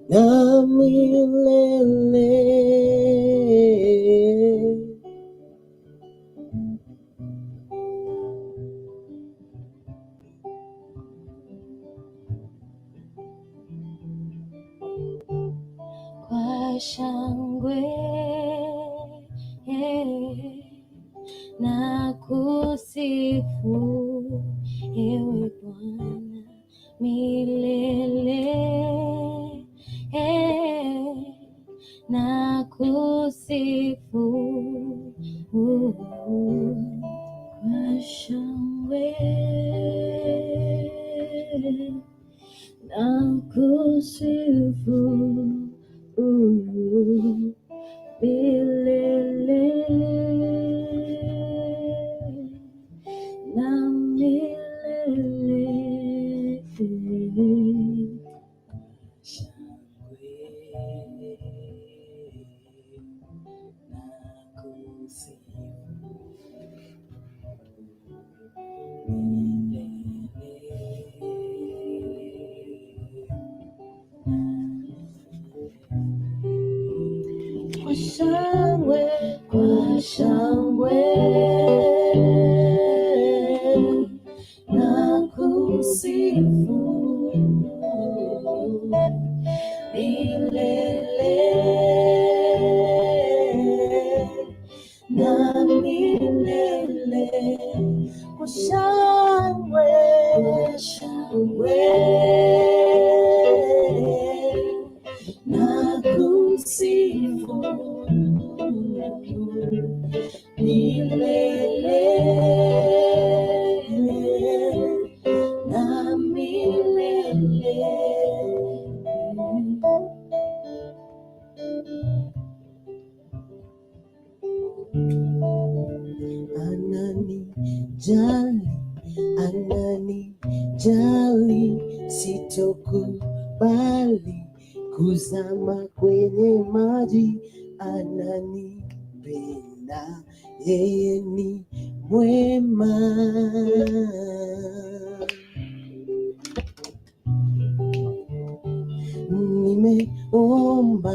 na milele. Kwa shangwe na kusifu ewe Bwana milele, na kusifu kwa shangwe na kusifu milele na milele. Kwa shangwe, kwa shangwe na kusifu milele na milele. Kwa shangwe, shangwe na kusifu milele na milele. Ananijali, sitokubali kuzama kwenye maji. Ananipenda, yeye ni mwema. Nimeomba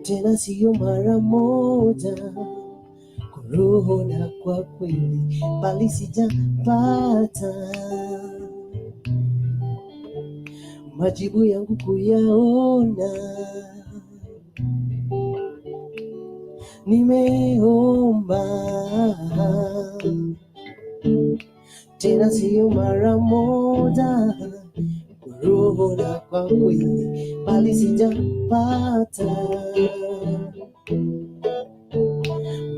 tena sio mara moja, kwa roho na kwa kweli, bali sijapata majibu yangu kuyaona. Nimeomba tena sio mara moja, kwa roho na kwa kweli, bali sijapata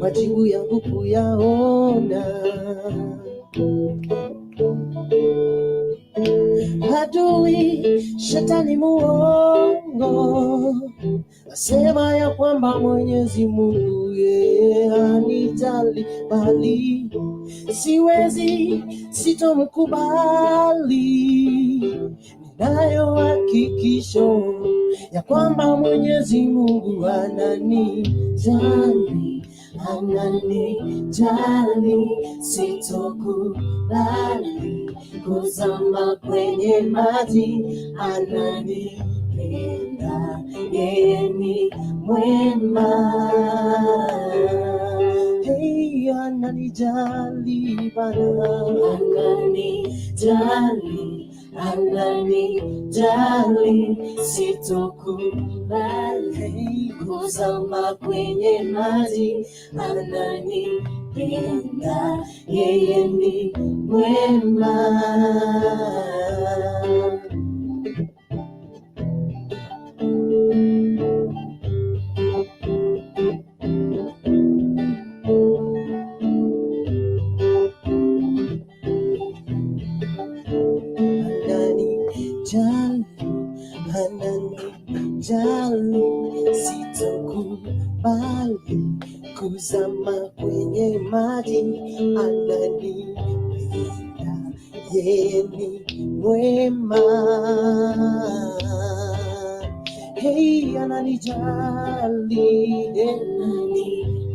majibu yangu kuyaona. Adui shetani muongo asema ya kwamba Mwenyezi Mungu yeye hanijali, bali siwezi, sitomkubali. Ninayo hakikisho ya kwamba Mwenyezi Mungu ananijali, ananijali, sitokubali kuzama kwenye maji. Ananipenda, yeye ni mwema. Hey, ananijali Bwana, ananijali, ananijali, sitokubali kuzama kwenye maji. Ananipenda, yeye ni mwema. Ananijali, sitokubali kuzama kwenye maji. Ananipenda, yeye ni mwema. Hey, ananijali, ananijali,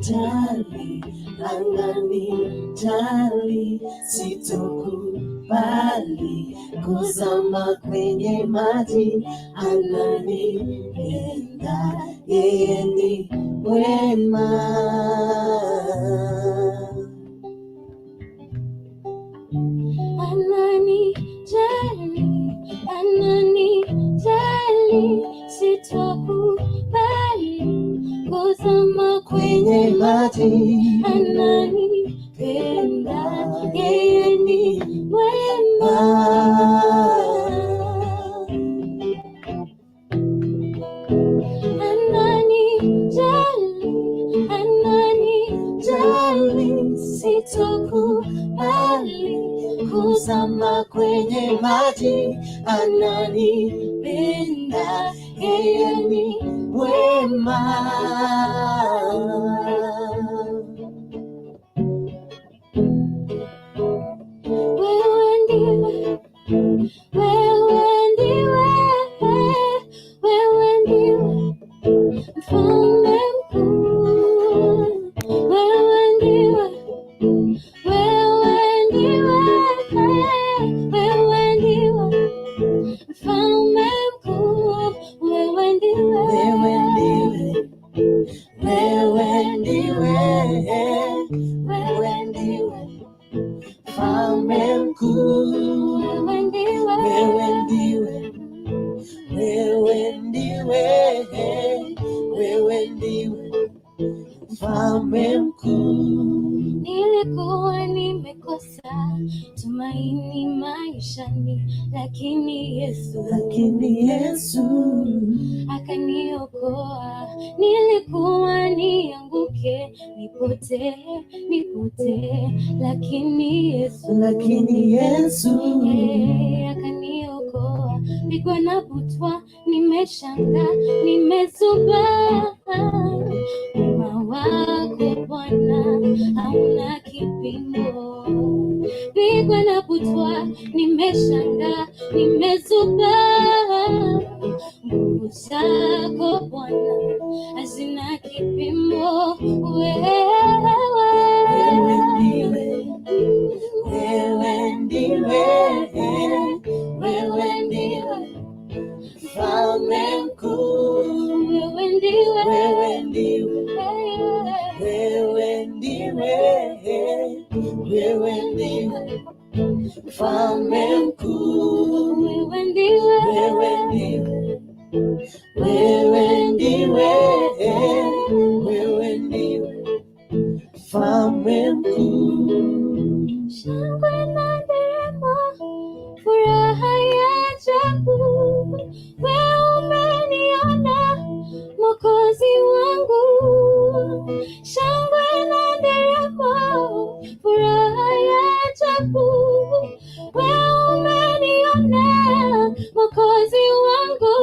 ananijali, sitokubali bali kuzama kwenye maji. Ananipenda, yeye ni mwema. Ananijali, sitokubali kuzama kwenye maji. Ananipenda, yeye ni mwema. Ananijali, sitokubali kuzama kwenye maji. Ananipenda, yeye ni mwema. Wewe ndiwe, wewe ndiwe, wewe ndiwe mfalme mkuu. Wewe ndiwe, wewe ndiwe, wewe ndiwe mfalme mkuu. Wewe ndiwe, Wewe ndiwe, wewe ndiwe, wewe ndiwe mfalme mkuu. wewe ndiwe, Wewe ndiwe, wewe ndiwe, wewe ndiwe mfalme mkuu. nilikuwa nimekosa tumaini maishani, lakini Yesu akaniokoa. Nilikuwa nianguke, nipotee, lakini Yesu akaniokoa. Pigwa na butwa, nimeshanga, nimezubaa. Wema wako Bwana hauna kipimo. Pigwa na butwa, nimeshanga, nimezubaa. Nguvu zako Bwana hazina kipimo. Wewe ndiwe, wewe ndiwe, wewe ndiwe mfalme mkuu. wewe ndiwe, Wewe ndiwe, wewe ndiwe, wewe ndiwe mfalme mkuu. wewe ndiwe, Wewe ndiwe, wewe ndiwe, wewe ndiwe mfalme mkuu. shangwe na nderemo, furaha ya ajabu. Wewe umeniona Mwokozi wangu. Shangwe na nderemo, furaha ya ajabu. Wewe umeniona Mwokozi wangu.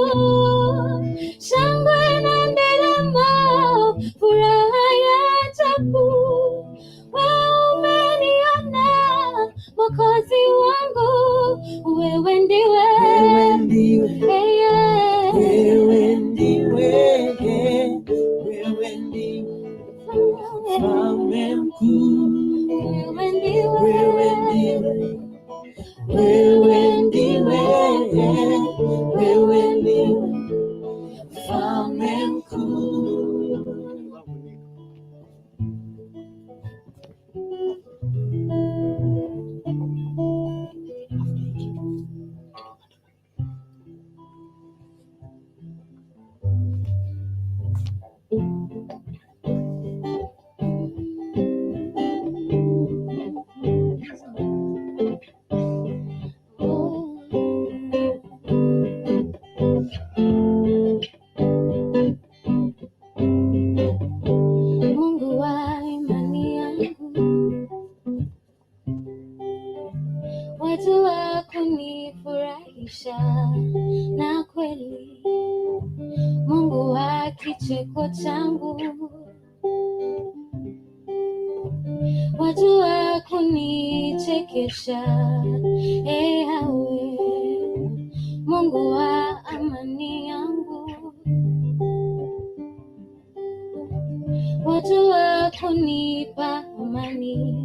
Shangwe na nderemo, furaha ya ajabu. Wewe umeniona Mwokozi wangu. Wewe ndiwe, Wewe ndiwe, yeah. wewe ndiwe, wewe ndiwe mfalme mkuu. Wewe ndiwe, Wewe ndiwe, wewe ndiwe, wewe ndiwe mfalme mkuu. Mungu wa imani yangu, watu wa kunifurahisha na kweli, Mungu wa kicheko changu, watu wa kunichekesha, hawe Mungu wa amani yangu, watu wa kunipa amani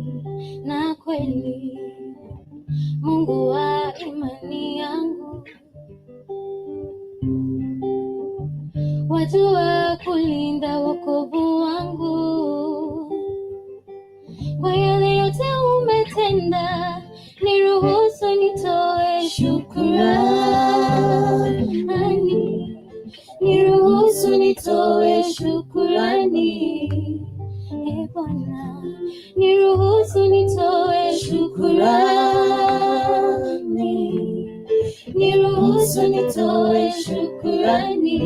na kweli, Mungu wa imani yangu, wajua kulinda wokovu wangu. Kwa yale yote umetenda, niruhusu nitoe shukrani, niruhusu nitoe shukrani. Bwana, niruhusu nitoe shukrani, niruhusu nitoe shukrani.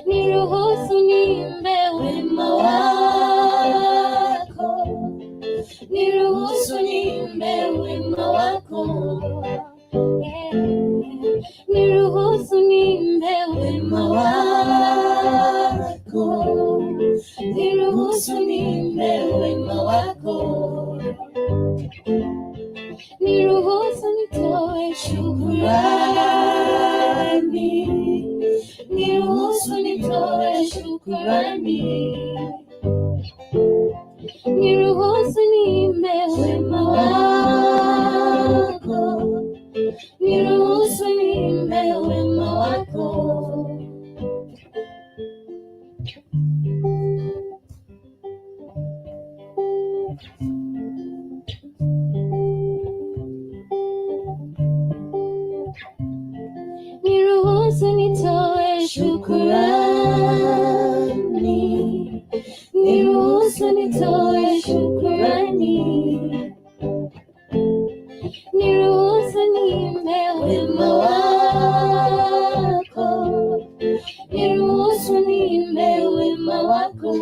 Niruhusu niimbe wema wako, niruhusu niimbe wema wako. Niruhusu niimbe wema wako, niruhusu niimbe wema wako. Niruhusu nitoe shukrani, niruhusu nitoe shukrani. Niruhusu niimbe wema wako, niruhusu niimbe wema wako. Niruhusu nitoe shukrani, niruhusu nitoe shukrani. Niruhusu niimbe wema wako, niruhusu niimbe wema wako.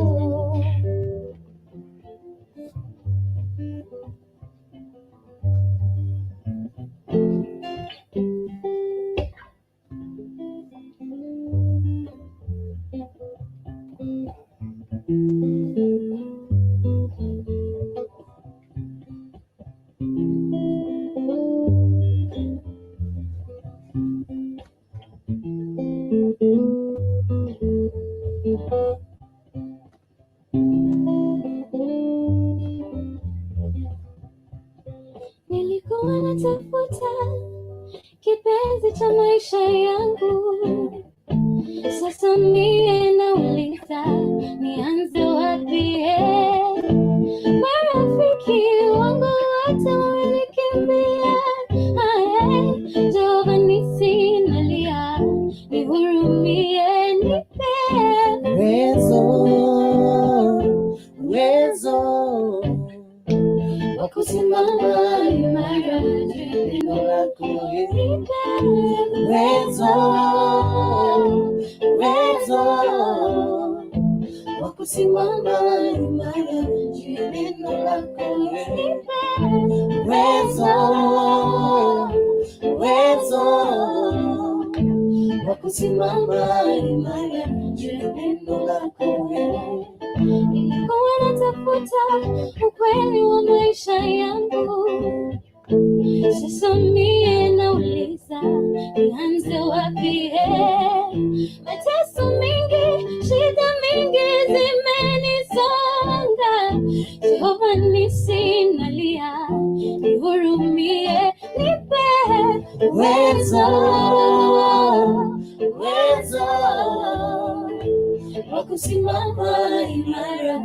Nilikuwa natafuta kipenzi cha maisha yangu, sasa mie nauliza nianze wapi? Marafiki wangu wote wamenikimbia. Jehova nisi nalia, nihurumie, nipe uwezo wa kusimama imara neno lako. Uwezo wa kusimama imara neno lako. Uwezo wa kusimama imara neno lako. Nilikuwa natafuta ukweli wa maisha yangu, sasa mie nauliza nianze wapi? Mateso mingi, shida mingi zimenisonga. Jehova nisi nalia, nihurumie, nipe uwezo wa kusimama imara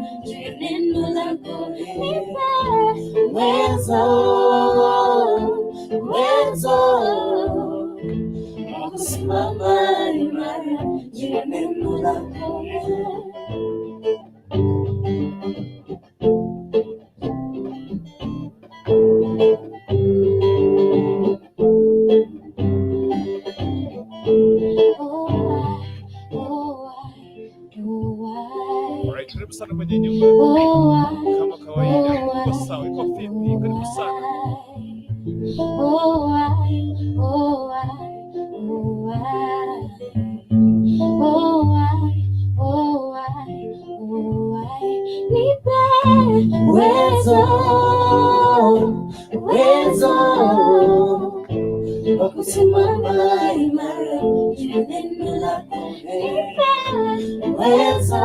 neno lako. Uwezo wa kusimama imara neno lako. Karibu sana kwenye nyumba. Kama kawaida, uko sawa, uko vipi? Karibu sana. Nipe uwezo wa kusimama imara neno lako. Uwezo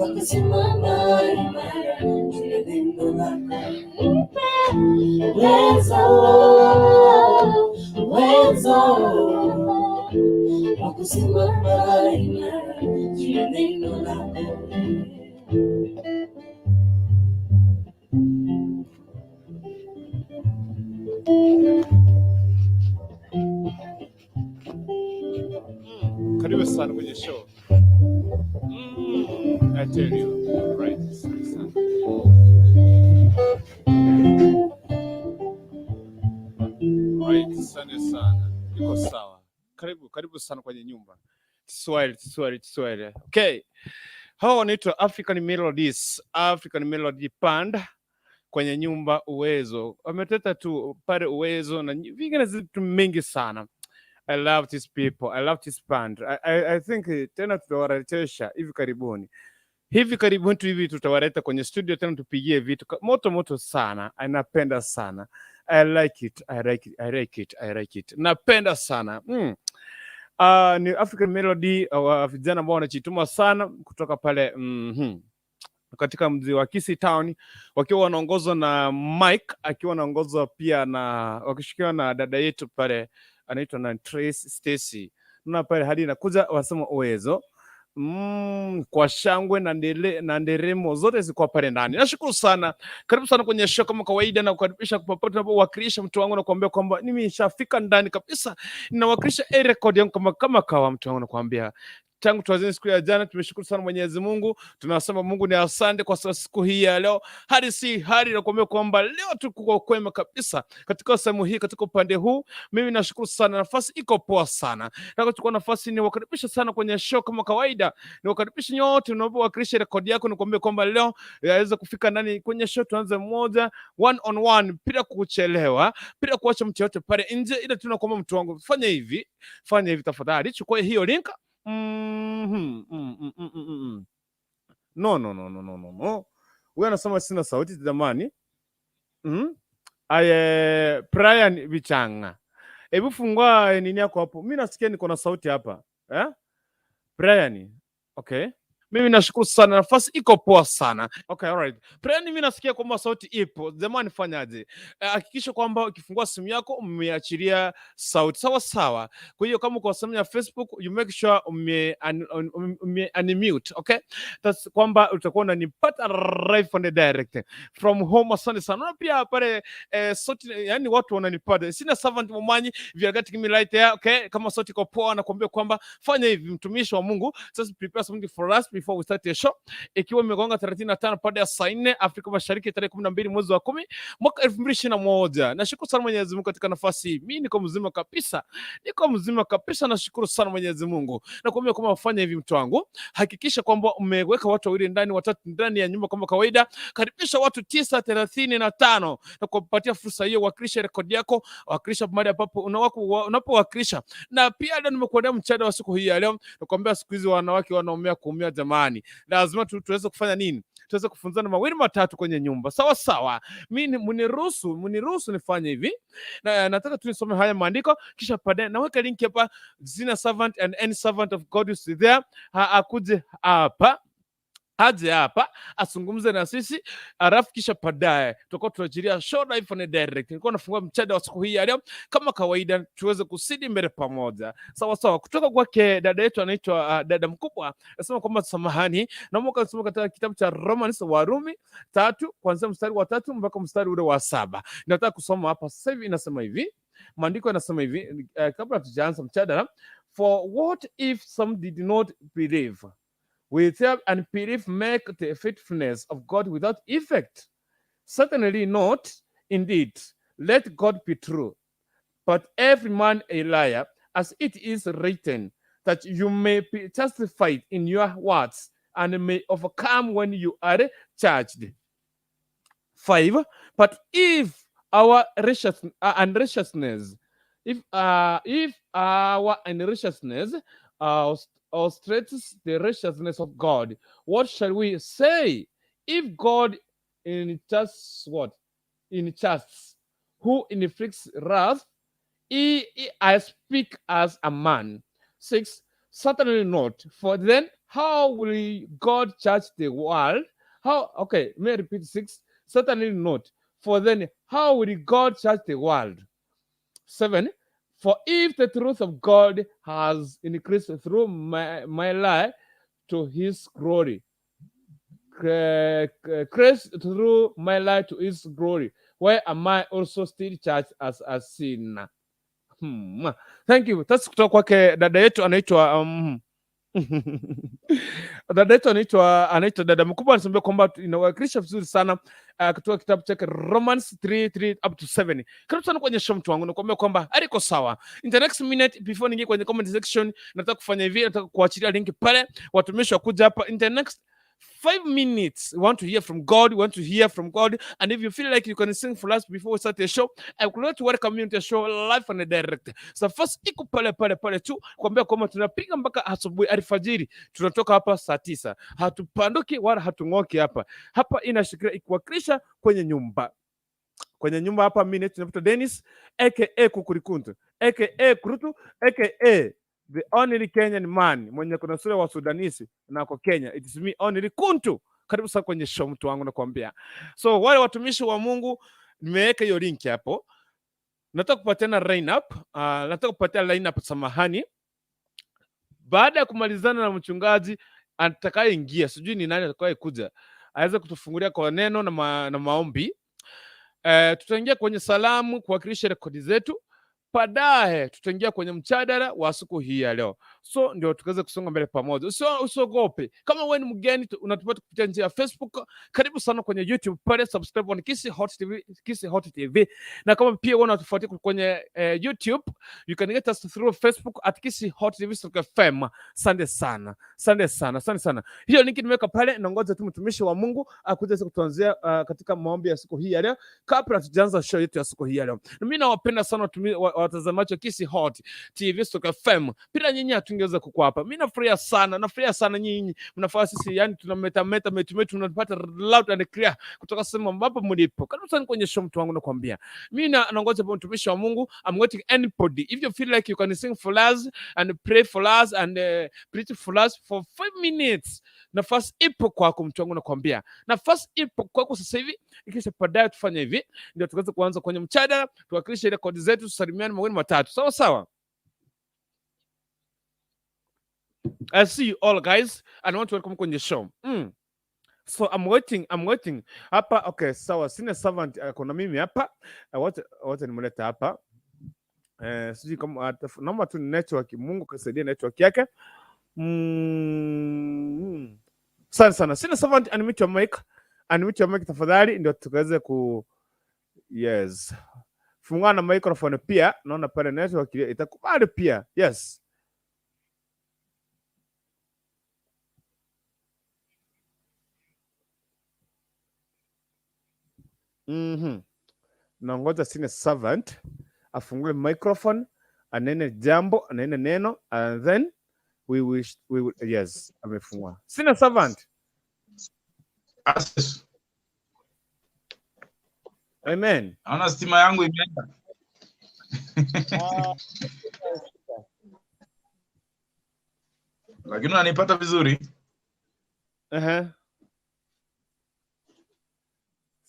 wakisimama imara juu ya neno lako. Nipe uwezo wa kusimama imara juu ya neno lako. Karibu sana kwenye show. I tell you, right? Right, sana. Iko sawa. Karibu sana kwenye nyumba. Kiswahili. Okay. Hao wanaitwa African Melody Band kwenye nyumba Uwezo. Wameteta tu pale Uwezo na vingine vitu mingi sana. I love these people. I love this band. I think tena tutawarejesha hivi karibuni tu hivi tutawaleta kwenye studio tena tupigie vitu moto sana. Napenda sana. I like it. Napenda sana. Ni African Melody vijana ambao wanajituma sana kutoka pale katika mji wa Kisii Town, wakiwa wanaongozwa na Mike, akiwa anaongozwa pia na wakishikiwa na dada yetu pale anaitwa na Trace Stacy. Na pale hadi nakuja wasema Uwezo kwa shangwe na nderemo zote ziko pale ndani. Nashukuru sana. Karibu sana kwenye show kama kawaida, na kukaribisha popote unapowakilisha mtu wangu, na kuambia kwamba nimeshafika ndani kabisa. Ninawakilisha record yangu kama kawa mtu wangu, na kuambia tangu tuanze siku ya jana tumeshukuru sana Mwenyezi Mungu. Tunasema Mungu ni asante kwa siku hii ya leo. Hadi na kuambia kwamba leo tuko kwema kabisa katika sehemu hii, katika upande huu. Mimi nashukuru sana, nafasi iko poa sana. Na kuchukua nafasi ni wakaribisha sana kwenye show kama kawaida. Ni wakaribisha nyote unapowakilisha rekodi yako, na kuambia kwamba leo yaweza kufika ndani kwenye show. Tuanze moja one on one bila kuchelewa, bila kuacha mtu yote pale nje. Ila tunakuomba mtu wangu fanya hivi tafadhali, chukua hiyo link. No. Wewe anasema sina sauti jamani. Brian Vichanga. Hebu fungua nini yako hapo. Mimi nasikia niko na sauti hapa. Brian. Okay. Mimi nashukuru sana, nafasi iko poa sana. Okay, alright. Brian, mimi nasikia kwamba sauti ipo. Jamani fanyaje? Hakikisha kwamba ukifungua simu yako umeachilia sauti. Sawa. Kwa hiyo kama uko sehemu ya Facebook, you make sure unmute, okay? That's kwamba utakuwa unanipata live on the direct from home. Asante sana. Na pia pale sauti, yani watu wananipata. Sina servant Momanyi, if you get me right there, okay? Kama sauti iko poa, na kuambia kwamba fanya hivi mtumishi wa Mungu. Just prepare something for us before we start the show. Ikiwa imegonga 35 baada ya saa 4 Afrika Mashariki, tarehe 12 mwezi wa 10 mwaka 2021. Nashukuru sana Mwenyezi Mungu katika nafasi hii. Mimi niko mzima kabisa. Nashukuru sana Mwenyezi Mungu. Na kuambia kwamba ufanye hivi mtu wangu. Hakikisha kwamba umeweka watu wawili ndani, watatu ndani ya nyumba kama kawaida. Karibisha watu 935 na kupatia fursa hiyo wakilisha rekodi yako, wakilisha mahali ambapo unapowakilisha. Na pia leo nimekuandalia mchada wa siku hii ya leo. Nakwambia siku hizi wanawake wanaumia kuumia jamani. Lazima tuweze kufanya nini? Tuweze kufunzana mawili matatu kwenye nyumba. Sawa. Mimi muniruhusu nifanye hivi. Na nataka tu nisome haya maandiko, kisha baadaye naweka link hapa. Zina servant and any servant of God is there. Akuje hapa asungumze na sisi, alafu kisha baadaye tutakuwa tunajiria show live on direct. Nilikuwa nafungua mchada wa siku hii ya leo kama kawaida, tuweze kusidi mbele pamoja. Sawa. Kutoka kwake dada yetu anaitwa dada mkubwa, anasema kwamba samahani, naomba kusoma katika kitabu cha Romans Warumi 3 kuanzia mstari wa 3 mpaka mstari ule wa 7. Nataka kusoma hapa sasa hivi. Inasema hivi, maandiko yanasema hivi, kabla tujaanza mchada: for what if some did not believe? Will unbelief make the faithfulness of God without effect? Certainly not. Indeed, let God be true, but every man a liar, as it is written, that you may be justified in your words and may overcome when you are judged. 5. But if our unrighteousness, illustrates the righteousness of God, what shall we say? If God injusts who inflicts wrath, I speak as a man. 6. Certainly not. For then, how will God judge the world? Okay, may I repeat 6? Certainly not. For then, how will God judge the world? 7. For if the truth of God has increased through my life to his glory, Christ through my life to his glory, where am I also still judged as a sinner? Thank you. That's kutoka kwake dada yetu anaitwa dada yetu anaitwa dada mkubwa, anasema kwamba inawakilisha vizuri sana kutoka kitabu chake Romans 3:3 up to 7. Karibu sana kwenye show mtu wangu, nakwambia kwamba aliko sawa. In the next minute before ningie kwenye comment section, nataka kufanya hivi, nataka kuachilia link pale watumishi wakuja hapa. In the next 5 minutes, we want to hear from God. We want to hear from God. And if you feel like you can sing for us before we start the show, I would like to welcome you to the show live and direct. So first, iko pale tu kuambia kwamba tunapiga mpaka asubuhi alfajiri. Tunatoka hapa saa 9. Hatupanduki wala hatung'oki hapa. Hapa inashikilia ikuwakilisha kwenye nyumba. Kwenye nyumba hapa mimi tunaitwa Dennis aka Kukurikuntu aka Kurutu aka the only Kenyan man mwenye kuna sura wa Sudanisi na kwa Kenya. It is me only Kuntu. Karibu sana kwenye show mtu wangu nakwambia. So wale watumishi wa Mungu nimeweka hiyo link hapo. Nataka kupatiana line up. Nataka kupatia line up samahani. Baada ya kumalizana na mchungaji atakayeingia, sijui ni nani atakayekuja, aweze kutufungulia kwa neno na maombi. Tutaingia kwenye salamu kuwakilisha rekodi zetu. Baadaye tutaingia kwenye mjadala wa siku hii ya leo. So ndio tukaweze kusonga mbele pamoja. Usiogope. Kama wewe ni mgeni unatupata kupitia njia ya Facebook, karibu sana kwenye YouTube pale, subscribe on Kisi Hot TV, Kisi Hot TV. Na kama pia wewe unatufuatia kwenye YouTube, you can get us through Facebook at Kisi Hot TV FM. Asante sana. Asante sana. Asante sana. Hiyo link nimeweka pale, naongoza tu mtumishi wa Mungu akuje kutuanzia katika maombi ya siku hii ya leo kabla tujaanza show yetu ya siku hii ya leo. Na mimi nawapenda sana watazamaji wa Kisi Hot TV FM. Bila nyinyi hatungeweza kukua hapa. Mimi nafurahia sana nyinyi. Mnafanya sisi yani tunameta tunapata loud and clear kutoka sehemu ambapo mlipo. Karibu sana kwenye show mtu wangu nakwambia. Mimi naongoza kwa mtumishi wa Mungu. I'm waiting anybody. If you feel like you can sing for us and pray for us and preach for us for 5 minutes. Nafasi ipo kwako mtu wangu nakwambia. Nafasi ipo kwako sasa hivi. Ikisha baadaye tufanye hivi ndio tukaweza kuanza kwenye mjadala, tuwakilishe ile kodi zetu, tusalimiane mawili matatu. Sawa sawa. I see you all guys and I want to welcome kwenye show. So I'm waiting. Hapa okay, sawa. Sina servant kuna mimi hapa. Wote nimleta hapa. Siji kama naomba tu network, Mungu kasaidia network yake. Sana. Sina servant, unmute your mic tafadhali ndio tukaweze ku yes. Fungua na microphone pia, naona pale network itakubali pia. Yes. Naongoza sina servant afungue microphone, anene jambo, anene neno, and then we will yes, amefungua. Sina servant. Access. Amen. Naona stima yangu imeenda. Lakini unanipata vizuri?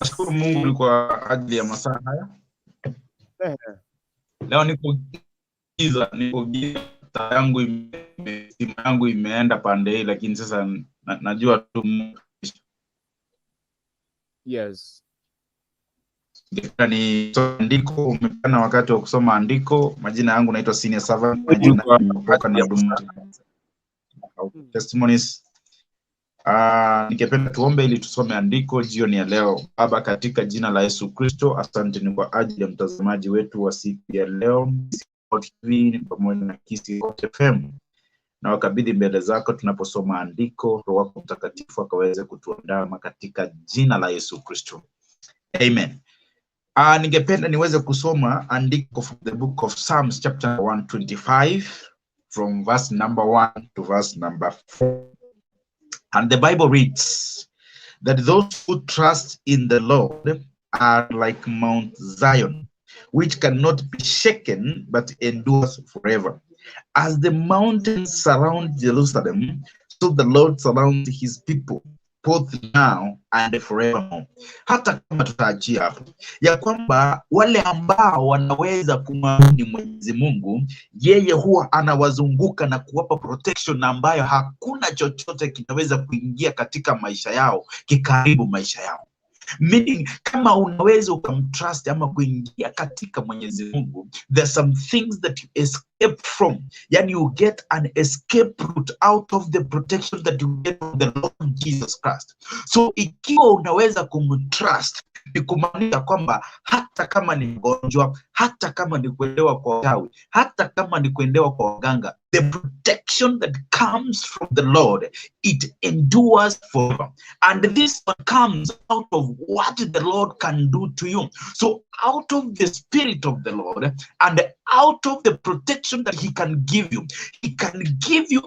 Nashukuru Mungu kwa ajili ya masaa haya. Leo niko giza, stima yangu imeenda pande hii, lakini sasa najua tu yes. Ni andiko, umepana wakati wa kusoma andiko. Majina yangu naitwa Senior Servant, testimonies. Ningependa tuombe ili tusome andiko jioni ya leo. Baba, katika jina la Yesu Kristo, asante ni kwa ajili ya mtazamaji wetu wa siku ya leo pamoja na Kisi FM. Na wakabidhi mbele zako tunaposoma andiko, Roho wako Mtakatifu akaweze kutuandaa katika jina la Yesu Kristo. Amen. Ningependa niweze kusoma andiko from the book of Psalms chapter 125 from verse number 1 to verse number 4. And the Bible reads that those who trust in the Lord are like Mount Zion, which cannot be shaken but endures forever. As the mountains surround Jerusalem, so the Lord surrounds his people, both now and forevermore. Hata kama tutaachia hapo ya kwamba wale ambao wanaweza kumwamini Mwenyezi Mungu, yeye huwa anawazunguka na kuwapa protection ambayo hakuna chochote kinaweza kuingia katika maisha yao kikaribu maisha yao. Meaning, kama unaweza ukamtrust ama kuingia katika Mwenyezi Mungu, there's some things that you escape from. Yani you get an escape route out of the protection that you get from the Lord Jesus Christ. So ikiwa unaweza kumtrust, ni kumaanisha kwamba hata kama ni mgonjwa, hata kama ni kuendewa kwa wachawi, hata kama ni kuendewa kwa waganga, the protection that comes from the Lord, it endures forever. And this one comes out of what the Lord can do to you. So out of the Spirit of the Lord and out of the protection that he can give you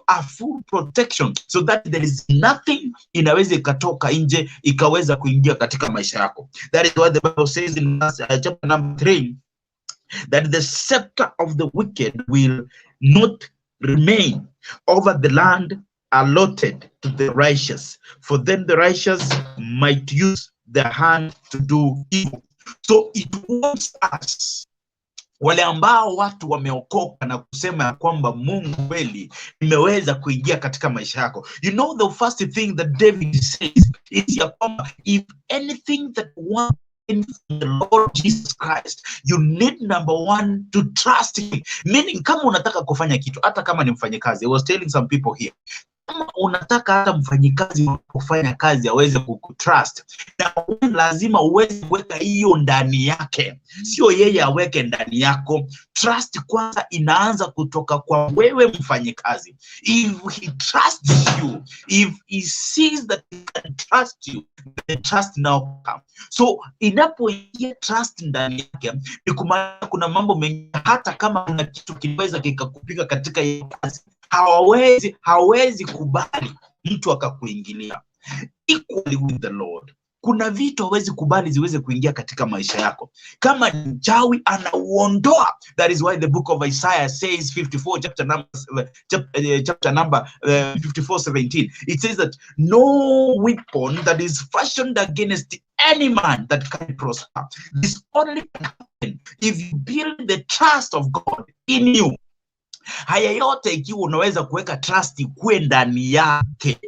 a full protection, so that there is nothing inaweza ikatoka nje ikaweza kuingia katika maisha yako. That is what the Bible says in chapter number 3, that the scepter of the wicked will not remain over the land allotted to the righteous, for then the righteous might use their hand to do evil. So it wants us, wale ambao watu wameokoka na kusema ya kwamba Mungu kweli imeweza kuingia katika maisha yako. You know, the first thing that David says is ya kwamba if anything that one from the Lord Jesus Christ, you need number one to trust him. Meaning, kama unataka kufanya kitu, hata kama ni mfanyikazi, I was telling some people here, kama unataka hata mfanyikazi kufanya kazi aweze kukutrust, na lazima uweze kuweka hiyo ndani yake, sio yeye aweke ndani yako. Trust kwanza inaanza kutoka kwa wewe mfanyikazi. If he trusts you, if he sees that he can trust you, the trust now comes. So inapoingia trust ndani yake, ni kumaanisha kuna mambo mengi, hata kama kuna kitu kinaweza kikakupiga katika hiyo kazi, hawezi kubali mtu akakuingilia. Equally with the Lord, kuna vitu hawezi kubali ziweze kuingia katika maisha yako. Kama mchawi anauondoa. That is why the book of Isaiah says 54 chapter number 54:17, it says that no weapon that is fashioned against any man that can prosper. This only can happen if you build the trust of God in you. Haya yote ikiwa unaweza kuweka trust kuwe ndani yake,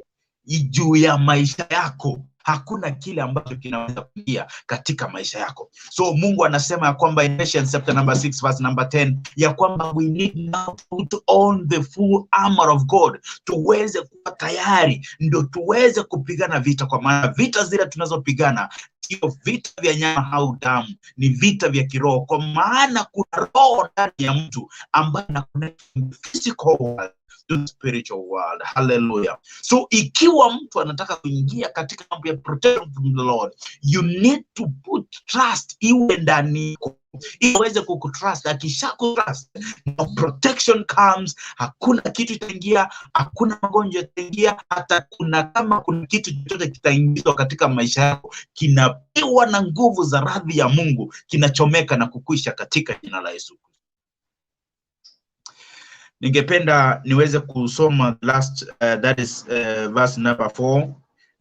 juu ya maisha yako, hakuna kile ambacho kinaweza kuingia katika maisha yako. So Mungu anasema ya kwamba in Ephesians chapter number 6 verse number 10, ya kwamba we need now to put on the full armor of God, tuweze kuwa tayari ndio tuweze kupigana vita, kwa maana vita zile tunazopigana sio vita vya nyama au damu, ni vita vya kiroho, kwa maana kuna roho ndani ya mtu ambaye anaconnect physical world to the spiritual world. Hallelujah. So ikiwa mtu anataka kuingia katika mambo ya protection from the Lord, you need to put trust iwe ndani yako, iweze kukutrust. Akishakutrust, no protection comes, hakuna kitu itaingia, hakuna magonjwa itaingia, hata kama kuna kitu chochote kitaingizwa katika maisha yako, kinapewa na nguvu za radhi ya Mungu, kinachomeka na kukwisha katika jina la Yesu. Ningependa niweze kusoma last that is verse number 4,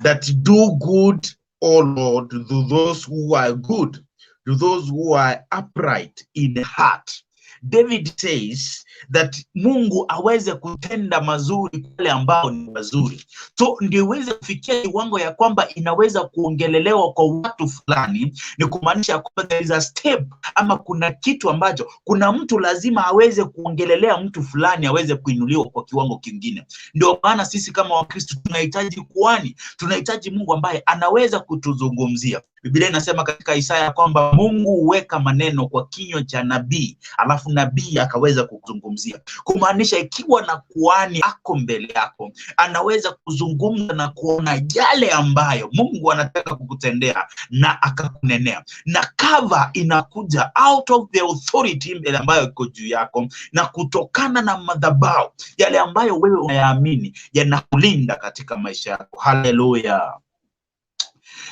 that do good, O Lord, to those who are good, to those who are upright in heart. David says that Mungu aweze kutenda mazuri kule ambao ni wazuri. So ndio iweze kufikia kiwango ya kwamba inaweza kuongelelewa kwa watu fulani, ni kumaanisha kwamba there is a step, ama kuna kitu ambacho kuna mtu lazima aweze kuongelelea mtu fulani aweze kuinuliwa kwa kiwango kingine. Ndio maana sisi kama Wakristo tunahitaji kuhani, tunahitaji Mungu ambaye anaweza kutuzungumzia. Biblia inasema katika Isaya kwamba Mungu huweka maneno kwa kinywa cha nabii, alafu nabii akaweza kuzungumzia. Kumaanisha ikiwa na kuhani ako mbele yako, anaweza kuzungumza na kuona yale ambayo Mungu anataka kukutendea na akakunenea. Na cover inakuja out of the authority ambayo iko juu yako, na kutokana na madhabahu yale ambayo wewe unayaamini yanakulinda katika maisha yako. Hallelujah.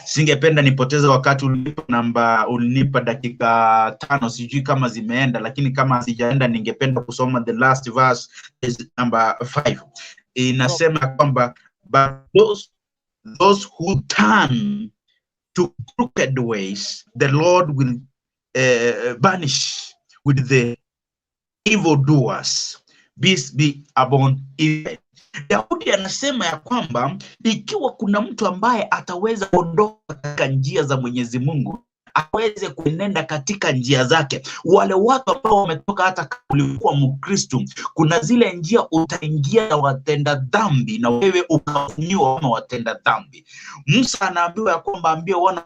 Singependa nipoteze wakati ulinipa dakika 5, sijui kama zimeenda, lakini kama hazijaenda ningependa kusoma the last verse, is number 5. Inasema kwamba but those who turn to crooked ways, the Lord will banish with the evildoers. Peace be upon evil. Daudi anasema ya kwamba ikiwa kuna mtu ambaye ataweza kuondoka katika njia za Mwenyezi Mungu, aweze kuenenda katika njia zake, wale watu ambao wametoka, hata kama ulikuwa Mkristo, kuna zile njia utaingia na watenda dhambi na wewe ukafunyiwa kama watenda dhambi. Musa anaambiwa ya kwamba ambie wana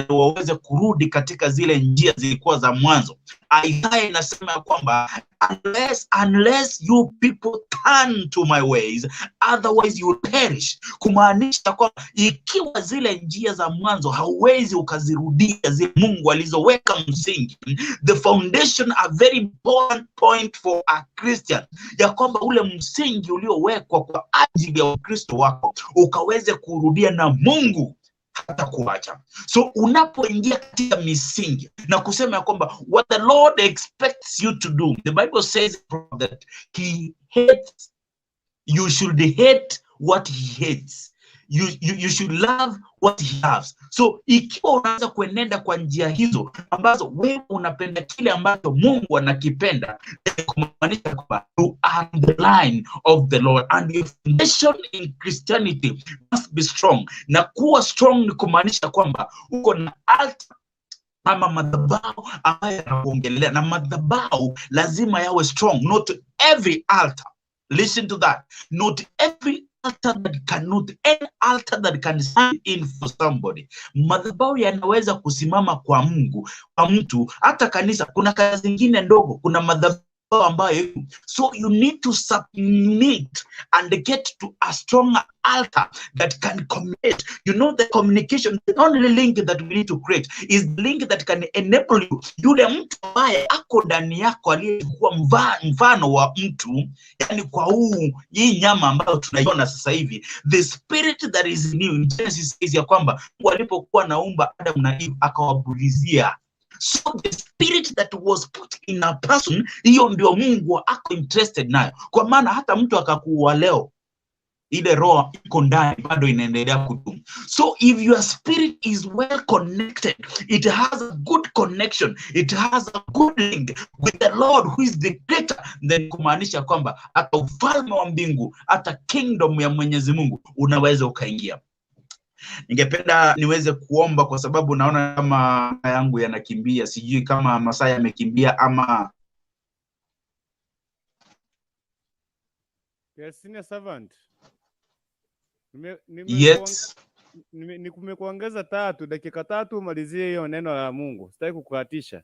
waweze kurudi katika zile njia zilikuwa za mwanzo. Isaiah inasema ya kwamba unless you people turn to my ways, otherwise you will perish. Kumaanisha kwamba ikiwa zile njia za mwanzo hauwezi ukazirudia zile Mungu alizoweka msingi, the foundation, a very important point for a Christian, ya kwamba ule msingi uliowekwa kwa ajili ya Ukristo wako ukaweze kurudia na Mungu hata kuacha. So unapoingia katika misingi na kusema ya kwamba what the Lord expects you to do, the Bible says that he hates, you should hate what he hates. You should love what he loves. So ikiwa unaanza kuenenda kwa njia hizo ambazo wewe unapenda kile ambacho Mungu anakipenda, kumaanisha kwamba you are the line of the Lord, and your foundation in Christianity must be strong. Na kuwa strong ni kumaanisha kwamba uko na altar ama madhabahu ambayo yanakuongelea, na madhabahu lazima yawe strong. Not every altar, listen to that, not every altar that cannot, any altar that can stand in for somebody. Madhabahu yanaweza kusimama kwa Mungu, kwa mtu, hata kanisa. Kuna kazi zingine ndogo, kuna madhabahu ambayo, so you need to submit and get to a stronger altar that can communicate. You know, the communication, the only link that we need to create is the link that can enable you. Yule mtu ambaye ako ndani yako aliyekuwa mfano wa mtu, yani kwa hii nyama ambayo tunaiona sasa hivi, the spirit that is new. In Genesis says ya kwamba walipokuwa naumba Adam na Eve akawabulizia. So the spirit that was put in a person, hiyo ndio Mungu ako interested nayo. Kwa maana hata mtu akakuua leo, ile roho iko ndani bado inaendelea kudumu. So if your spirit is well connected, it has a good connection, it has a good link with the Lord who is the creator, then kumaanisha kwamba hata ufalme wa mbingu, hata kingdom ya Mwenyezi Mungu unaweza ukaingia. Ningependa niweze kuomba kwa sababu naona kama yangu yanakimbia, sijui kama masaa yamekimbia ama. Yes, senior servant. Yes. Nimekuongeza dakika 3 umalizie hiyo neno la Mungu. Sitaki kukukatisha.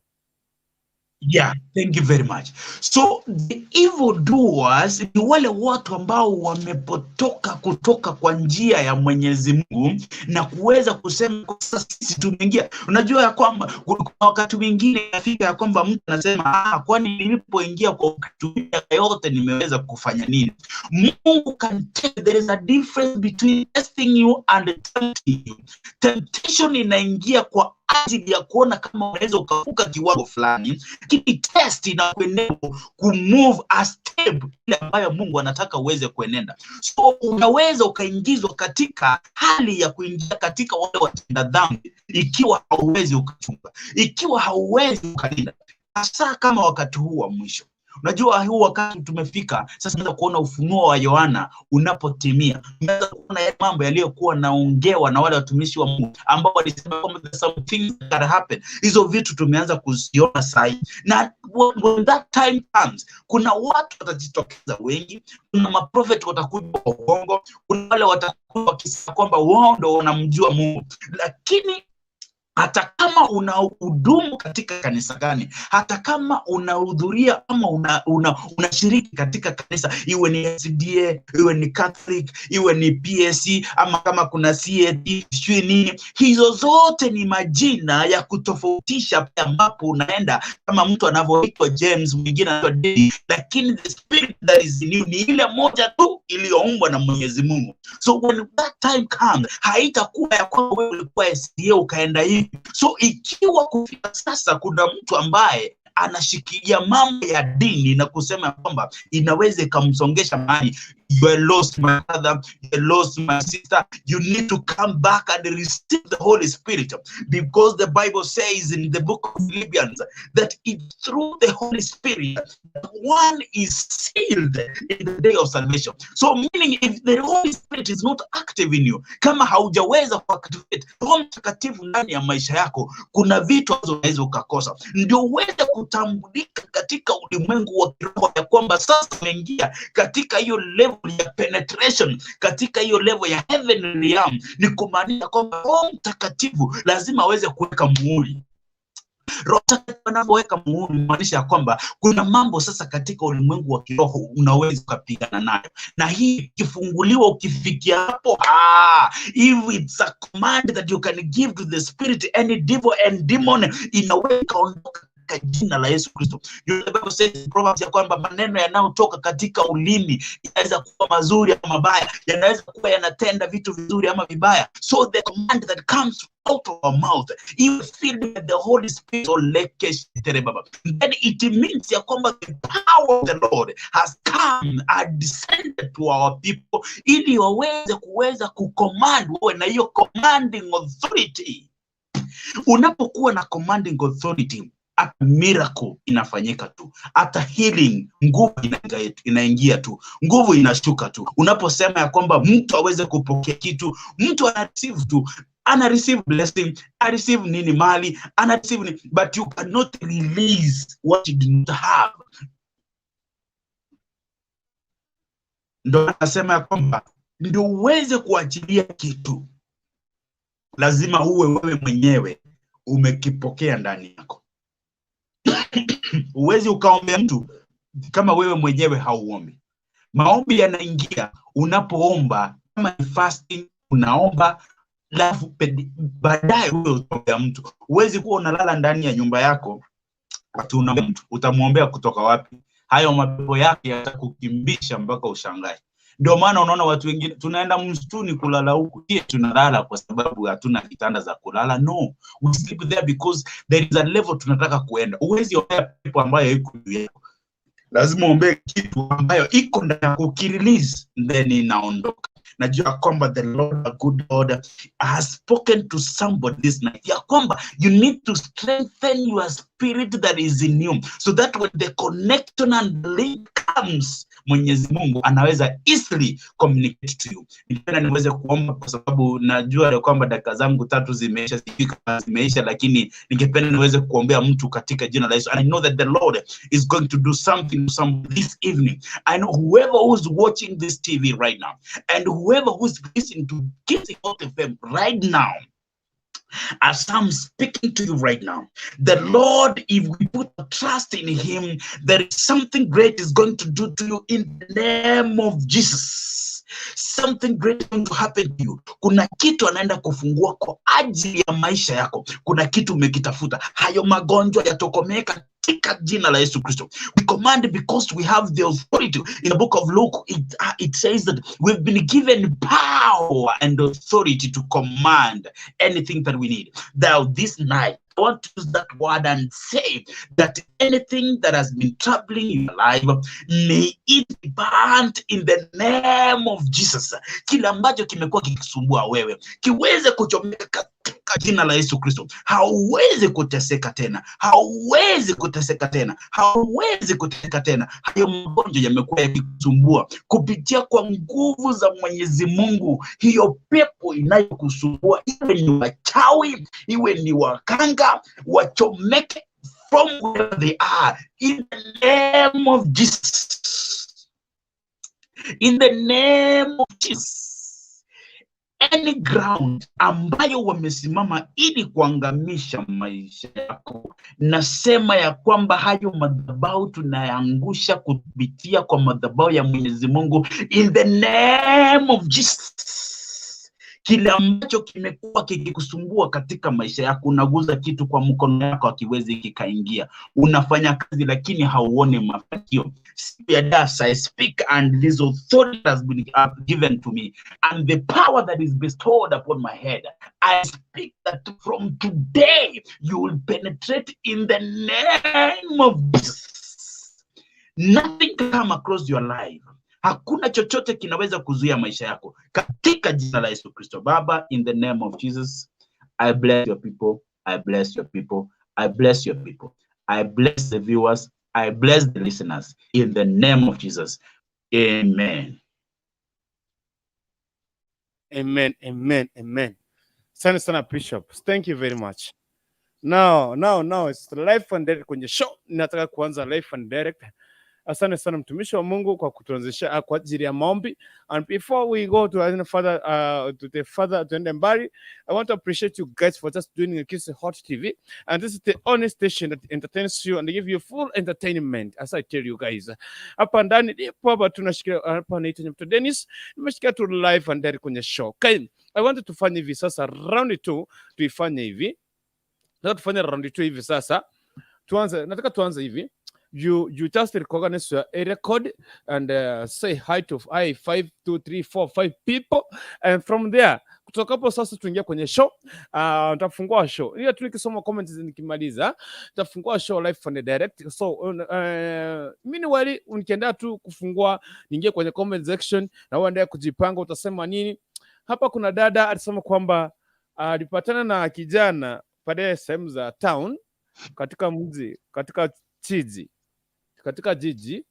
Yeah, thank you very much. So the evildoers ni wale watu ambao wamepotoka kutoka kwa njia ya Mwenyezi Mungu na kuweza kusema kwa sasa sisi tumeingia. Unajua ya kwamba wakati mwingine inafika ya kwamba mtu anasema kwani nilipoingia kwa kutumia yote nimeweza kufanya nini? Mungu can tell there is a difference between testing you and tempting you. Temptation inaingia kwa ajili ya kuona kama unaweza ukavuka kiwango fulani, lakini test inakuendelea kumove a step ile ambayo Mungu anataka uweze kuenenda. So unaweza ukaingizwa katika hali ya kuingia katika wale watenda dhambi ikiwa hauwezi ukachunga, ikiwa hauwezi ukalinda, hasa kama wakati huu wa mwisho. Unajua huu wakati tumefika sasa, tunaweza kuona ufunuo wa Yohana unapotimia. Tunaweza kuona yale mambo yaliyokuwa naongewa na wale watumishi wa Mungu ambao walisema kwamba some things that happen. Hizo vitu tumeanza kuziona sasa. Na when that time comes, kuna watu watajitokeza wengi, kuna maprofeti watakuja kwa uongo, kuna wale watakuwa wakisema kwamba wao ndio wanamjua Mungu. Lakini hata kama unahudumu katika kanisa gani, hata kama unahudhuria ama unashiriki katika kanisa, iwe ni SDA, iwe ni Catholic, iwe ni PSC, ama kama kuna CAT, sijui nini, hizo zote ni majina ya kutofautisha ambapo unaenda. Kama mtu anavyoitwa James, mwingine anaitwa David, lakini the spirit that is in you ni ile moja tu iliyoumbwa na Mwenyezi Mungu. So when that time comes, haitakuwa ya kwamba wewe ulikuwa SDA ukaenda hivi. So ikiwa kufika sasa kuna mtu ambaye anashikilia mambo ya dini na kusema kwamba inaweza ikamsongesha mahali, you are lost my brother, you are lost my sister, you need to come back and receive the Holy Spirit, because the Bible says in the book of Philippians that it's through the Holy Spirit that one is sealed in the day of salvation. So meaning if the Holy Spirit is not active in you, kama haujaweza kuactivate Roho Mtakatifu ndani ya maisha yako, kuna vitu unaweza ukakosa. Ndio uweze kutambulika katika ulimwengu wa kiroho ya kwamba sasa umeingia katika hiyo level ya penetration, katika hiyo level ya heavenly realm. Ni kumaanisha kwamba Roho Mtakatifu lazima aweze kuweka muhuri. Roho Mtakatifu anapoweka muhuri maanisha kwamba kuna mambo sasa katika ulimwengu wa kiroho unaweza kupigana nayo, na hii kifunguliwa ukifikia hapo, if it's a command that you can give to the spirit, any devil and demon inaweka ondoka jina la Yesu Kristo. The Bible says in Proverbs ya kwamba maneno yanayotoka katika ulimi yanaweza kuwa mazuri ama mabaya, yanaweza kuwa yanatenda vitu vizuri ama vibaya. So the command that comes out of our mouth, is filled with the Holy Spirit, then it means ya kwamba the power of the Lord has come and descended to our people, ili waweze kuweza kucommand, wawe na hiyo commanding authority. Unapokuwa na commanding authority, hata miracle inafanyika tu, hata healing, nguvu inaingia tu, nguvu inashuka tu. Unaposema ya kwamba mtu aweze kupokea kitu, mtu ana receive tu, ana receive blessing, ana receive nini mali, ana receive nini, but you cannot release what you do not have. Ndio anasema ya kwamba ndio uweze kuachilia kitu, lazima uwe wewe mwenyewe umekipokea ndani yako. Uwezi ukaombea mtu kama wewe mwenyewe hauombi. Maombi yanaingia unapoomba, kama ni fasting unaomba, alafu baadaye wewe utaombea mtu. Uwezi kuwa unalala ndani ya nyumba yako ati unaombea mtu, utamuombea kutoka wapi? Hayo mapepo yake yatakukimbisha mpaka ushangae. Ndio maana unaona watu wengine tunaenda msituni kulala huku. Tunalala kwa sababu hatuna kitanda za kulala? No, we sleep there because there is a level tunataka kuenda. Uwezi ombea pepo ambayo iko juu yako, lazima ombee kitu ambayo iko ndani yako, kirelease then inaondoka. Najua kwamba the Lord, a good Lord, has spoken to somebody this night ya kwamba you need to strengthen your spirit that is in you, so that when the connection and link comes, Mwenyezi Mungu anaweza easily communicate to you. Nipenda niweze kuomba kwa sababu najua ya kwamba dakika zangu 3 zimeisha, sijui kama zimeisha, lakini ningependa niweze kuombea mtu katika jina la Yesu. And I know that the Lord is going to do something to somebody this evening. I know whoever who's watching this TV right now, and whoever who's listening to Kissing Out FM right now, as I'm speaking to you right now, the Lord, if we put a trust in him, there is something great is going to do to you in the name of Jesus. Something great is going to happen to you. Kuna kitu anaenda kufungua kwa ajili ya maisha yako. Kuna kitu umekitafuta. Hayo magonjwa yatokomeka katika jina la Yesu Kristo. We command because we have the authority. In the book of Luke, it says that we've been given power and authority to command anything that we need. Now this night, I want to use that word and say that anything that has been troubling your life, may it be burnt in the name of Jesus. Kila ambacho kimekuwa kikisumbua wewe, kiweze kuchomeka katika jina la Yesu Kristo. Hauwezi kuteseka tena. Hauwezi kuteseka tena. Hauwezi kuteseka tena. Hayo magonjwa yamekuwa yakikusumbua, kupitia kwa nguvu za Mwenyezi Mungu, hiyo pepo inayokusumbua, iwe ni wachawi, iwe ni wakanga, wachomeke from where they are in the name of Jesus. In the name of Jesus. Any ground ambayo wamesimama ili kuangamisha maisha yako, nasema ya kwamba hayo madhabahu tunayaangusha kupitia kwa madhabahu ya Mwenyezi Mungu in the name of Jesus. Kile ambacho kimekuwa kikikusumbua katika maisha yako, unaguza kitu kwa mkono yako hakiwezi kikaingia. Unafanya kazi lakini hauone mafanikio. I speak and this authority has been given to me, and the power that is bestowed upon my head. I speak that from today you will penetrate in the name of Jesus. Nothing can come across your life. Hakuna chochote kinaweza kuzuia maisha yako katika jina la Yesu Kristo. Baba, in the name of Jesus, I bless your people. I bless your people. I bless your people. I bless the viewers. I bless the listeners in the name of Jesus. Amen. Amen. Amen. Amen. Sana Bishop. Thank you very much. Now it's live and direct kwenye show. Nataka kuanza live and direct. Asante sana mtumishi wa Mungu kwa kutuanzisha kwa ajili ya maombi. And before we go to further tuende mbali, I want to appreciate you guys for just doing Kiss Hot TV. And this is the only station that entertains you and give you full entertainment, as I tell you guys. Hapa ndani ndipo hapa tunashikia hapa naitwa Nyamto Dennis. Nimeshikia tu live and direct kwenye show. Okay, I wanted to fanya hivi sasa round 2 tuifanye hivi. Nataka tufanye round 2 hivi sasa. Nataka tuanze hivi. You just recognize your area code and say hi to 5, 2, 3, 4, 5 people, and from there kutoka hapo sasa tuingia kwenye show. Tutafungua show ili tukisoma comments nikimaliza tutafungua show live and direct. So meanwhile unikienda tu kufungua, niingie kwenye comment section na uendelee kujipanga utasema nini. Hapa kuna dada alisema kwamba alipatana na kijana pale sehemu za town katika mji, katika jiji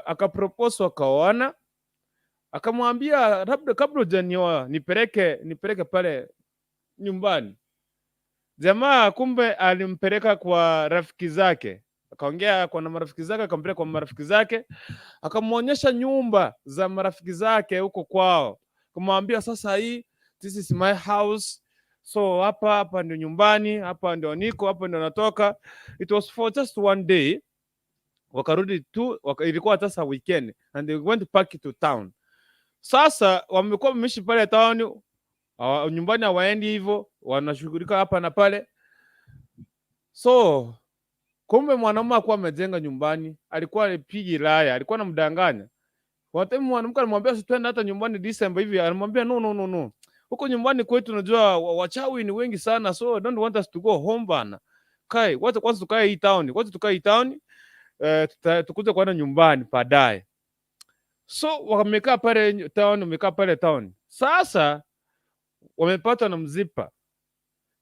akapropose wakaoana, akamwambia labda kabla hujanioa nipeleke pale nyumbani. Jamaa kumbe alimpeleka kwa rafiki zake, akaongea kwa na marafiki zake, akampeleka kwa marafiki zake, akamuonyesha nyumba za marafiki zake huko kwao, kumwambia sasa hii this is my house, so hapa ndio nyumbani, hapa ndio niko, hapa ndio natoka. It was for just one day. Wakarudi tu, ilikuwa sasa weekend and they went back to town. Sasa wamekuwa wameishi pale town, nyumbani hawaendi hivyo, wanashughulika hapa na pale. So kumbe mwanaume alikuwa amejenga nyumbani, alikuwa alipigi laya, alikuwa anamdanganya. Wakati mwanamke alimwambia usitwende hata nyumbani December hivi, anamwambia no. Huko nyumbani kwetu unajua wachawi ni wengi sana, so don't want us to go home bana. Kai, wacha kwanza tukae hii town. Tukuja kuenda nyumbani baadaye. So wamekaa pale town. Sasa wamepata na Mziba.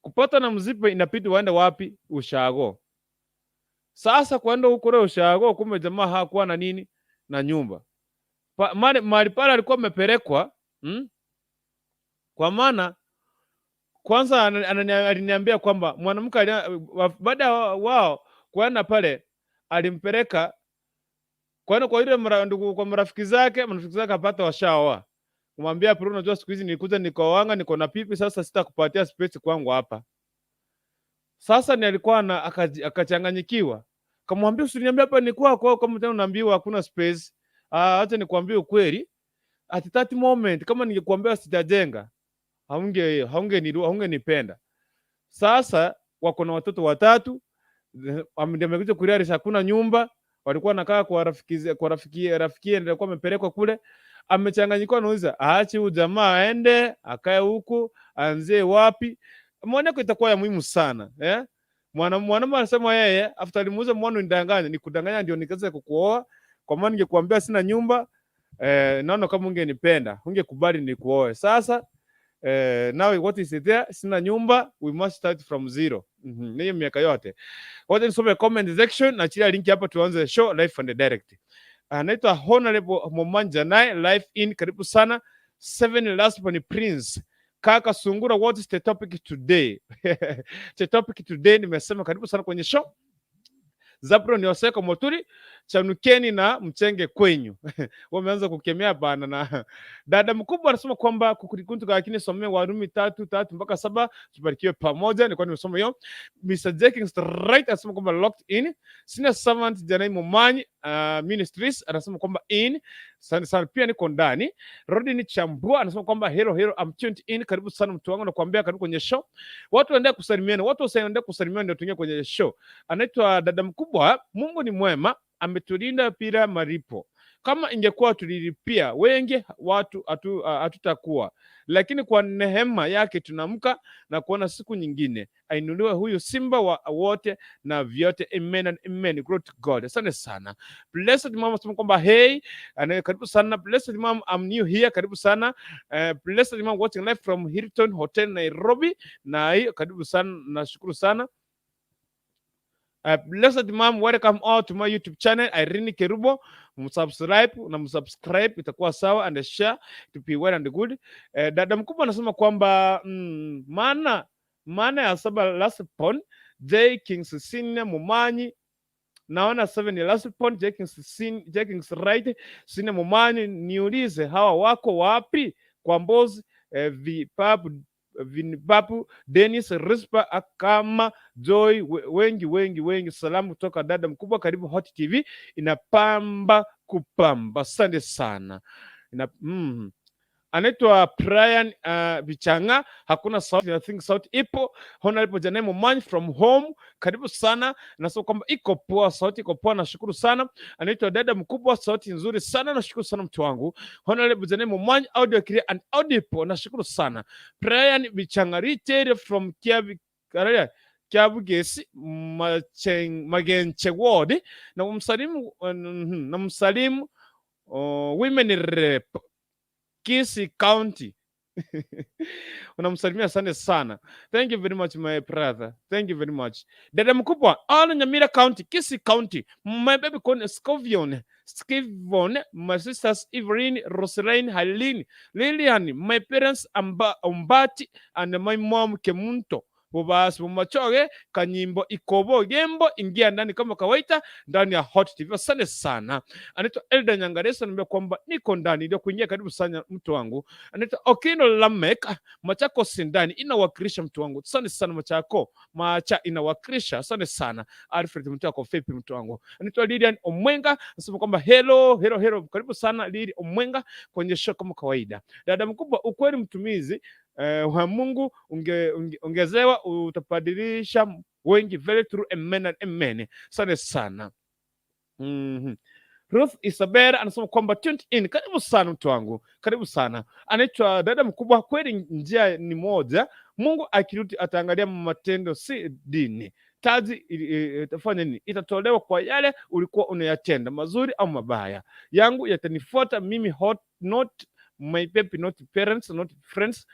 Kupata na Mziba inabidi waende wapi? Ushago. Sasa kwenda huko leo Ushago, kumbe jamaa hakuwa na nini na nyumba. Mahali pale alikuwa amepelekwa, kwa maana kwanza aliniambia kwamba mwanamke baada wao kwenda pale alimpeleka kwa ile kwa marafiki zake apata washaoa. Kumwambia Pro, unajua siku hizi nilikuja nikaoanga, niko na pipi, sasa sitakupatia space kwangu hapa. Sasa ni alikuwa akachanganyikiwa. Kamwambia usiniambie hapa ni kwako, kama tena unaambiwa hakuna space. Acha nikwambie ukweli. At that moment kama ningekuambia sitajenga, haungenipenda. Sasa wako na watoto 3. Amekuja kuliarisha hakuna nyumba, walikuwa nakaa kwa rafiki alikuwa amepelekwa kule. Amechanganyikwa, anauliza aache huyu jamaa aende akae huku, anzie wapi? Mwanako itakuwa ya muhimu sana mwanamama anasema yeye after alimuuza mwana nikudanganya ndio nikaanza kukuoa, kwa maana ningekuambia sina nyumba naona kama ungenipenda ungekubali nikuoe. Sasa now what is it there? Sina nyumba, we must start from zero. Niyo miaka yote. Wacha nisome comment section na chia link hapa tuanze show live and direct. Anaitwa Honorable Momanja naye live in, karibu sana. 7 last one Prince Kaka Sungura, what is the topic today? The topic today nimesema karibu sana kwenye show. Zabro ni Oseko Moturi, chanukeni na mchenge kwenyu. Wameanza kukemea bana. Na dada mkubwa anasema kwamba kukuntu lakini somea Warumi 3:3 mpaka 7 tubarikiwe pamoja. Nilikuwa nimesoma hiyo. Mr. Jenkins right anasema kwamba locked in. Senior servant Janai Momanyi Ministries anasema kwamba in. Sana pia niko ndani. Rodini Chambua anasema kwamba hello I'm tuned in. Karibu sana mtu wangu, nakwambia karibu kwenye show. Watu waendelea kusalimiana, watu waendelea kusalimiana ndio tuingie kwenye show. Anaitwa dada mkubwa, Mungu ni mwema, ametulinda bila malipo. Kama ingekuwa tulilipia wengi watu hatutakuwa, lakini kwa neema yake tunamka na kuona siku nyingine. Ainuliwe huyu simba wa wote na vyote. Amen and amen. Glory to God. Asante sana. Blessed mama sema kwamba hey, karibu sana. Blessed mom, I'm new here. Karibu sana. Blessed mom watching live from Hilton Hotel Nairobi. Na hiyo karibu sana, nashukuru sana. Blessed mom, welcome all to my YouTube channel. Irene Kerubo, msubscribe itakuwa sawa, and share to be well and good. Dada mkubwa anasema kwamba maana ya saba last pon J Kings Senior Mumanyi, naona 7 last pon J Kings right Senior Mumanyi. Niulize hawa wako wapi? Kwa Mbozi Vinipapu Dennis Rispa Akama Joy wengi. Salamu kutoka dada mkubwa, karibu Hot TV inapamba kupamba. Asante sana. Anaitwa Brian Bichanga, hakuna sauti, I think sauti ipo. Hona lipo Janai Momanyi from home, karibu sana. Nasema kwamba iko poa, sauti iko poa, nashukuru sana. Anaitwa dada mkubwa, sauti nzuri sana, nashukuru sana mtu wangu. Hona lipo Janai Momanyi, audio clear and audible, nashukuru sana. Brian Bichanga retail from Kiabugesi Magenche Ward, na msalimu women rep Kisi County. Unamsalimia sana sana. Thank you very much my brother. Thank you very much. Dada mkubwa, all Nyamira County, Kisi County. My baby con Scovon, my sisters Evelyn, Rosaline, Halini, Lilian, my parents Umbati, and my mom Kemunto. Bubasi mumachoge kanyimbo ikobo gembo, ingia ndani kama kawaida ndani ya Hot TV. Asante sana. Anaitwa Elda Nyangaresa, anambia kwamba niko ndani, ndio kuingia, karibu sana mtu wangu. Anaitwa Okino Lamek, Machako Sindani inawakilisha mtu wangu. Asante sana Machako, Macha inawakilisha. Asante sana. Alfred mtu wako Fepi mtu wangu. Anaitwa Lilian Omwenga, anasema kwamba hello, karibu sana Lili Omwenga kwenye show kama kawaida. Dada mkubwa, ukweli mtumizi wa Mungu ongezewa, utapadilisha wengi. Very true. Amen and amen. Asante sana. Ruth Isabella anasema kwamba tuned in, karibu sana mtu wangu, karibu sana. Anaitwa dada mkubwa, kweli njia ni moja, Mungu akirudi ataangalia matendo si dini. Taji itafanya nini? Itatolewa kwa yale ulikuwa unayatenda, mazuri au mabaya. Yangu yatanifuata mimi, not my baby, not parents, not friends,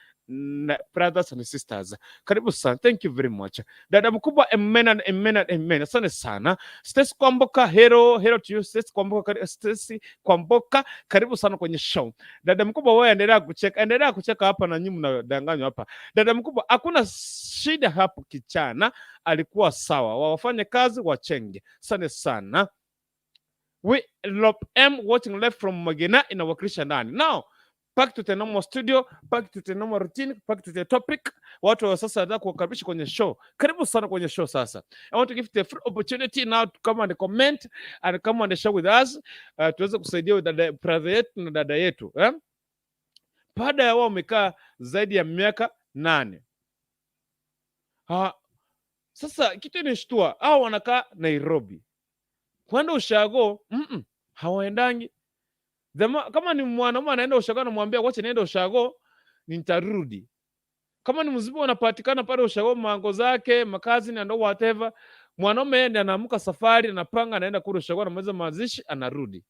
brothers and sisters. Karibu sana. Thank you very much. Dada mkubwa, amen and amen and amen. Asante sana. Stacy Kwamboka, hello to you Stacy Kwamboka, karibu sana kwenye show. Dada mkubwa, wewe endelea kucheka hapa na nyinyi mnadanganywa hapa. Dada mkubwa, hakuna shida hapo, kichana alikuwa sawa, wafanye kazi wachenge. Asante sana. We love watching live from Magena inawakilisha ndani. Now back to the normal studio, back to the normal routine, back to the topic. Watu wa sasa nataka kuwakaribisha kwenye show. Karibu sana kwenye show sasa. I want to give the free opportunity now to come and comment and come and share with us. Tuweze kusaidia dada brother yetu na dada yetu. Baada ya wao wamekaa zaidi ya miaka 8. Sasa kitu inashtua, hao wanakaa Nairobi. Kwenda ushago, hawaendangi. Kama ni mwanaume anaenda ushago, anamwambia wacha niende ushago nitarudi. Kama ni mzibu anapatikana pale ushago, mango zake, makazi na ndo whatever, mwanaume ndiye anaamka safari, anapanga anaenda kule ushago, anamaliza mazishi, anarudi.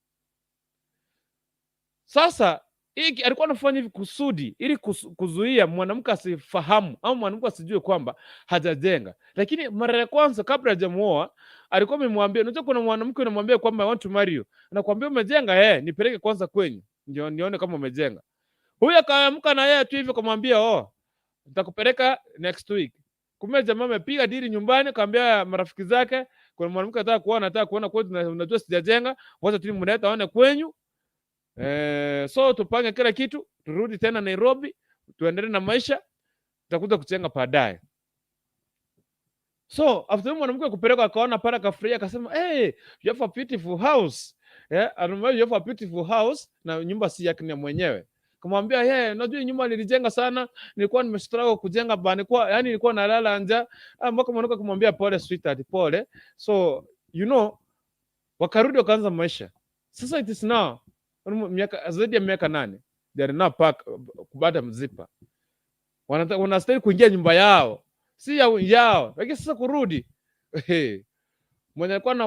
Sasa hiki alikuwa anafanya hivi kusudi ili kuzuia mwanamke asifahamu au mwanamke asijue kwamba hajajenga. Lakini mara ya kwanza kabla hajamuoa alikuwa amemwambia, unajua kuna mwanamke unamwambia kwamba I want to marry you, anakuambia umejenga, nipeleke kwanza kwenyu ndio nione kama umejenga. Huyu akaamka na yeye tu hivyo kumwambia nitakupeleka next week. Kumbe jamaa amepiga dili nyumbani, kaambia marafiki zake Kuna mwanamke anataka kuona kwetu, unajua sijajenga, wacha tu mleta aone kwenyu. So tupange kila kitu, turudi tena Nairobi, tuendelee na maisha, tutakuja kujenga baadaye. So after mwanamke kupeleka akaona pale akafurahia akasema, "Hey, you have a beautiful house." Anamwambia you have a beautiful house na nyumba si yake ni mwenyewe. Kumwambia, unajua nyumba nilijenga sana, nilikuwa nimeshitraka kujenga bana, nilikuwa nalala njaa." Mpaka mwanamke kumwambia pole sweetheart, pole. So wakarudi wakaanza maisha. Sasa it is now zaidi ya miaka 8. They are now back kubada Mziba. Wanastahili kuingia nyumba yao. Si yao. Lakini sasa kurudi. Mwenye alikuwa na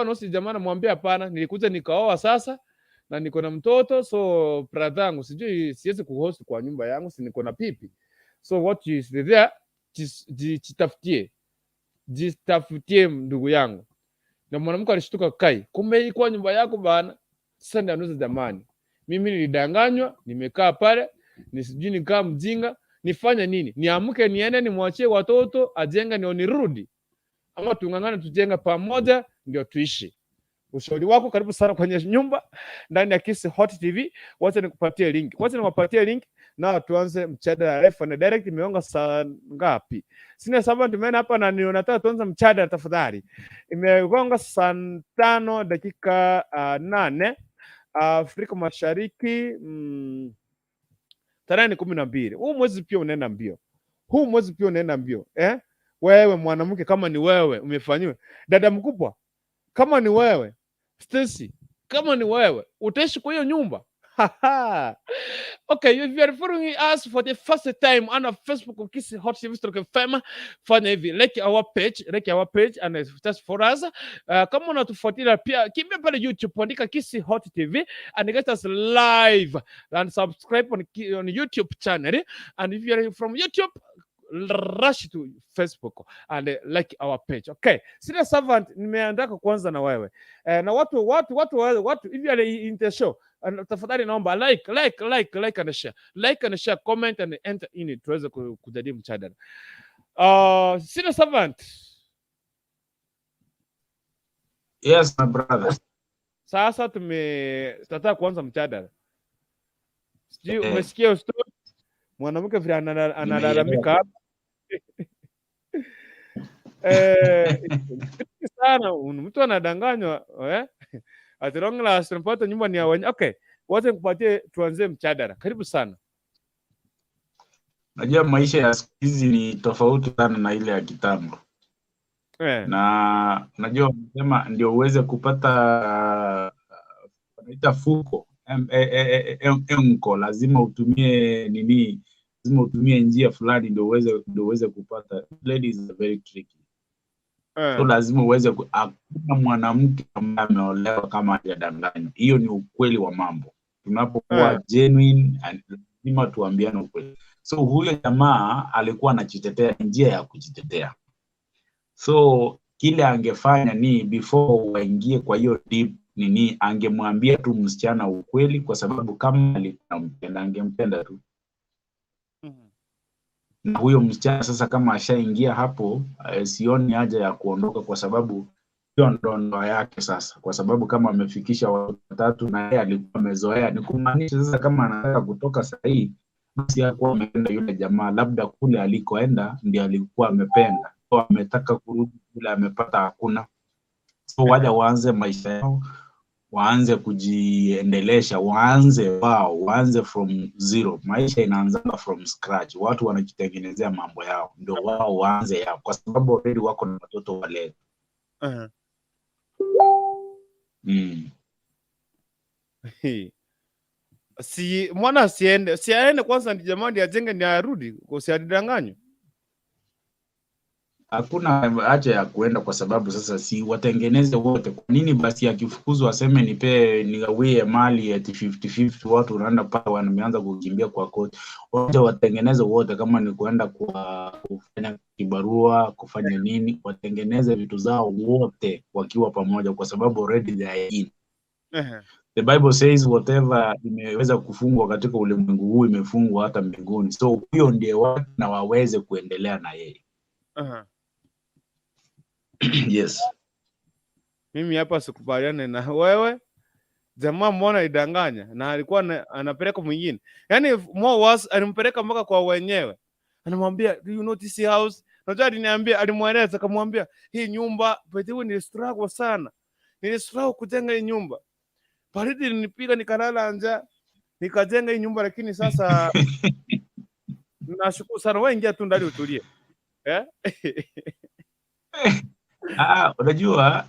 hosi jamani mwambie hapana, nilikuja nikaoa sasa na niko na mtoto, so brother yangu sijui siwezi kuhost kwa nyumba yangu, si niko na pipi. So what you is there, jitafutie ndugu yangu. Na mwanamke alishtuka kai, kumbe ilikuwa nyumba yako bana. Sasa ndio anuza jamani. Mimi nilidanganywa, nimekaa pale, nisijui nikaa mjinga, nifanye nini? Niamke niende nimwachie watoto ajenga ndio nirudi? Ama tungangana tujenga pamoja ndio tuishi? Ushauri wako karibu sana kwenye nyumba ndani ya Kisi Hot TV. Wacha nikupatie link. Na tuanze mjadala live na direct. Imeonga saa ngapi? Sina sababu tumeona hapa na nataka tuanze mjadala tafadhali. Imeonga saa 5 dakika 8 Afrika Mashariki. Tarehe 12. Huu mwezi pia unaenda mbio. Wewe mwanamke, kama ni wewe umefanyiwa, dada mkubwa, kama ni wewe, Stacy, kama ni wewe, utaishi kwa hiyo nyumba? Okay, if you are following us for the first time on Facebook, Kisi Hot TV FM, fanya hivi, like our page and just for us. Kama unatufuatilia pia, kimbia pale YouTube, andika Kisi Hot TV and get us live and subscribe on YouTube channel. And if you are from YouTube, rush to Facebook and like our page. Okay, sina servant, nimeandaka kwanza na wewe na watu if you are in the show, tafadhali naomba like and share, comment and enter in it tuweze kujadili mjadala. Sina servant. Yes my brother. Sasa tutataka kuanza mjadala. Sijui umesikia story mwanamke vile analalamika hapa. Sana mtu anadanganywa ati long last tunapata nyumba ni ya wenyewe. Okay, wacha nikupatie tuanze mjadala. Karibu sana. Najua maisha ya siku hizi ni tofauti sana na ile ya kitambo. Na najua unasema ndio uweze kupata wanaita fuko mko, lazima utumie nini, lazima utumie njia fulani ndio uweze kupata. Ladies are very tricky. So lazima uweze hakuna mwanamke ambaye ameolewa kama hajadanganywa. Hiyo ni ukweli wa mambo. Tunapokuwa genuine, lazima tuambiane ukweli. So huyo jamaa alikuwa anajitetea, njia ya kujitetea. So kile angefanya ni before waingie kwa hiyo deep nini, angemwambia tu msichana ukweli, kwa sababu kama alikuwa mpenda angempenda tu. Na huyo msichana sasa kama ashaingia hapo, sioni haja ya kuondoka, kwa sababu hiyo ndo ndoa yake sasa. Kwa sababu kama amefikisha watoto 3 na yeye alikuwa amezoea, ni kumaanisha sasa kama anataka kutoka sasa hii, basi hakuwa ameenda yule jamaa, labda kule alikoenda ndiye alikuwa amependa. So ametaka kurudi kule amepata hakuna. So waja waanze maisha yao, waanze kujiendelesha, waanze from zero. Maisha inaanza from scratch. Watu wanajitengenezea mambo yao, ndio wao waanze yao, kwa sababu already wako na watoto wale. Si mwana siaende kwanza ndi jamani ajenge ni arudi, usiadanganywe. Hakuna haja ya kuenda, kwa sababu sasa si watengeneze wote. Kwa nini basi akifukuzwa aseme nigawie mali at 50-50, watu wanaenda pale wanaanza kukimbia kwa koti? Wote watengeneze wote, kama ni kuenda kwa kufanya kibarua, kufanya nini, watengeneze vitu zao wote wakiwa pamoja, kwa sababu already they are in. The Bible says whatever imeweza kufungwa katika ulimwengu huu imefungwa hata mbinguni. So huyo ndiye watu na waweze kuendelea na yeye. Yes. Mimi hapa sikubaliane na wewe. Jamaa mbona idanganya na alikuwa anapeleka mwingine. Yaani more worse, alimpeleka mpaka kwa wenyewe. Anamwambia, do you know this house? Unajua aliniambia, alimweleza akamwambia, hii nyumba pete ni struggle sana. Ni struggle kujenga hii nyumba. Baridi ilinipiga nikalala njaa. Nikajenga hii nyumba lakini sasa nashukuru sana, wewe ingia tu ndani utulie. Unajua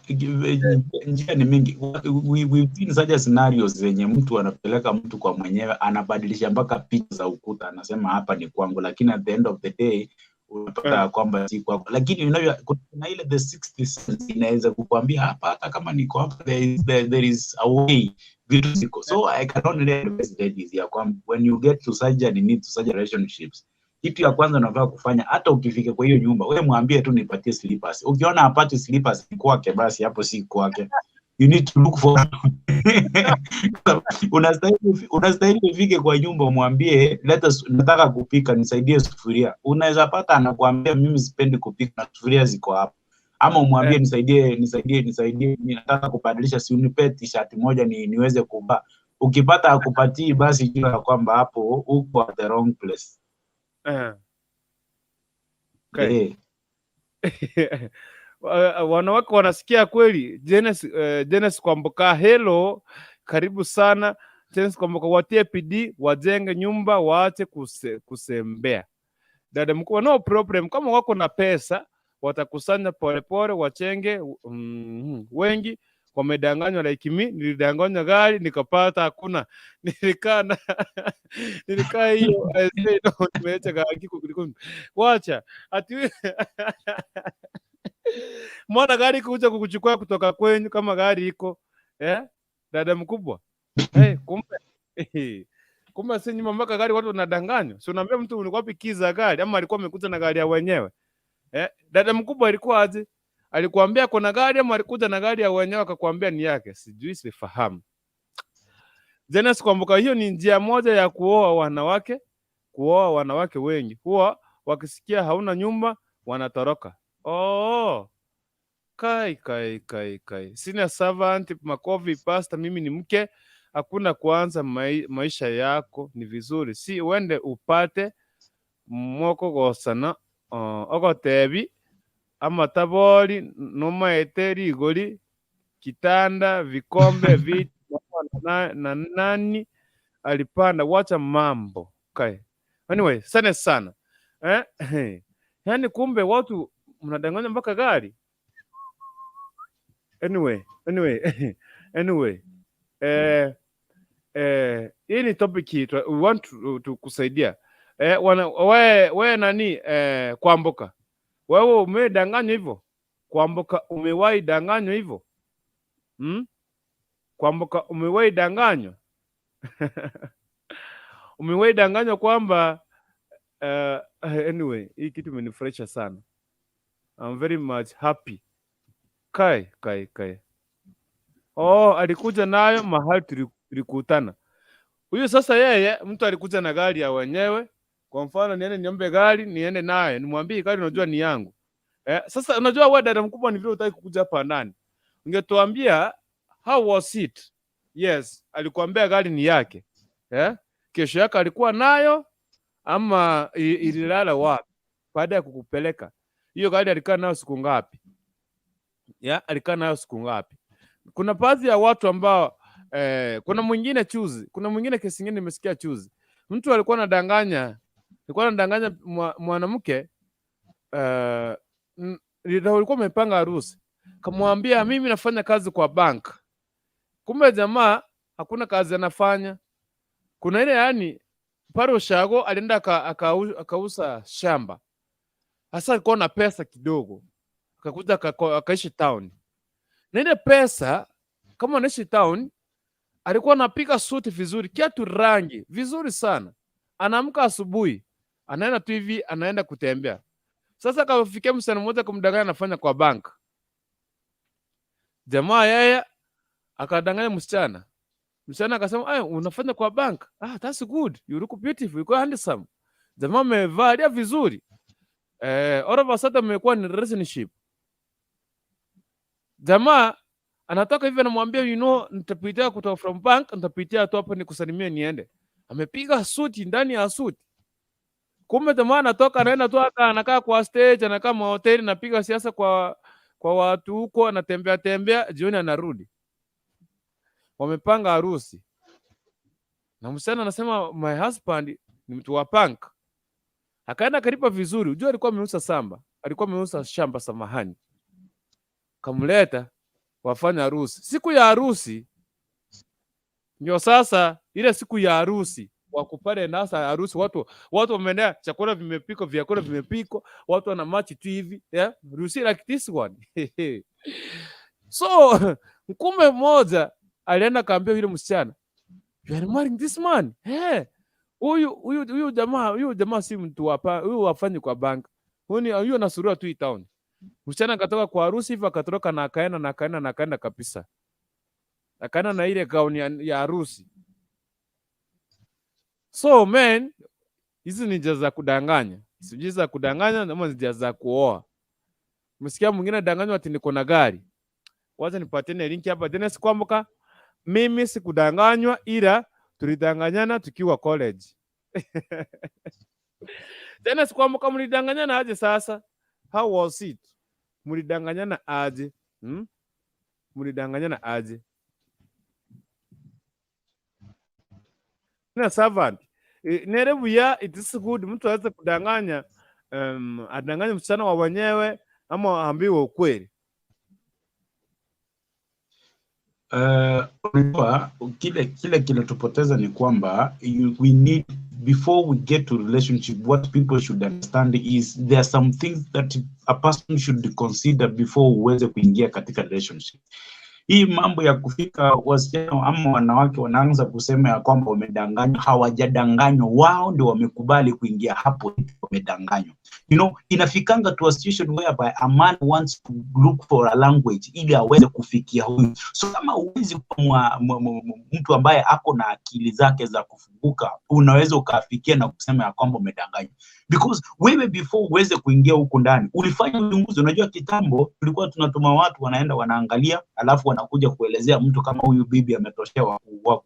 njia ni mingi. We've seen such scenarios zenye mtu anapeleka mtu kwa mwenyewe, anabadilisha mpaka picha za ukuta, anasema hapa ni kwangu, lakini at the end of the day unapata kwamba si kwako. Lakini unajua kuna ile the 60 sense inaweza kukuambia hata kama niko hapa, there is a way vitu ziko. So I can only advise ladies ya kwamba when you get to such a need, to such relationships, kitu ya kwanza unafaa kufanya, hata ukifika kwa hiyo nyumba, wewe mwambie tu nipatie slippers. Ukiona hapati slippers kwake, basi hapo si kwake. You need to look for unastahili ufike kwa nyumba mwambie, nataka kupika, nisaidie sufuria. Unaweza pata anakuambia mimi sipendi kupika na sufuria ziko hapa. Ama umwambie nisaidie nataka kubadilisha, si unipe t-shirt moja niweze kuvaa. Ukipata akupatii, basi jua kwamba hapo uko at the wrong place. Okay. Wanawake wanasikia kweli. Jenes Kwamboka, hello, karibu sana. Jenes Kwamboka, watie PD wajenge nyumba, waache kusembea. Dada mkubwa, no problem. Kama wako na pesa watakusanya polepole wachenge. Wengi wamedanganywa, like mimi nilidanganywa gari nikapata hakuna. Nilikaa hiyo nimeacha gari kuliko wacha ati mwana gari kuja kukuchukua kutoka kwenyu kama gari iko dada mkubwa. Kumbe si nyuma mpaka gari watu wanadanganywa. Si unaambia mtu ulikuwa wapi kiza gari, ama alikuwa amekuja na gari ya wenyewe? Dada mkubwa alikuwa aje? Alikuambia kuna gari ama alikuja na gari ya wenyewe akakwambia ni yake? Sijui, sifahamu. Jenes Kwamboka, hiyo ni njia moja ya kuoa wanawake. Kuoa wanawake wengi huwa wakisikia hauna nyumba wanatoroka. Kai. Sina servant, makofi pastor, mimi ni mke. Hakuna kuanza maisha yako ni vizuri. Si uende upate mwoko gosana ogotebi amatabori noma eteri igori kitanda vikombe viti na nani alipanda, wacha mambo. Okay. Anyway, sana. Yani kumbe watu mnadanganya mpaka gari. Anyway. Hii ni topic hii we want to kusaidia. Wewe nani Kwamboka, wewe umedanganywa hivyo? Kwamboka, umewahi danganywa hivyo? Kwamboka, umewahi danganywa? Umewahi danganywa kwamba anyway, hii kitu imenifurahisha sana. I'm very much happy. Kai. Alikuja nayo mahali tulikutana. Huyu sasa yeye mtu alikuja na gari ya wenyewe. Kwa mfano niende niombe gari, niende naye, nimwambie gari unajua ni yangu. Sasa unajua wewe dada mkubwa ni vile utaki kukuja hapa ndani. Ungetuambia how was it? Yes, alikuambia gari ni yake. Kesho yake alikuwa nayo ama ililala wapi baada ya kukupeleka? Hiyo gari alikaa nayo siku ngapi? Alikaa nayo siku ngapi? Kuna baadhi ya watu ambao kuna mwingine chuzi, kuna mwingine kesi nyingine nimesikia chuzi. Mtu alikuwa anadanganya mwanamke alikuwa amepanga harusi. Kamwambia mimi nafanya kazi kwa bank. Kumbe jamaa hakuna kazi anafanya. Kuna ile yani pale ushago alienda akauza shamba. Hasa alikuwa na pesa kidogo. Akakuja akaishi town. Na ile pesa kama anaishi town alikuwa anapika suti vizuri, kiatu rangi vizuri sana. Anaamka asubuhi, anaenda tu hivi, anaenda kutembea. Sasa kafikia msichana mmoja kumdanganya anafanya kwa bank. Jamaa yeye akadanganya msichana. Msichana akasema, unafanya kwa bank? That's good. You look beautiful. You look handsome. Jamaa amevalia vizuri. All of a sudden mmekuwa ni relationship. Jamaa anatoka hivi anamwambia nitapitia kutoka from bank, nitapitia tu hapa nikusalimie niende. Amepiga suti ndani ya suti. Kumbe jamaa anatoka anaenda tu anakaa kwa stage, anakaa mahoteli, anapiga siasa kwa watu huko, anatembea tembea, jioni anarudi. Wamepanga harusi. Na msichana anasema my husband ni mtu wa punk. Akaenda kalipa vizuri. Unajua alikuwa ameuza samba. Alikuwa ameuza shamba samahani. Kamleta wafanya harusi. Siku ya harusi ndio sasa ile siku ya harusi wakupale nasa harusi watu wameendea chakula vimepikwa, vyakula vimepikwa, watu wana match tu hivi, yeah? Harusi like this one. So mkume mmoja alienda kaambia yule msichana, you are marrying this man. Huyu jamaa si mtu hapa, huyu wafanye kwa bank. Huyu anasurua tu town. Msichana akatoka kwa harusi hivi akatoroka na akaenda kabisa. Akaenda na ile gauni ya harusi. So man, hizi ni njia za kudanganya. Sijui za kudanganya ama njia za kuoa. Msikia mwingine danganywa ati niko na gari. Wacha nipatene link hapa. Tena sikwambuka mimi sikudanganywa, ila tulidanganyana tukiwa college. Tena sikwambuka mlidanganyana aje sasa? How was it? Mlidanganyana aje? Mlidanganyana aje? Na servant. Nerebuya it is good mtu aweze kudanganya, adanganya msichana wa wenyewe ama ambiwe ukweli. Kile kinatupoteza ni kwamba we need, before we get to relationship, what people should understand is there are some things that a person should consider before uweze kuingia katika relationship. Hii mambo ya kufika wasichana ama wanawake wanaanza kusema ya kwamba wamedanganywa, hawajadanganywa, wao ndio wamekubali kuingia hapo wamedanganywa. Inafikanga to a situation whereby a man wants to look for a language ili aweze kufikia huyu. So kama uwezi kwa mtu ambaye ako na akili zake za kufunguka, unaweza ukafikia na kusema ya kwamba umedanganywa. Because wewe before uweze kuingia huko ndani, ulifanya uchunguzi. Unajua kitambo tulikuwa tunatuma watu wanaenda wanaangalia, alafu wanakuja kuelezea mtu kama huyu bibi ametoshewa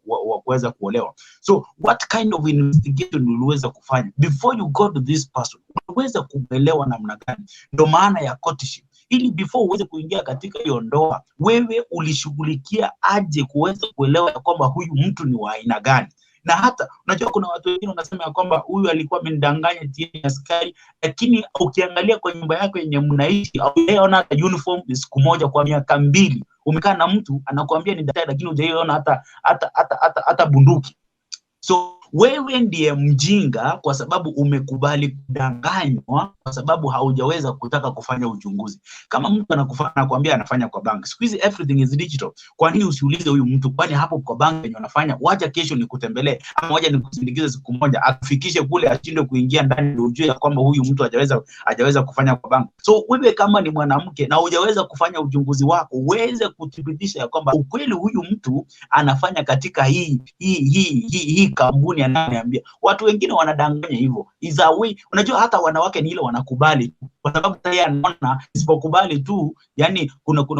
wa kuweza kuolewa. So what kind of investigation uliweza kufanya before you go to this person? Unaweza kuelewa namna gani? Ndio maana ya courtship. Ili before uweze kuingia katika hiyo ndoa, wewe ulishughulikia aje kuweza kuelewa ya kwamba huyu mtu ni wa aina gani? Na hata unajua kuna watu wengine wanasema ya kwamba huyu alikuwa amenidanganya tieni askari, lakini ukiangalia kwa nyumba yako yenye mnaishi au unaona hata uniform siku moja kwa miaka 2 umekaa na mtu anakuambia ni daktari, lakini hujaiona hata bunduki. So wewe ndiye mjinga kwa sababu umekubali kudanganywa, kwa sababu haujaweza kutaka kufanya uchunguzi. Kama mtu anakuambia anafanya kwa bank, siku hizi everything is digital. Kwa nini usiulize huyu mtu, kwani hapo kwa bank yenye unafanya, wacha kesho nikutembelee ama wacha nikusindikize siku moja akufikishe kule, ashinde kuingia ndani ndio ujue kwamba huyu mtu hajaweza kufanya kwa bank. So wewe kama ni mwanamke na hujaweza kufanya uchunguzi wako, uweze kuthibitisha ya kwamba ukweli huyu mtu anafanya katika hii kampuni ananiambia. Watu wengine wanadanganya hivyo. Is a way. Unajua hata wanawake ni ile wanakubali kwa sababu tayari anaona isipokubali tu, yani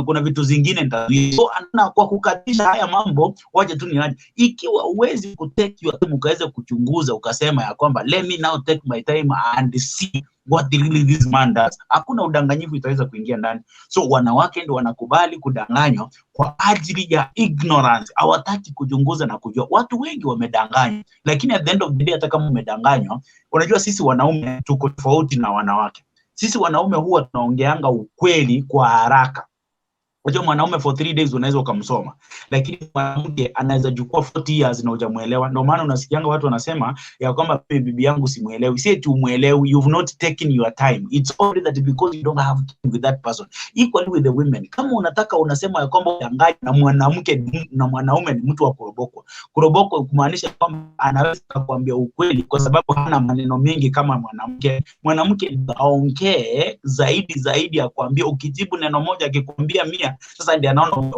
kuna vitu zingine nitazuia. So anaona kwa kukatisha haya mambo, waje tu ni aje. Ikiwa uwezi kutake your time ukaweza kuchunguza ukasema ya kwamba let me now take my time and see what really this man does, hakuna udanganyifu itaweza kuingia ndani. So wanawake ndio wanakubali kudanganywa kwa ajili ya ignorance, hawataki kuchunguza na kujua. Watu wengi wamedanganywa, lakini at the end of the day hata kama umedanganywa, unajua sisi wanaume tuko tofauti na wanawake. Sisi wanaume huwa tunaongeanga ukweli kwa haraka. Unajua mwanaume for 3 days unaweza ukamsoma, lakini mwanamke anaweza chukua 40 years na hujamuelewa. Ndio maana unasikianga watu wanasema ya kwamba bibi yangu simuelewi. Si eti umuelewi, you've not taken your time. It's only that because you don't have time with that person. Equally with the women. Kama unataka unasema ya kwamba udanganya na mwanamke na mwanaume ni mtu wa kurobokwa. Kurobokwa kumaanisha kwamba anaweza kukuambia ukweli kwa sababu hana maneno mengi kama mwanamke. Mwanamke aongee zaidi ya kuambia, ukijibu neno moja akikwambia 100, sasa ndio anaona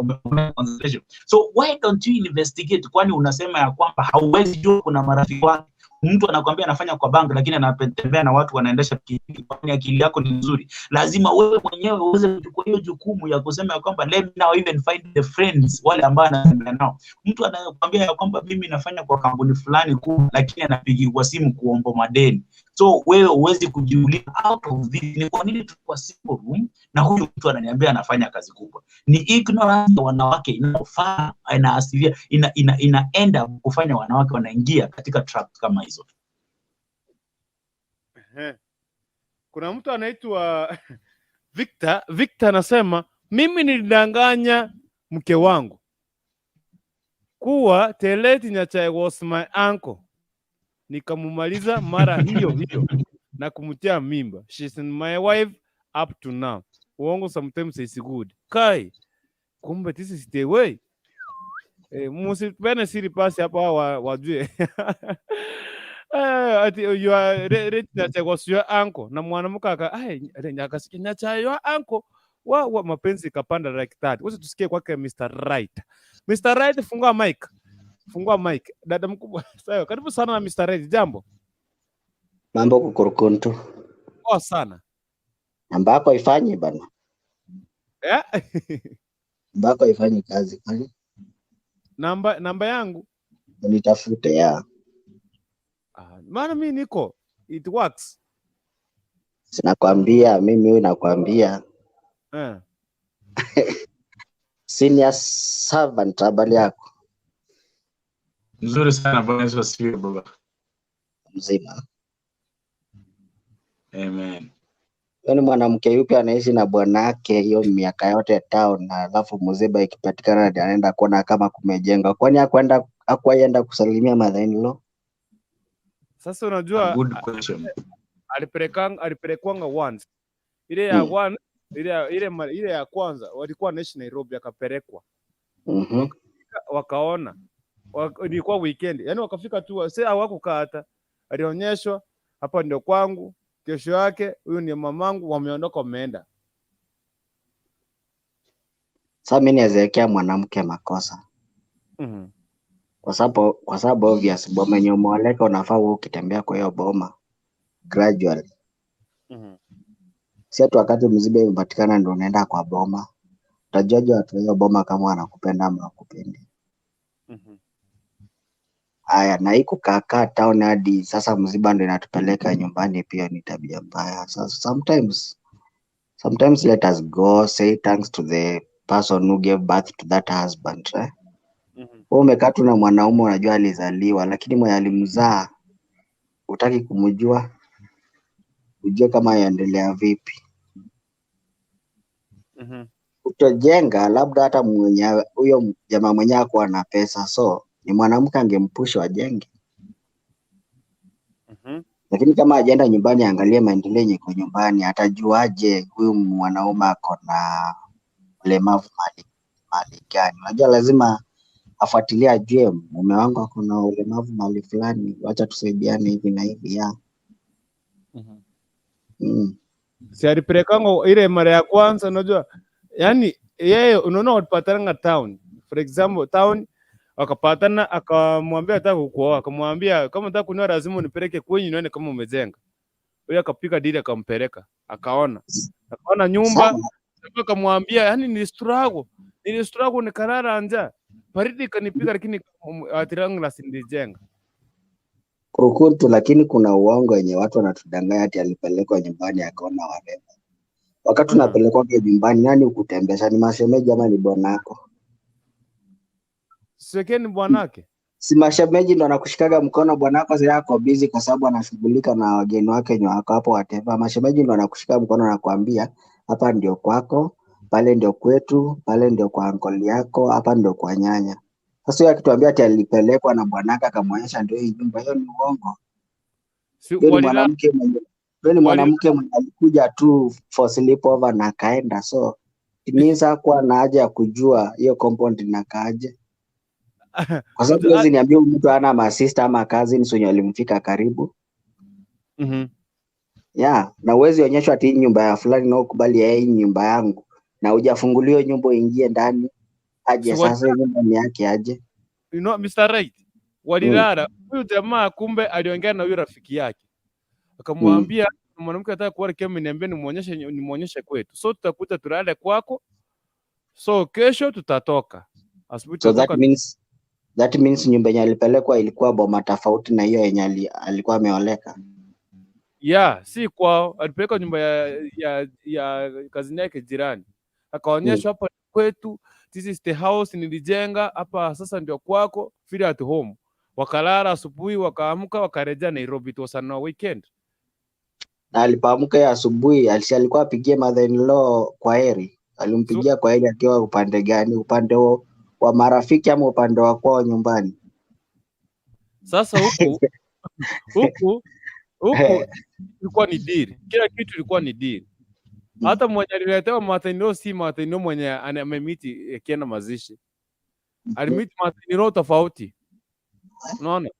conversation. So why don't you investigate? Kwani unasema ya kwamba hauwezi jua kuna marafiki wake, Mtu anakuambia anafanya kwa bank lakini anatembea na watu wanaendesha pikipiki. Kwani akili yako ni nzuri? Lazima wewe mwenyewe uweze kuchukua hiyo jukumu ya kusema ya kwamba let me now even find the friends wale ambao anatembea nao. Mtu anakuambia ya kwamba mimi nafanya kwa kampuni fulani kubwa lakini anapigiwa simu kuomba madeni. So wewe uwezi kujiuliza out of this, ni kwa nini tuko simple room na huyu mtu ananiambia anafanya kazi kubwa? Ni ignorance ya wanawake inafaa inaasilia inaenda kufanya wanawake wanaingia katika trap kama hizo. Kuna mtu anaitwa Victor anasema mimi nilidanganya mke wangu kuwa Teleti Nyachae was my uncle, nikamumaliza mara hiyo na kumtia mimba. She's my wife up to now. Uongo sometimes is good. Kai, kumbe this is the way. Musipene siri pasi hapa wajue. You are ready Nyachae was your uncle. Na mwanamke akasikia Nyachae your uncle. Wa mapenzi kapanda like that. Wacha tusikie kwake Mr. Right. Mr. Right, fungua mic. Fungua mic. Dada mkubwa. Sawa, karibu sana na Mr. Right. Jambo. Mambo kukurukuntu. Sana. Namba yako ifanye bana. Namba yako ifanye kazi kwani? Namba yangu Nitafute ya. Maana mimi niko. It works. Sinakwambia mimi nakwambia. Senior servant habari yako? Nzuri sana bwana, Yesu asifiwe baba. Mzima. Amen. Yaani mwanamke yupi anaishi na bwanake hiyo miaka yote town na alafu Mziba ikipatikana anaenda kuona kama kumejenga? Kwani hakwenda kusalimia mother-in-law? Sasa unajua good question. Alipelekwanga once. Ile ya one ile ya kwanza walikuwa naishi Nairobi akapelekwa. Wakaona. Ilikuwa weekend. Yaani wakafika tu sasa hawakukaa hata. Alionyeshwa hapa ndio kwangu. Kesho yake huyu ni mamangu, wameondoka wameenda. Sasa mimi niwezekea mwanamke makosa. Kwa sababu obvious boma yenye umeoleka unafaa ukitembea kwa hiyo boma gradually. Si atu wakati Mziba imepatikana ndio unaenda kwa boma. Utajuaje watu wa hiyo boma kama wanakupenda ama hawakupendi? Haya, na iko kaka town hadi sasa Mziba ndio inatupeleka nyumbani pia ni tabia mbaya. So sometimes let us go say thanks to the person who gave birth to that husband. Wewe umekaa tu na mwanaume unajua alizaliwa lakini mwenye alimzaa hutaki kumjua. Ujue kama yaendelea vipi. Utajenga labda hata mwenye huyo jamaa mwenyewe kwa na pesa, so ni mwanamke angempush wajenge. Lakini kama ajenda nyumbani angalie maendeleo yenye kwa nyumbani, atajuaje huyu mwanaume ako na ulemavu mali gani? Unajua lazima afuatilie ajue mume wangu ako na ulemavu mali fulani, acha tusaidiane hivi na hivi ya. Si alipelekanga ile mara ya kwanza unajua. Yaani yeye unaona walipatana town. For example, town wakapatana akamwambia nataka kukuoa, akamwambia kama nataka kunioa lazima unipeleke kwenye nione kama umejenga. Huyo akapika dili akampeleka. Akaona nyumba, akamwambia yani ni struggle nikalala njaa. Baridi kanipiga lakini atirangu la sindijenga. Kurukutu, lakini kuna uongo wenye watu wanatudanganya ati alipelekwa nyumbani akaona warembo. Wakati unapelekwa nyumbani nani ukutembesha? Ni mashemeji ama ni bwanako? Sio ni bwanake. Si mashemeji ndo anakushikaga mkono, bwanako sasa yako busy kwa sababu anashughulika na wageni wake wenye wako hapo whatever. Mashemeji ndo anakushika mkono na kuambia hapa ndio kwako, pale ndio kwetu, pale ndio kwa uncle yako, hapa ndio kwa nyanya. Sasa yeye akituambia ati alipelekwa na bwanaka akamwonyesha ndio hii nyumba, hiyo ni uongo. Ni mwanamke mwenye alikuja tu for sleepover na kaenda, so inaweza kuwa na haja ya kujua hiyo compound inakaaje. Kwa sababu hizi niambia mtu ana masista ama cousins wenye walimfika karibu. Na uwezi onyeshwa ati nyumba ya fulani na ukubali yeye nyumba yangu na hujafunguliwa nyumba ingie ndani aje. Sasa nyumba ni yake aje? You know Mr. Right, walilala. Huyu jamaa kumbe aliongea na huyu rafiki yake. Akamwambia mwanamke anataka kuoa kama niambie nimuonyeshe kwetu. So tutakuta tulale kwako. So kesho tutatoka. Asubuhi So tutatoka. that means nyumba yenye alipelekwa ilikuwa boma tofauti na hiyo yenye alikuwa ameoleka. Yeah, si kwao. Alipeleka nyumba ya kazini yake jirani. Akaonyesha hapa kwetu, this is the house nilijenga hapa, sasa ndio kwako, feel at home. Wakalala asubuhi, wakaamka, wakarejea Nairobi. It was on a weekend. Na alipoamka asubuhi alikuwa apigie mother-in-law kwa heri. Alimpigia kwa heri akiwa upande gani? Upande wa marafiki ama upande wa kwao nyumbani? Sasa huku ilikuwa ni deal. Kila kitu ilikuwa ni deal. Hata mwenye aliletewa mother-in-law si mother-in-law mwenye amemiti kienda mazishi. Alimiti mother-in-law tofauti. Unaona?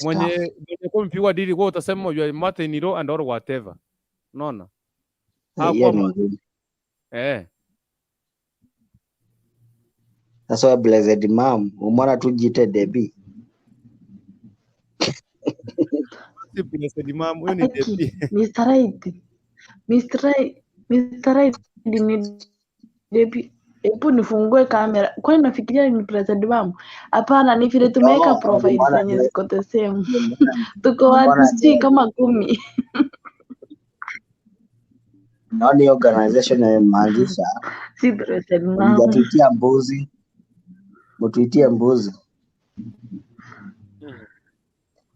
Mwenye kwa mpigwa deal kwa utasema you are mother-in-law and or whatever. Unaona? Hakuwa Sasa blessed mom, umeona tu jite Debbie. Blessed mom, huyo ni Debbie. Mr. Right ni Debbie. Hebu nifungue kamera. Kwani nafikiria ni blessed mom? Hapana, ni vile tumeweka profile zenye ziko the same. Tuko watu kama 10. Naona organization imeanzisha. Si blessed mom. Mtuitie mbuzi.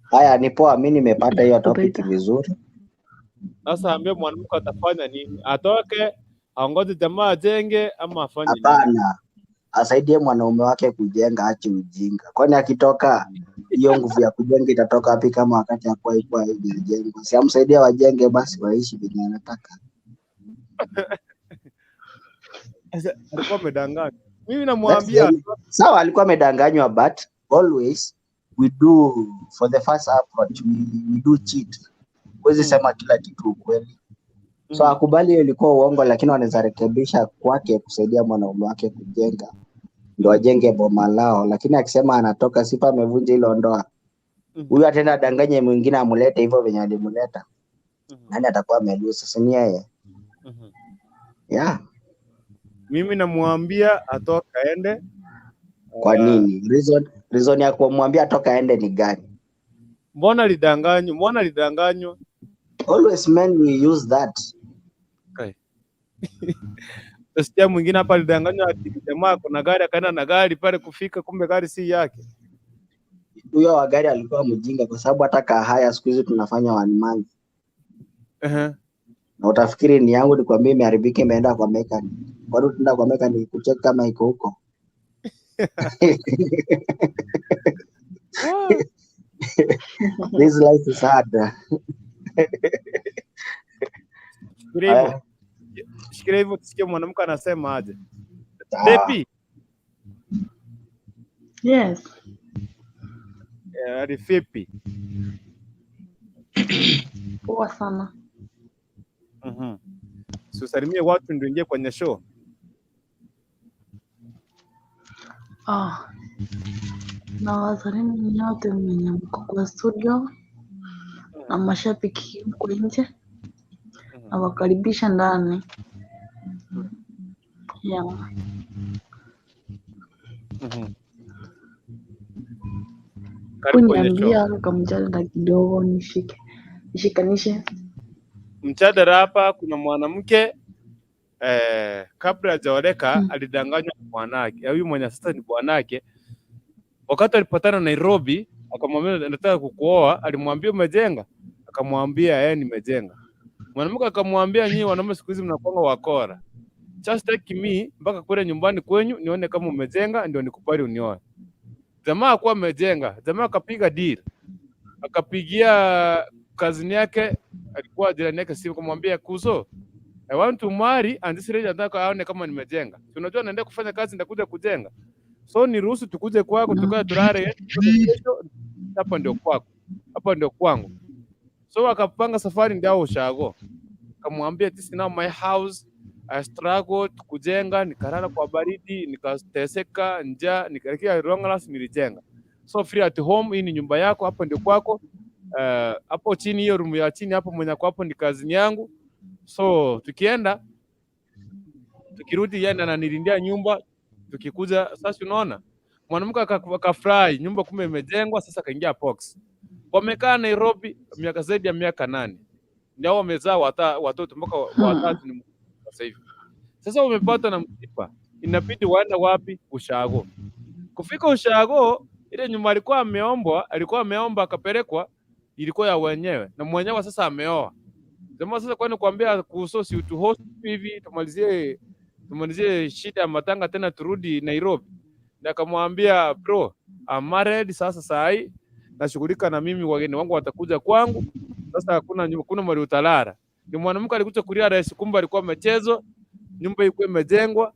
Haya ni poa, mimi nimepata hiyo topic vizuri. Sasa ambie mwanamke atafanya nini? Atoke, aongoze jamaa ajenge ama afanye nini? Hapana. Asaidie mwanaume wake kujenga, achi ujinga. Kwani akitoka hiyo nguvu ya kujenga itatoka wapi kama wakati hakuwa haijajenga? Si amsaidie wajenge basi waishi vile anataka. Alikuwa amedanganywa. Mimi namwambia sawa, alikuwa amedanganywa, but always we do for the first approach we do cheat. Huwezi sema kila kitu ukweli. So akubali hiyo ilikuwa uongo, lakini wanaweza rekebisha kwake kusaidia mwanaume wake kujenga ndio ajenge boma lao. Lakini akisema anatoka sifa amevunja ile ndoa, huyu atenda danganye mwingine amulete hivyo venye alimuleta. Nani atakuwa amelusa? Si ni yeye? Yeah. Mimi namwambia atoka aende. Kwa nini? Reason ya kumwambia atoka aende ni gani? Mbona lidanganywa? Always men we use that. Okay. Sasa mwingine hapa lidanganywa jamaa kuna gari akaenda na gari pale kufika kumbe gari si yake. Huyo wa gari alikuwa mjinga kwa sababu hata haya siku hizi tunafanya one month. Na utafikiri ni yangu nikwambia imeharibika imeenda kwa mechanic. Bado tunaenda kwa mechanic kucheck kama iko huko. This life is hard. Shikilia hivyo tusikie mwanamke anasema aje. Depi. Yes. Ari fipi. Poa sana. Usalimie watu ndio ingie kwenye show. Na wasalimu nyote mwenye mko kwa studio na mashabiki mko nje. Na wakaribisha ndani. Yeah. Kuniambia kamjadala kidogo nishikanishe. Mjadala hapa kuna mwanamke kabla hajaoleka alidanganywa na bwanake. Huyu mwenye sasa ni bwanake. Wakati alipatana Nairobi, akamwambia nataka kukuoa, alimwambia umejenga? Akamwambia yeye nimejenga. Mwanamke akamwambia nyinyi wanaume siku hizi mnakuanga wakora. Just take me mpaka kule nyumbani kwenyu nione kama umejenga ndio nikubali unioe. Jamaa hakuwa amejenga, jamaa akapiga deal. Akapigia kazini yake, alikuwa jirani yake simu kumwambia Kuzo, I want to marry and this lady nataka aone kama nimejenga. Unajua naenda kufanya kazi ndakuja kujenga. So niruhusu tukuje kwako tukae tulale kesho hapa ndio kwako. Hapa ndio kwangu. So akapanga safari ndio ushago. Akamwambia this is now my house. I struggled kujenga, nikalala kwa baridi, nikateseka, njaa, nikalikia long last nilijenga. So free at home, hii ni nyumba yako, hapo ndio kwako. Hapo chini, hiyo room ya chini hapo mwenye kwa hapo ni kazi yangu. So tukienda tukirudi, yeye ananilindia nyumba. Tukikuja sasa, unaona mwanamke akafurahi, nyumba kumbe imejengwa. Sasa kaingia box. Wamekaa Nairobi miaka zaidi ya miaka 8, ndio wamezaa watoto mpaka watatu ni sasa hivi. Sasa wamepata na msiba, inabidi waende wapi? Ushago. Kufika ushago, ile nyumba alikuwa ameomba akapelekwa, ilikuwa ya wenyewe, na mwenyewe sasa ameoa. Jamaa sasa kwani kuambia kuhusu si tu host hivi tumalizie shida ya matanga tena turudi Nairobi. Na akamwambia bro, I'm married sasa, sai nashughulika na mimi, wageni wangu watakuja kwangu. Sasa kuna mali utalala. Ni mwanamke alikuja kulia rais, kumbe alikuwa amechezwa, nyumba ilikuwa imejengwa.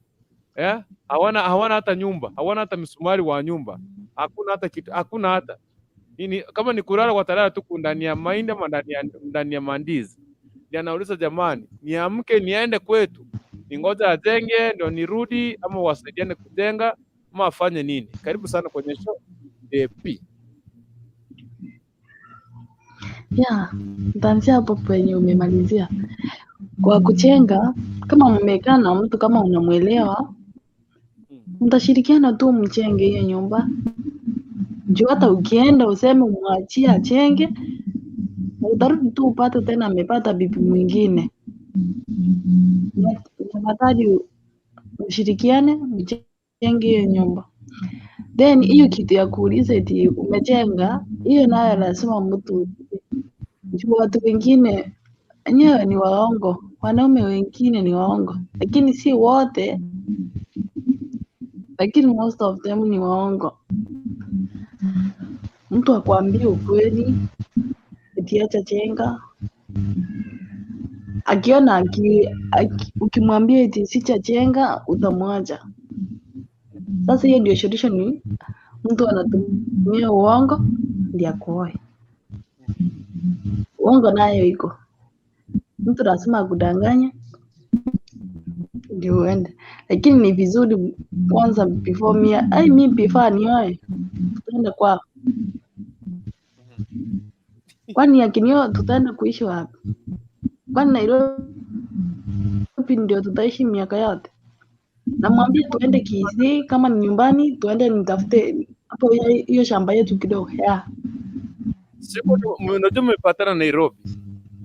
Hawana hata nyumba, hawana hata misumari wa nyumba. Hakuna hata kitu, hakuna hata. Nini kama ni kulala watalala tu ndani ya mahindi ama ndani ya mandizi. Ndio anauliza jamani, niamke niende kwetu, ningoja ajenge ndio nirudi, ama wasaidiane kujenga, ama afanye nini? Karibu sana kwenye show DP. Nitaanzia hapo penye umemalizia. Kwa kujenga, kama mmekaa na mtu, kama unamuelewa, mtashirikiana tu mjenge hiyo nyumba. Juu hata ukienda useme umwachie ajenge, utarudi tu upate tena amepata bibi mwingine. Tafadhali mshirikiane mjenge hiyo nyumba. Then hiyo kitu ya kuuliza eti umejenga, hiyo nayo lazima mtu. Juu watu wengine wenyewe ni waongo, wanaume wengine ni waongo, lakini si wote, lakini most of them ni waongo. Mtu akwambia ukweli eti acha jenga, akiona ukimwambia eti sicha jenga utamwacha. Sasa hiyo ndio solution, ni mtu anatumia uongo ndio akuoe. Uongo nayo iko, mtu lazima akudanganya ndio uende. Lakini ni vizuri kwanza before anioe tutaenda kwao. Kwani akinioa tutaenda kuishi wapi? Kwani Nairobi ndio tutaishi miaka yote? Namwambia tuende Kisii, kama ni nyumbani tuende nitafute hapo hiyo shamba yetu kidogo. Siku unajua mmepatana Nairobi,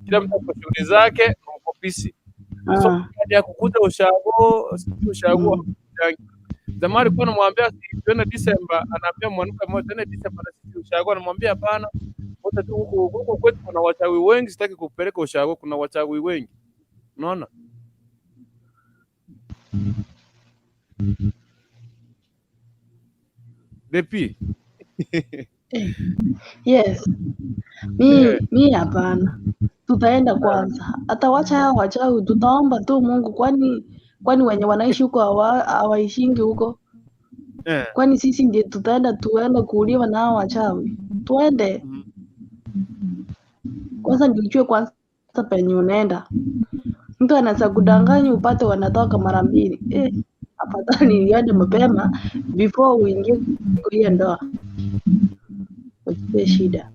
kila mtu kwa shughuli zake na ofisi. So baada ya kukuta ushago zamani kwa namwambia tuende December, anaambia mwanamke mmoja tuende December na sisi ushago, anamwambia hapana, wote tu huko kwetu kuna wachawi wengi, sitaki kupeleka ushago, kuna wachawi wengi. Unaona? DP. Yes. Mi hapana. Tutaenda kwanza. Atawacha hao wachawi, tutaomba tu Mungu, kwani wenye wanaishi huko hawaishingi huko. Kwani sisi ndiye tuende kuuliwa na hao wachawi. Tuende. Kwanza nijue kwanza penye unaenda. Mtu anaweza kudanganya upate wanatoka mara mbili. Afadhali niende mapema before uingie kwa hiyo ndoa. Kwa shida.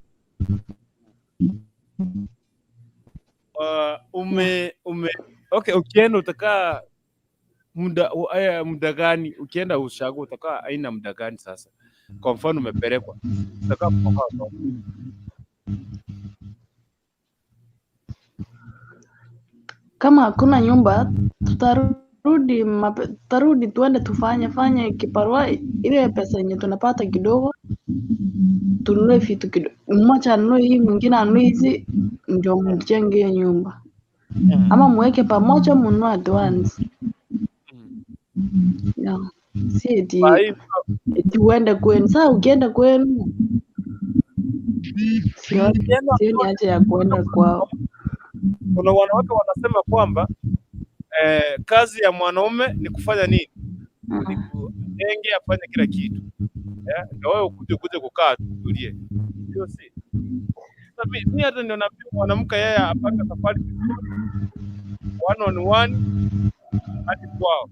Okay, ukienda utakaa muda gani? Ukienda ushago utakaa aina muda gani sasa? Kwa mfano umepelekwa, utakaa kwa kama hakuna nyumba tutarudi tuende tufanye kiparua, ile pesa yenye tunapata kidogo tununue vitu kidogo, mmoja anunue hii mwingine anunue hizi, ndio mjenge nyumba. Ama muweke pamoja mununue at once. Si eti uende kwenu. Sasa ukienda kwenu sioni haja ya kuenda kwao. Kuna wanawake wanasema kwamba kazi ya mwanaume ni kufanya nini? Ni kujenge, afanye kila kitu. Ndio wewe ukuje kukaa tulie. Sio si. Sasa mimi hata ndio naambia mwanamke yeye apanga safari one on one hadi kwao.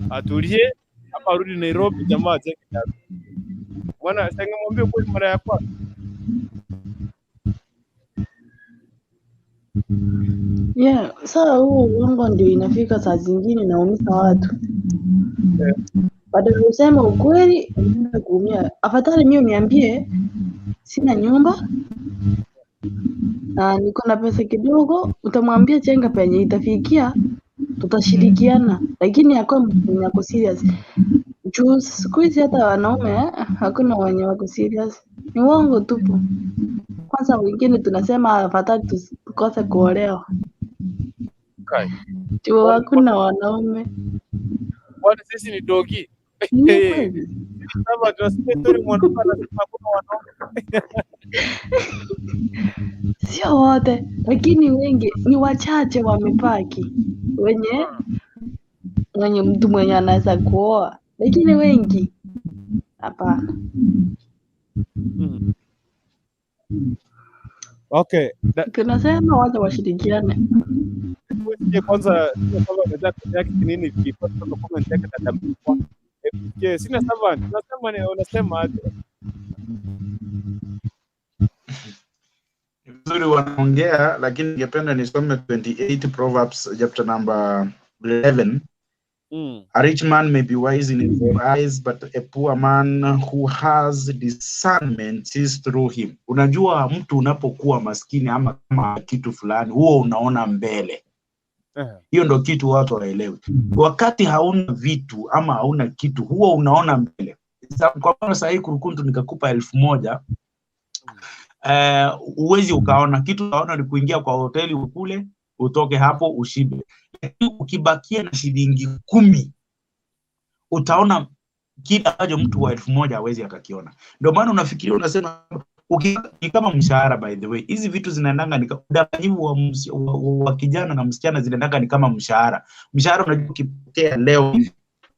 Atulie ama arudi Nairobi, jamaa ajenge. Maana singemwambia kweli mara ya kwanza. Yeah, saa huo uongo ndio inafika saa zingine naumiza watu. Badala useme ukweli, unaenda kuumia. Afadhali mimi uniambie sina nyumba na niko na pesa kidogo, utamwambia chenga penye itafikia, tutashirikiana. Lakini yako mwenye ako serious. Juu siku hizi hata wanaume hakuna wenye wako serious. Ni uongo tupu. Kwanza wengine tunasema afadhali tukose kuolewa. Kai. Juu hakuna wanaume. Kwani sisi ni dogi? Sasa tunasikia story mwanamke anasema kuna wanaume. Sio wote, lakini wengi ni wachache wamepaki. Wenye mtu mwenye anaweza kuoa. Lakini wengi hapana. Okay. Tunasema wacha washirikiane. Kwanza yake nini kipata kama comment yake tatambua. Sina savant. Unasema aje? Vizuri wanaongea, lakini ningependa nisome 28 Proverbs chapter number 11. A rich man may be wise in his own eyes, but a poor man who has discernment sees through him. Unajua mtu unapokuwa maskini ama kama kitu fulani, huo unaona mbele. Hiyo ndo kitu watu waelewe. Wakati hauna vitu ama hauna kitu, huo unaona mbele. Kwa mfano sasa hii kurukuntu nikakupa 1,000, uwezi ukaona kitu, unaona ni kuingia kwa hoteli ukule, utoke hapo ushibe. Lakini ukibakia na shilingi 10, utaona kile ambacho mtu wa 1,000 hawezi akakiona. Ndio maana unafikiria unasema ni kama mshahara. By the way, hizi vitu zinaendanga ni udanganyifu wa kijana na msichana, zinaendanga ni kama mshahara. Mshahara unajua ukipokea leo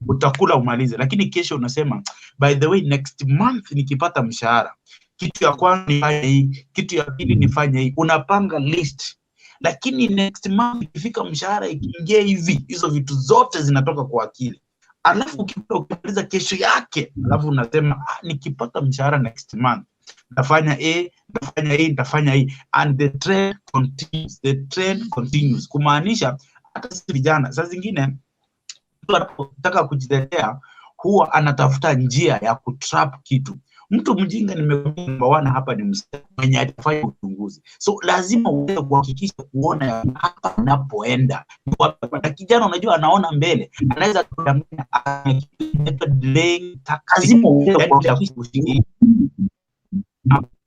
utakula umalize, lakini kesho unasema by the way next month nikipata mshahara, kitu ya kwanza nifanye hii, kitu ya pili nifanye hii. Unapanga list, lakini next month ikifika mshahara ikiingia hivi, hizo vitu zote zinatoka kwa akili. Alafu ukimaliza kesho yake, alafu unasema nikipata mshahara next month nitafanya nitafanya hii, and the trend continues. Kumaanisha hata sisi vijana saa zingine mtu anataka kujitetea huwa anatafuta njia ya kutrap kitu. Mtu mjinga nimekuambia namba 1 hapa ni mwenye atafanya uchunguzi. So lazima uweze kuhakikisha kuona hapa unapoenda. Na kijana unajua anaona mbele. Anaweza kudanganya lazima uweze kuhakikisha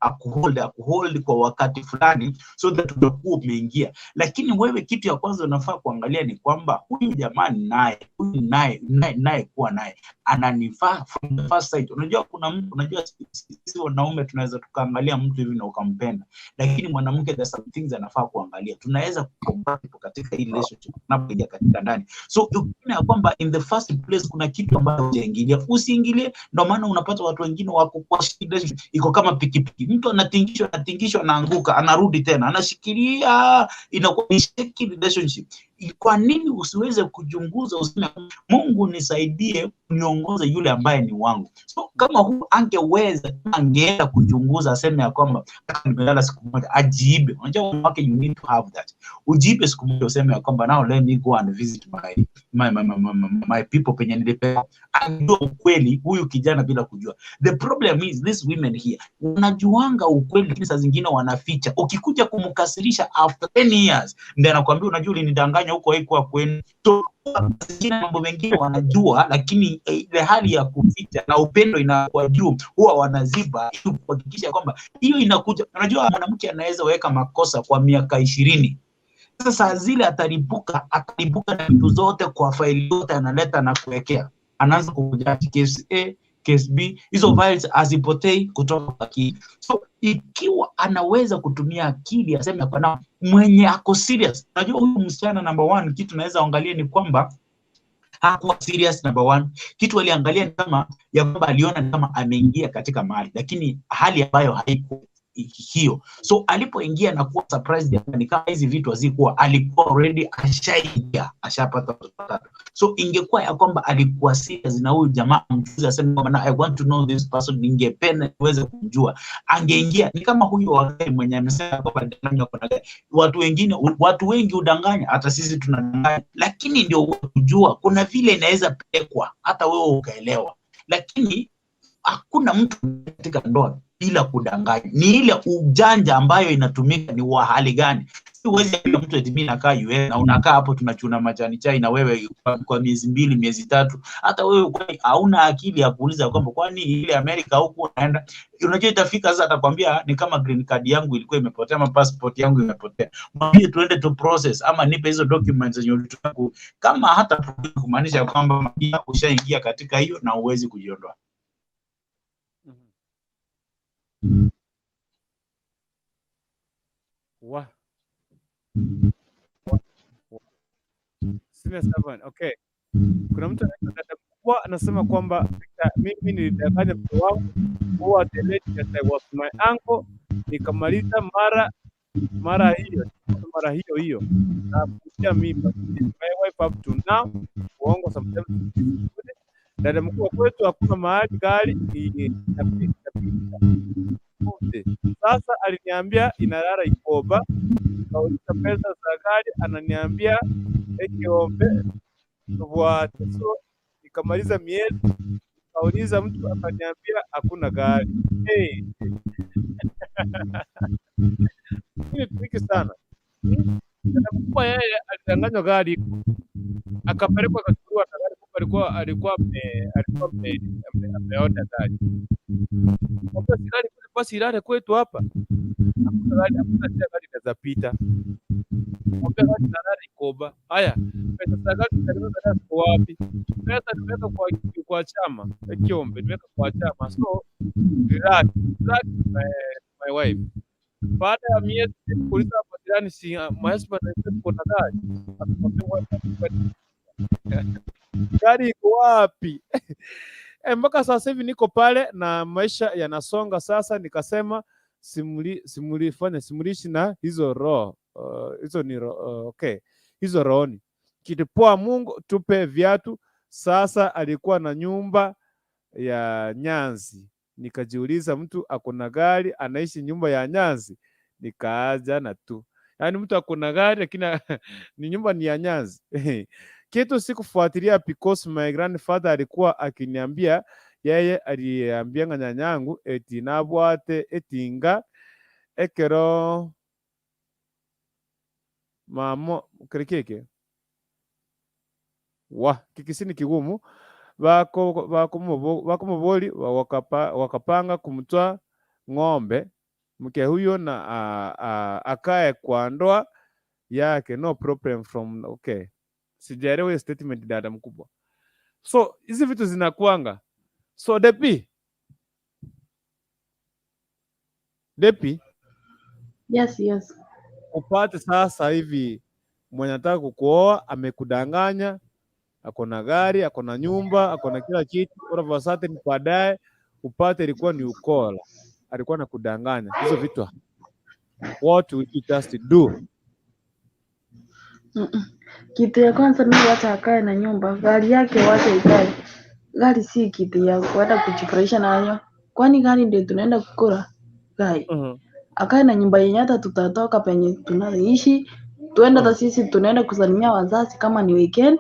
akuhold kwa wakati fulani so that utakuwa umeingia. Lakini wewe kitu ya kwanza unafaa kuangalia ni kwamba huyu jamani naye kuwa naye ananifaa from the first sight. Unajua kuna mtu, unajua sisi wanaume tunaweza tukaangalia mtu hivi na ukampenda, lakini mwanamke there's some things anafaa kuangalia. Tunaweza kucompatible katika hii relationship tunapoingia katika ndani. So ukiona kwamba in the first place kuna kitu ambacho hujaingilia, usiingilie. Ndio maana unapata watu wengine wako kwa relationship iko kama pikipiki. Mtu anatingishwa anaanguka, anarudi tena, anashikilia, inakuwa ni shaky relationship. Kwa nini usiweze kuchunguza useme Mungu nisaidie niongoze yule ambaye ni wangu? So kama huu angeweza, angeenda kuchunguza aseme ya kwamba nimelala siku moja, ajibe. Unajua wake you need to have that. Ujibe siku moja useme ya kwamba now let me go and visit my people penye nilipewa. Anajua ukweli huyu kijana bila kujua. The problem is these women here wanajuanga ukweli, lakini saa zingine wanaficha. Ukikuja kumkasirisha after 10 years ndio anakuambia unajua ulinidanganya huko haikuwa kwenu. So mambo mengine wanajua, lakini ile hali ya kuficha na upendo inakuwa juu, huwa wanaziba ili kuhakikisha kwamba hiyo inakuja. Unajua mwanamke anaweza weka makosa kwa miaka 20. Sasa zile atalipuka na vitu zote kwa faili yote analeta na kuwekea. Anaanza kuja case A, case B, hizo files azipotei kutoka kwa akili. So ikiwa anaweza kutumia akili aseme kwa mwenye ako serious. Unajua huyu msichana number 1 kitu naweza angalia ni kwamba hakuwa serious. Number 1 kitu aliangalia ni kama ya kwamba aliona kama ameingia katika mahali, lakini hali ambayo haiko. hiyo. So alipoingia na kuwa surprised, ni kama hizi vitu hazikuwa, alikuwa already ashaingia, ashapata watoto. So ingekuwa ya kwamba alikuwa serious na huyu jamaa mjuzi asema kwamba I want to know this person, ningependa niweze kumjua, angeingia. Ni kama huyu wakati mwenye amesema kwamba danganya kwa gari. Watu wengi udanganya, hata sisi tunadanganya, lakini ndio kujua kuna vile inaweza pelekwa hata wewe ukaelewa. Lakini hakuna mtu katika ndoa bila kudanganya. Ni ile ujanja ambayo inatumika ni wa hali gani. Siwezi bila mtu eti mimi nakaa US na unakaa hapo tunachuna majani chai na wewe kwa miezi 2 miezi 3, hata wewe kwani hauna akili ya kuuliza kwamba kwani ile Amerika huko unaenda, unajua itafika sasa atakwambia ni kama green card yangu ilikuwa imepotea ama passport yangu imepotea, mwambie tuende to process ama nipe hizo documents zenye ulitaka, kama hata kumaanisha kwamba ushaingia katika hiyo na uwezi kujiondoa. Wa. Okay. Kuna mtu anaitwa Kwa anasema kwamba mimi nilidanganya mke wangu huwa delete that I was my uncle, nikamaliza mara hiyo na kutia mimba. My wife up to now, uongo sometimes. Dada mkuu kwetu hakuna mahali gari inapita. Sasa aliniambia inalala Ikoba, kauliza pesa za gari, ananiambia ekiombe WATOTO, nikamaliza miezi, kauliza mtu akaniambia hakuna gari. Hey. Ni triki sana. Kwa yeye alidanganywa gari, akapelekwa kachukua gari, alikuwa ameona gari. Kwa gari basi ilale kwetu hapa. Hakuna gari inazapita. Kwa gari inalala Ikoba. Haya, pesa za gari zinaweza wapi? Pesa nimeweka kwa chama, kiombe nimeweka kwa chama. So relax my wife. Baada ya miezi kuuliza hapo jirani, si my husband anasema kuna gari. Gari iko wapi? Mpaka sasa hivi niko pale na maisha yanasonga. Sasa nikasema simulishi na hizo roho, hizo ni okay, hizo rohoni. Kitipoa Mungu tupe viatu. Sasa alikuwa na nyumba ya Nyanzi, nikajiuliza mtu akona gari anaishi nyumba ya Nyanzi, nikaaja na tu, yaani mtu akona gari lakini ni nyumba ni ya Nyanzi. Kitu sikufuatilia because my grandfather alikuwa akiniambia, yeye aliambia nyanyangu eti nabwate etinga ekero mamo kirikeke wa kikisini kigumu bakomoboli wakapanga kumtoa ng'ombe mke huyo na akae kwa ndoa yake, no problem from okay. Sijaelewa statement dada mkubwa. So hizi vitu zinakuanga. So Depi. Yes. Upate sasa hivi mwenye anataka kukuoa amekudanganya, akona gari, akona nyumba, akona kila kitu, all of a baadaye upate ilikuwa ni ukola, alikuwa anakudanganya. Hizo vitu what would you just do? Kitu ya kwanza mimi wacha akae na nyumba, gari yake wacha ikae. Gari si kitu ya kwenda kujifurahisha nayo. Kwani gari ndio tunaenda kukula? Gari. Akae na nyumba yenye hata tutatoka penye tunaishi, tuenda hata sisi tunaenda kusalimia wazazi kama ni weekend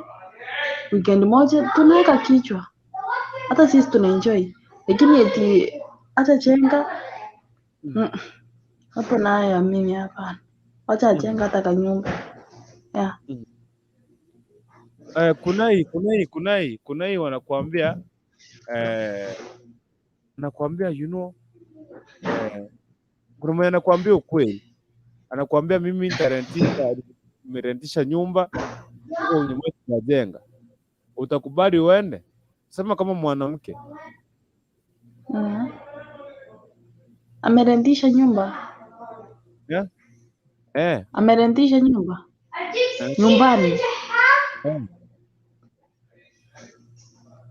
moja tunaweka kichwa. Hata sisi tunaenjoy. Lakini eti acha chenga hapo naye mimi hapana. Wacha chenga hata ka nyumba. Yeah. Kunai wanakuambia you know, kuna mwenye anakuambia ukweli, anakuambia mimi nimerentisha nyumba huko Ajenga, utakubali uende? Sema kama mwanamke. Amerentisha nyumba. Yeah? Amerentisha nyumba. Nyumbani.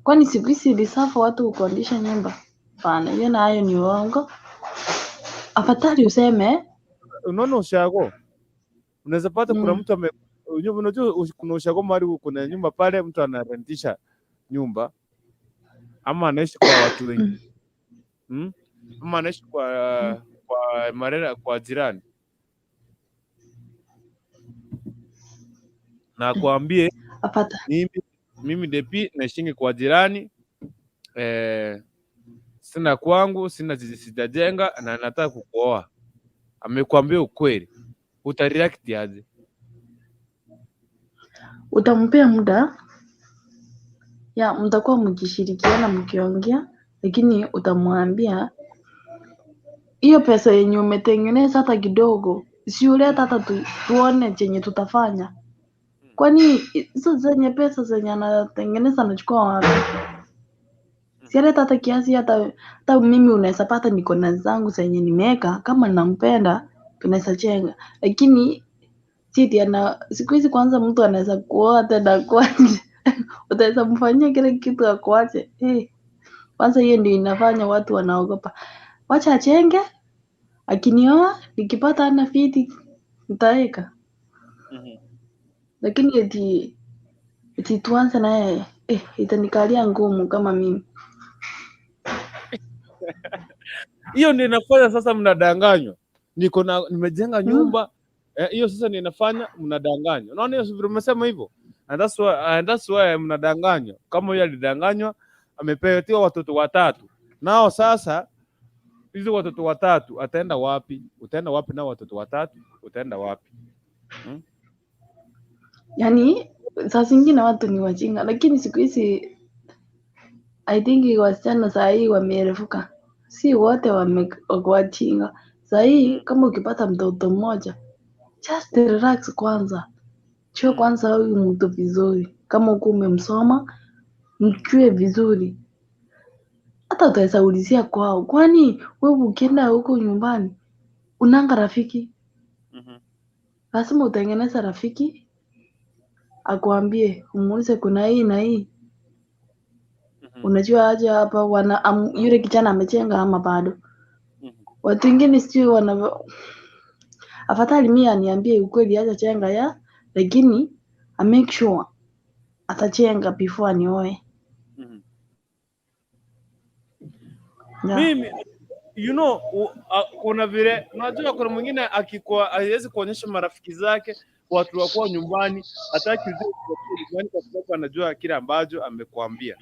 Kwani siku hizi lisafa watu kukodisha nyumba? Pana, hiyo na hayo ni uongo. afadhali useme unaona ushago unaweza pata kuna mtu unajua kuna ushago mahali kuna nyumba pale mtu anarentisha nyumba ama anaishi kwa watu wengi ama anaishi kwa jirani na kuambie mimi depi naishingi kwa jirani sina kwangu, sijajenga na nataka kukuoa. Amekuambia ukweli. Utareact aje? Utampea muda ya mtakuwa mkishirikiana mkiongea, lakini utamwambia hiyo pesa yenye umetengeneza hata kidogo siuleta hata tuone chenye tutafanya. Kwani hizo zenye pesa zenye anatengeneza anachukua wapi? Sialeta hata kiasi hata mimi unaweza pata niko na zangu zenye nimeweka, kama nampenda tunaweza jenga. Lakini siku hizi kwanza mtu anaweza kuoa tena kwaje. Utaweza mfanyia kile kitu akwache. Kwanza hiyo ndio inafanya watu wanaogopa. Wacha achenge, akinioa nikipata ana fiti nitaweka. Lakini eti tuanze na yeye itanikalia ngumu kama mimi. Hiyo ndio inafanya sasa mnadanganywa. Nimejenga nyumba. Hiyo sasa ndio inafanya mnadanganywa. Unaona hiyo sivyo umesema hivyo? And that's why mnadanganywa. Kama yeye alidanganywa amepewa watoto watatu. Nao sasa hizo watoto watatu ataenda wapi? Utaenda wapi na watoto watatu? Utaenda wapi? Yaani saa zingine watu ni wajinga, lakini siku hizi I think wasichana saa hii wamerefuka. Si wote wajinga. Saa hii kama ukipata mtoto mmoja, just relax kwanza. Chua kwanza huyu mtu vizuri. Kama uko umemsoma, mchue vizuri. Hata utaweza ulizia kwao. Kwani wewe ukienda huko nyumbani unanga rafiki? Lazima utengeneze rafiki. Akuambie, umuulize kuna hii na hii. Unajua aje hapa yule kijana amejenga ama bado? Watu wengine sio afadhali mimi aniambie ukweli aje jenga lakini make sure atajenga before anioe. Mimi kuna vile unajua kuna mwingine haiwezi kuonyesha marafiki zake watu wako nyumbani, hataki nyumbani kwa sababu anajua kile ambacho amekuambia.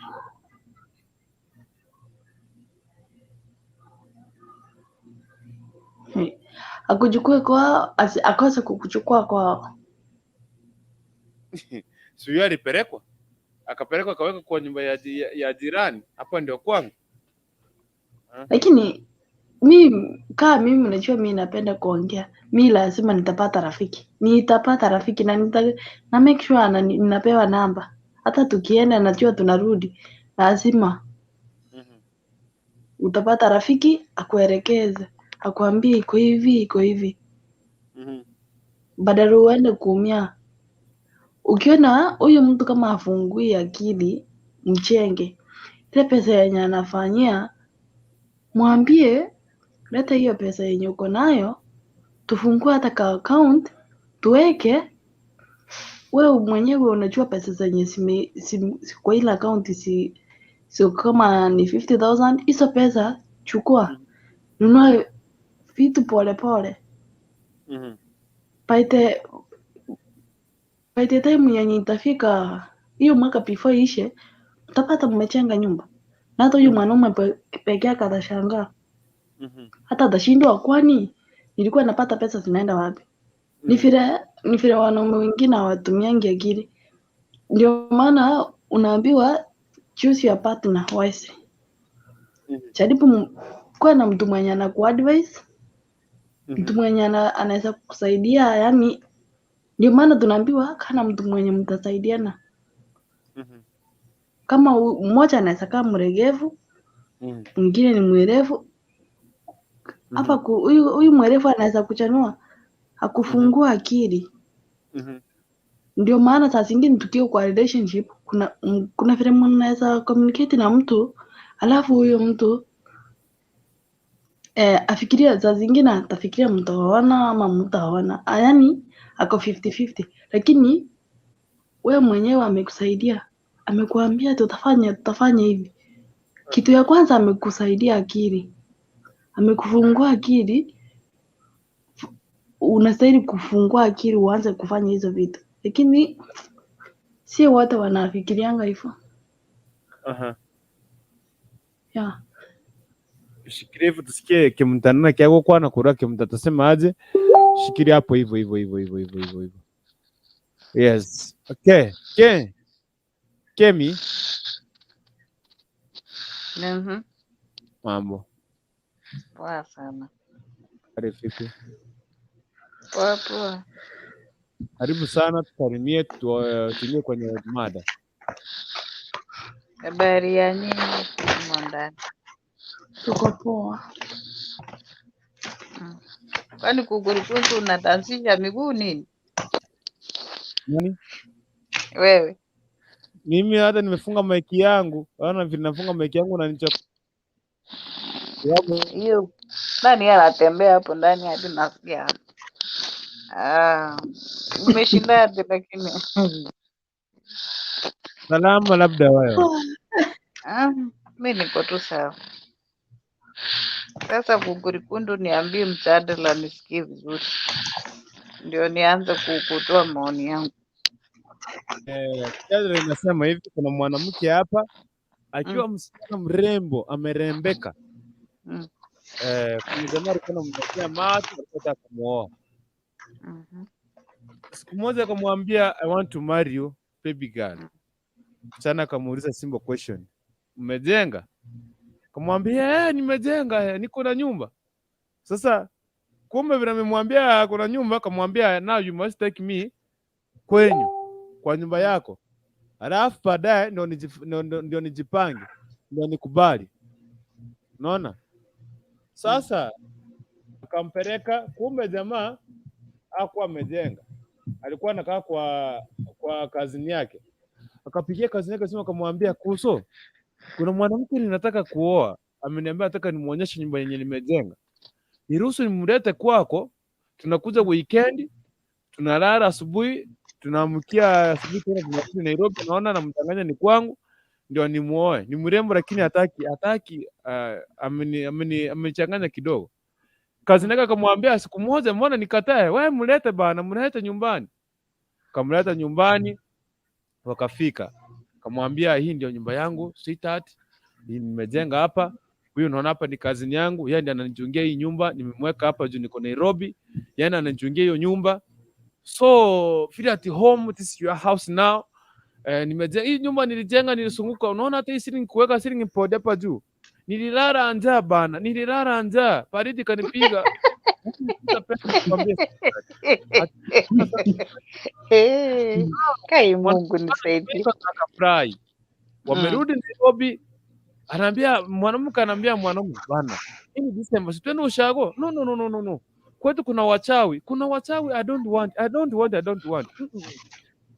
Akuchukue kwao, akose kukuchukua kwao. Sio alipelekwa. Akapelekwa akaweka kwa nyumba ya jirani. Hapo ndio kwangu. Lakini mimi unajua mimi napenda kuongea. Mimi lazima nitapata rafiki. Nitapata rafiki na make sure ninapewa namba. Hata tukienda najua tunarudi. Lazima utapata rafiki akuelekeze. Akuambie iko hivi. Badala uende kuumia. Ukiona huyu mtu kama afungui akili, mchenge. Ile pesa yenye anafanyia, mwambie leta hiyo pesa yenye uko nayo, tufungue hata ka account, tuweke. Wewe mwenyewe unajua pesa zenye kwa ile account sio kama ni 50,000, hizo pesa chukua. Nunua vitu pole pole. By the time yenye itafika hiyo mwaka before ishe, utapata mmejenga nyumba. Na hata huyu mwanaume peke yake atashangaa. Hata atashindwa kwani nilikuwa napata pesa zinaenda wapi? Ni vile wanaume wengine hawatumiangi akili. Ndio maana unaambiwa choose your partner wisely. Jaribu kuwa na mtu mwenye anakuadvise. Mtu mwenye anaweza kukusaidia, yani ndio maana tunaambiwa kana mtu mwenye mtasaidiana. Kama mmoja anaweza kama mregevu, mwingine ni mwerevu. Hapa huyu mwerevu anaweza kuchanua, akufungua akili. Ndio maana saa zingine tukiwa kwa relationship kuna vile mnaweza communicate na mtu, alafu huyo mtu afikiria saa zingine atafikiria mtaoana ama mtaoana, yaani ako 50-50, lakini wewe mwenyewe amekusaidia, amekuambia tutafanya hivi. Kitu ya kwanza amekusaidia akili, amekufungua akili. Unastahili kufungua akili uanze kufanya hizo vitu, lakini si wote wanafikirianga hivyo. Yeah. Shikilia hivyo tusikie kimtanana kiago kwa na kura kimtatasema aje. Shikilia hapo hivyo. Yes. Okay. Kemi. Mambo. Poa sana. Vipi? Poa. Karibu sana, tusalimie tuingie kwenye mada. Habari ya nini mwandani? Tuko poa. Kwani kukurukusu unatansisha miguu nini? Nani? Wewe. Mimi hata nimefunga maiki yangu. Naona vinafunga maiki yangu na nicho. Hiyo nani anatembea hapo ndani hadi nasikia. Umeshinda hadi lakini. Salama labda wewe. Mimi niko tu sawa. Sasa kukurikundu niambie mjadala nisikie vizuri. Ndio nianze kukutoa maoni yangu. Mjadala inasema hivi, kuna mwanamke hapa akiwa msichana mrembo, amerembeka. Kuna jamaa alikuwa anamtakia macho akataka kumuoa. Siku moja akamwambia I want to marry you baby girl. Msichana akamuuliza simple question. Umejenga? Akamwambia nimejenga, niko na nyumba. Sasa kumbe vile amemwambia kuna nyumba, akamwambia now you must take me kwenyu kwa nyumba yako. Alafu baadaye ndio nijipange, ndio nikubali. Unaona? Sasa akampeleka, kumbe jamaa hakuwa amejenga. Alikuwa anakaa kwa kazini yake. Akapigia kazini yake simu akamwambia Kuso, kuna mwanamke ninataka kuoa. Ameniambia nataka nimuonyeshe nyumba yenye nimejenga. Niruhusu nimlete kwako. Tunakuja weekend, tunalala asubuhi, tunaamkia asubuhi tena tunarudi Nairobi, naona namtanganya ni kwangu ndio nimuoe. Ni mrembo lakini hataki amechanganya kidogo. Kazi naka akamwambia siku moja mbona nikatae? Wewe mlete bana, mlete nyumbani. Kamleta nyumbani wakafika. Kamwambia hii ndio nyumba yangu, sweetheart. Hii nimejenga hapa. Huyu unaona hapa ni kazini yangu. Yeye ndiye ananichungia hii nyumba, nimemweka hapa juu niko Nairobi. Yeye ananichungia hiyo nyumba. So feel at home, this is your house now. Nimejenga hii nyumba, nilijenga, nilisunguka. Unaona hata hii ceiling kuweka ceiling board hapa juu. Nililala njaa bana, nililala njaa. Baridi kanipiga. Kai Mungu nisaidie. Akafurahi. Wamerudi Nairobi. Mwanamke anaambia mwanaume bana, hii December sitende ushago. No. Kwetu kuna wachawi. I don't want.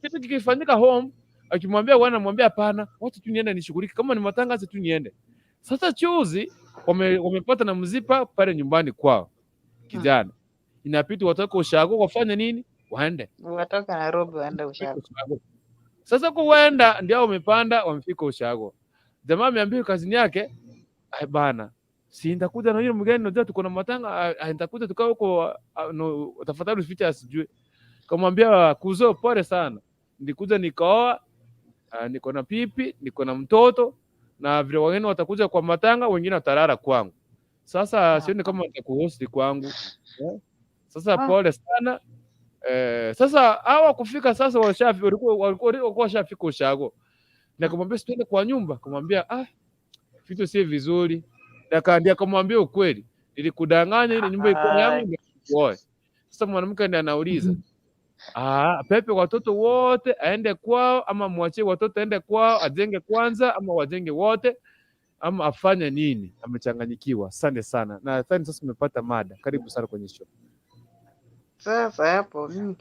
Kitu kikifanyika home, akimwambia bwana mwambie hapana, wacha tu niende nishughulike, kama ni matangazo tu niende. Sasa Juzi wamepata na Mziba pale nyumbani kwao. Kijana. Inapiti watoka ushago wafanye nini? Waende. Watoka Nairobi waende ushago. Sasa kuenda ndio wamepanda wamefika ushago. Jamaa ameambiwa kazini yake, bana, si nitakuja na yule mgeni unajua tuko na matanga, nitakuja tukao huko tafadhali usifiche asijue. Kamwambia Kuzo pole sana. Nilikuja nikaoa, niko na pipi, niko na mtoto na vile wengine watakuja kwa matanga, wengine watalala kwangu. Sasa sioni kama nitakuhost kwangu. Sasa pole sana. Sasa hawa kufika sasa walikuwa washafika ushago. Na kumwambia sitende kwa nyumba, kumwambia vitu si vizuri. Na kumwambia ukweli, nilikudanganya ile nyumba iko yangu ndio. Sasa mwanamke ndiye anauliza, pepe watoto wote aende kwao ama mwachie watoto aende kwao, ajenge kwanza ama wajenge wote ama afanye nini? Amechanganyikiwa. Asante sana. Na asante, sasa umepata mada. Karibu sana kwenye show. Sasa hapo mimi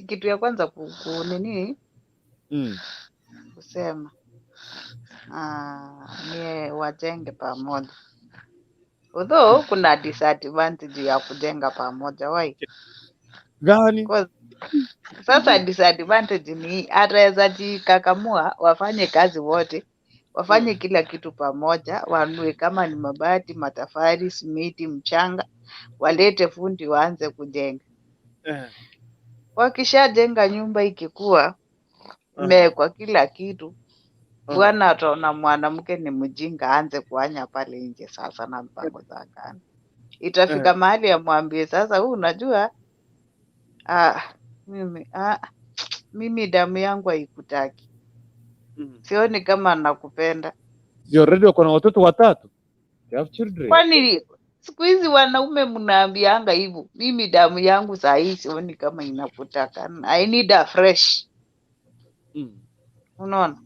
kitu ya kwanza nini? Kusema ni wajenge pamoja. Although kuna disadvantage ya kujenga pamoja wai. Gani? Sasa disadvantage ni ataweza jikakamua wafanye kazi wote, wafanye kila kitu pamoja, wanue kama ni mabati, matafari, simiti, mchanga, walete fundi waanze kujenga. Wakishajenga nyumba ikikuwa imewekwa kila kitu, bwana ataona mwanamke ni mjinga aanze kuanya pale nje sasa na mpango za kando. Itafika mahali amwambie sasa, unajua mimi damu yangu haikutaki. Sioni kama nakupenda. You already wako na watoto watatu. You have children. Kwani siku hizi wanaume mnaambianga hivyo, mimi damu yangu saa hii sioni kama inakutaka. I need a fresh. Unaona?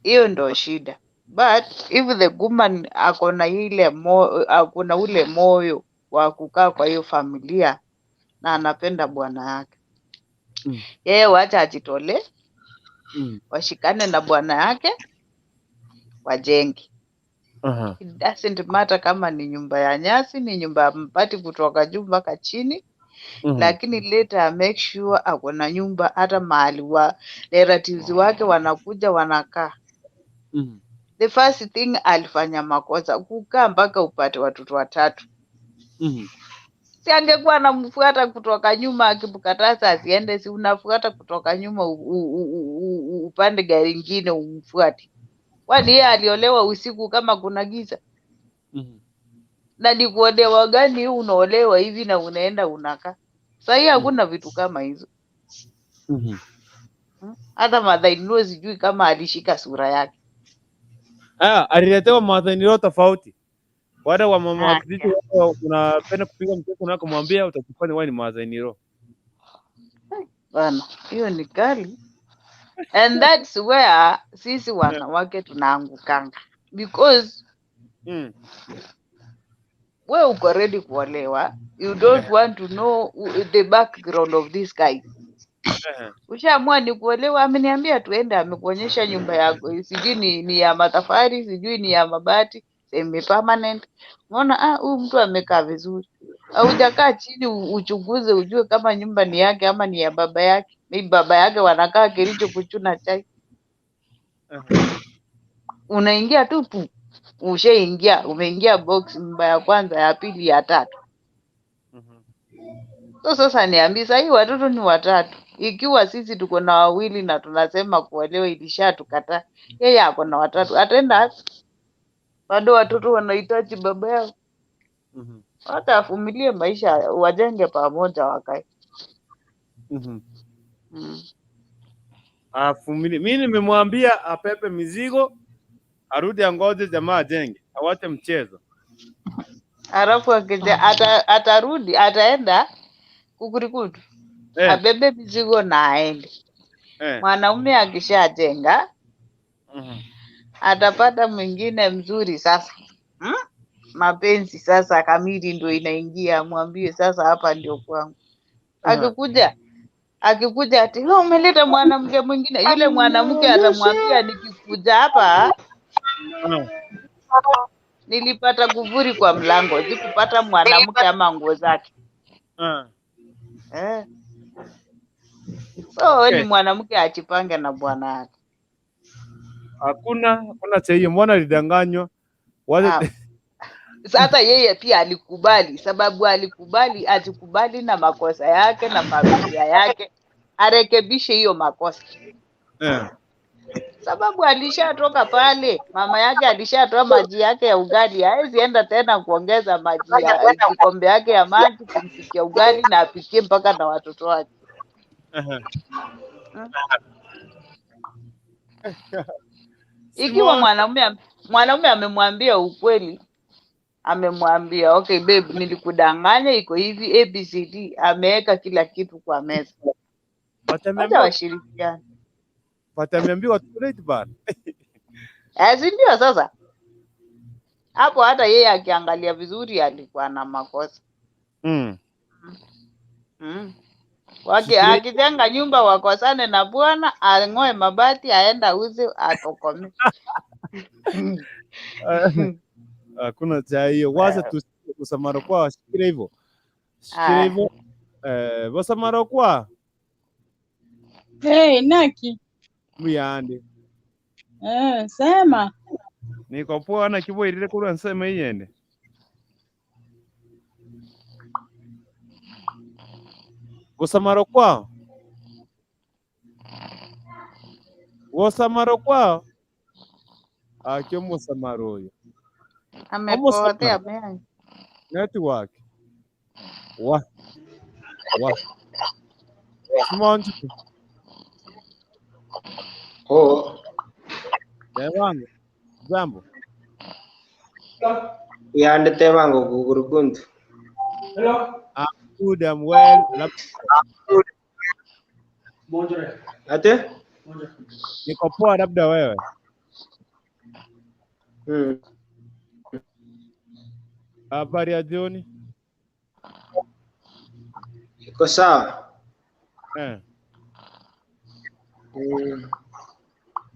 Hiyo ndo shida. But if the woman akona ule moyo wa kukaa kwa hiyo familia na anapenda bwana yake, yeye wacha ajitole, washikane na bwana yake, wajenge. It doesn't matter kama ni nyumba ya nyasi, ni nyumba ya mabati kutoka juu mpaka chini, lakini later make sure akona nyumba hata mahali wa relatives wake wanakuja wanakaa. The first thing alifanya makosa kukaa mpaka upate watoto watatu. Si angekuwa anamfuata kutoka nyuma akimkataza asiende, si unafuata kutoka nyuma upande gari lingine umfuate. Kwani yeye aliolewa usiku kama kuna giza? Na ni kuolewa gani unaolewa hivi na unaenda unakaa? Sasa hii hakuna vitu kama hizo. Hata mother-in-law sijui kama alishika sura yake. Aliletewa mother-in-law tofauti. Wale wa mama wa kijiji unapenda kupiga mtoto na kumwambia utakufanya wewe ni mother-in-law. Bana, hiyo ni kali. And that's where sisi wanawake tunaangukanga. Because wewe uko ready kuolewa, you don't want to know the background of this guy. Ushaamua ni kuolewa, ameniambia tuende, amekuonyesha nyumba yako, sijui ni ya matafari, sijui ni ya mabati, semi permanent. Unaona huyu mtu amekaa vizuri. Haujakaa chini uchunguze ujue kama nyumba ni yake ama ni ya baba yake. Mimi baba yake wanakaa Kericho kuchuna chai. Unaingia tu ushaingia, umeingia box nyumba ya kwanza, ya pili, ya tatu. So sasa niambie sasa hii watoto ni watatu. Ikiwa sisi tuko na wawili na tunasema kuolewa ilishatukataa. Yeye ako na watatu. Ataenda bado watoto wanahitaji baba yao. Hata avumilie maisha, wajenge pamoja wakae. Avumilie. Mimi nimemwambia apepe mizigo, arudi angoje jamaa ajenge. Awache mchezo. Alafu atarudi, ataenda kukurikutu. Abebe mizigo na aende. Mwanaume akishajenga atapata mwingine mzuri sasa. Mapenzi sasa kamili ndio inaingia, mwambie sasa hapa ndio kwangu. Akikuja ati umeleta mwanamke mwingine, yule mwanamke atamwambia nikikuja hapa nilipata kuvuri kwa mlango, sikupata mwanamke ama nguo zake. So ni mwanamke achipange na bwana yake. Hakuna chai, mbona alidanganywa? Sasa yeye pia alikubali, sababu alikubali na makosa yake na familia yake, arekebishe hiyo makosa. Sababu alishatoka pale, mama yake alishatoa maji yake ya ugali, hawezi enda tena kuongeza maji ya kikombe yake ya maji kumpikia ugali na apikie mpaka na watoto wake. Ikiwa mwanaume amemwambia ukweli, amemwambia okay babe, nilikudanganya, iko hivi ABCD, ameweka kila kitu kwa meza. Wacha washirikiane. Watameambiwa too late bana. Ndio sasa. Hapo hata yeye akiangalia vizuri alikuwa na makosa. Akijenga nyumba wakosane na bwana, ang'oe mabati aenda uze atokome. Hakuna cha hiyo. Wacha tusamaro kwa shikire hivyo. Shikire hivyo. Wasamaro kwa. Hey, Naki. Muyande. Sema. Niko poa na kibo ile kuru ansema yende. Wasamaro kwa. Wasamaro kwa. Akio musamaro yo. Amepotea bwana. Network. Wa. Simonjo. Oh. Devango. Jambo. Yande tevango kukurukundu. Hello. I'm good, I'm well. Ate? Niko poa labda wewe. Habari ya jioni? Iko sawa.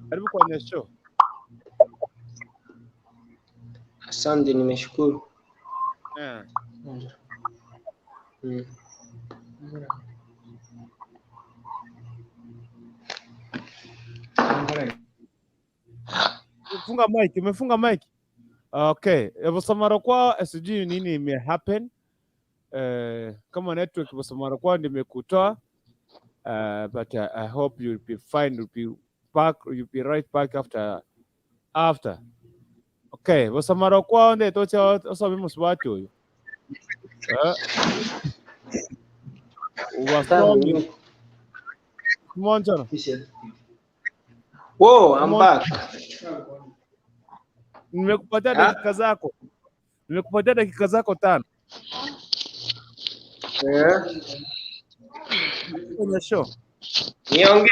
Karibu kwenye show. Asante, nimeshukuru. Umefunga mic. Okay, Samaro kwa sijui nini ime happen. Kama network Samaro kwa nimekutoa. But I hope you'll be fine, you'll be right back after. Okay, Samaro kwa nde tocha osabimu swatu yo. Wasomi. Monjana. Whoa, I'm back. Nimekupatia dakika zako 5. Kwenye show. Niongee.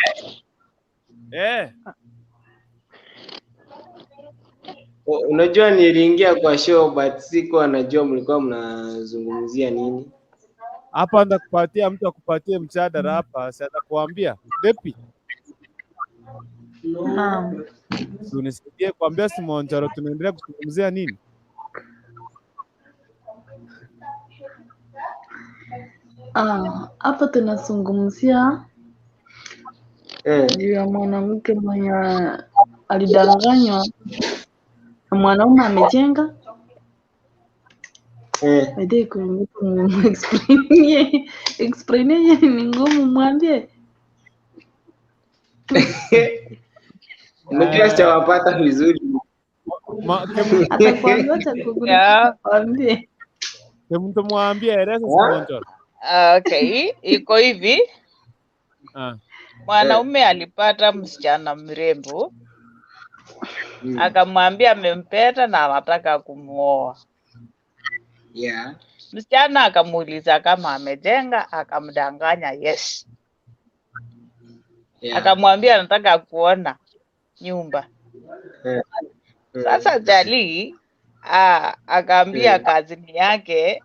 Unajua niliingia kwa show but siko najua mlikuwa mnazungumzia nini. Hapa ndakupatia mtu akupatie mchadara hapa, si atakuambia. Depi. Unisaidie kuambia Simonjaro tunaendelea kuzungumzia nini? Hapa tunazungumzia juu ya mwanamke mwenye alidanganywa na mwanaume amejenga. Explain ni ngumu mwambie. Unajua sitawapata vizuri. Atakwambia atakwambia. Mtu mwambie eleza Simonjaro. Okay, iko hivi. Mwanaume alipata msichana mrembo. Akamwambia amempenda na anataka kumuoa. Msichana akamuuliza kama amejenga, akamdanganya yes. Akamwambia anataka kuona nyumba. Sasa Jali akaambia kazini yake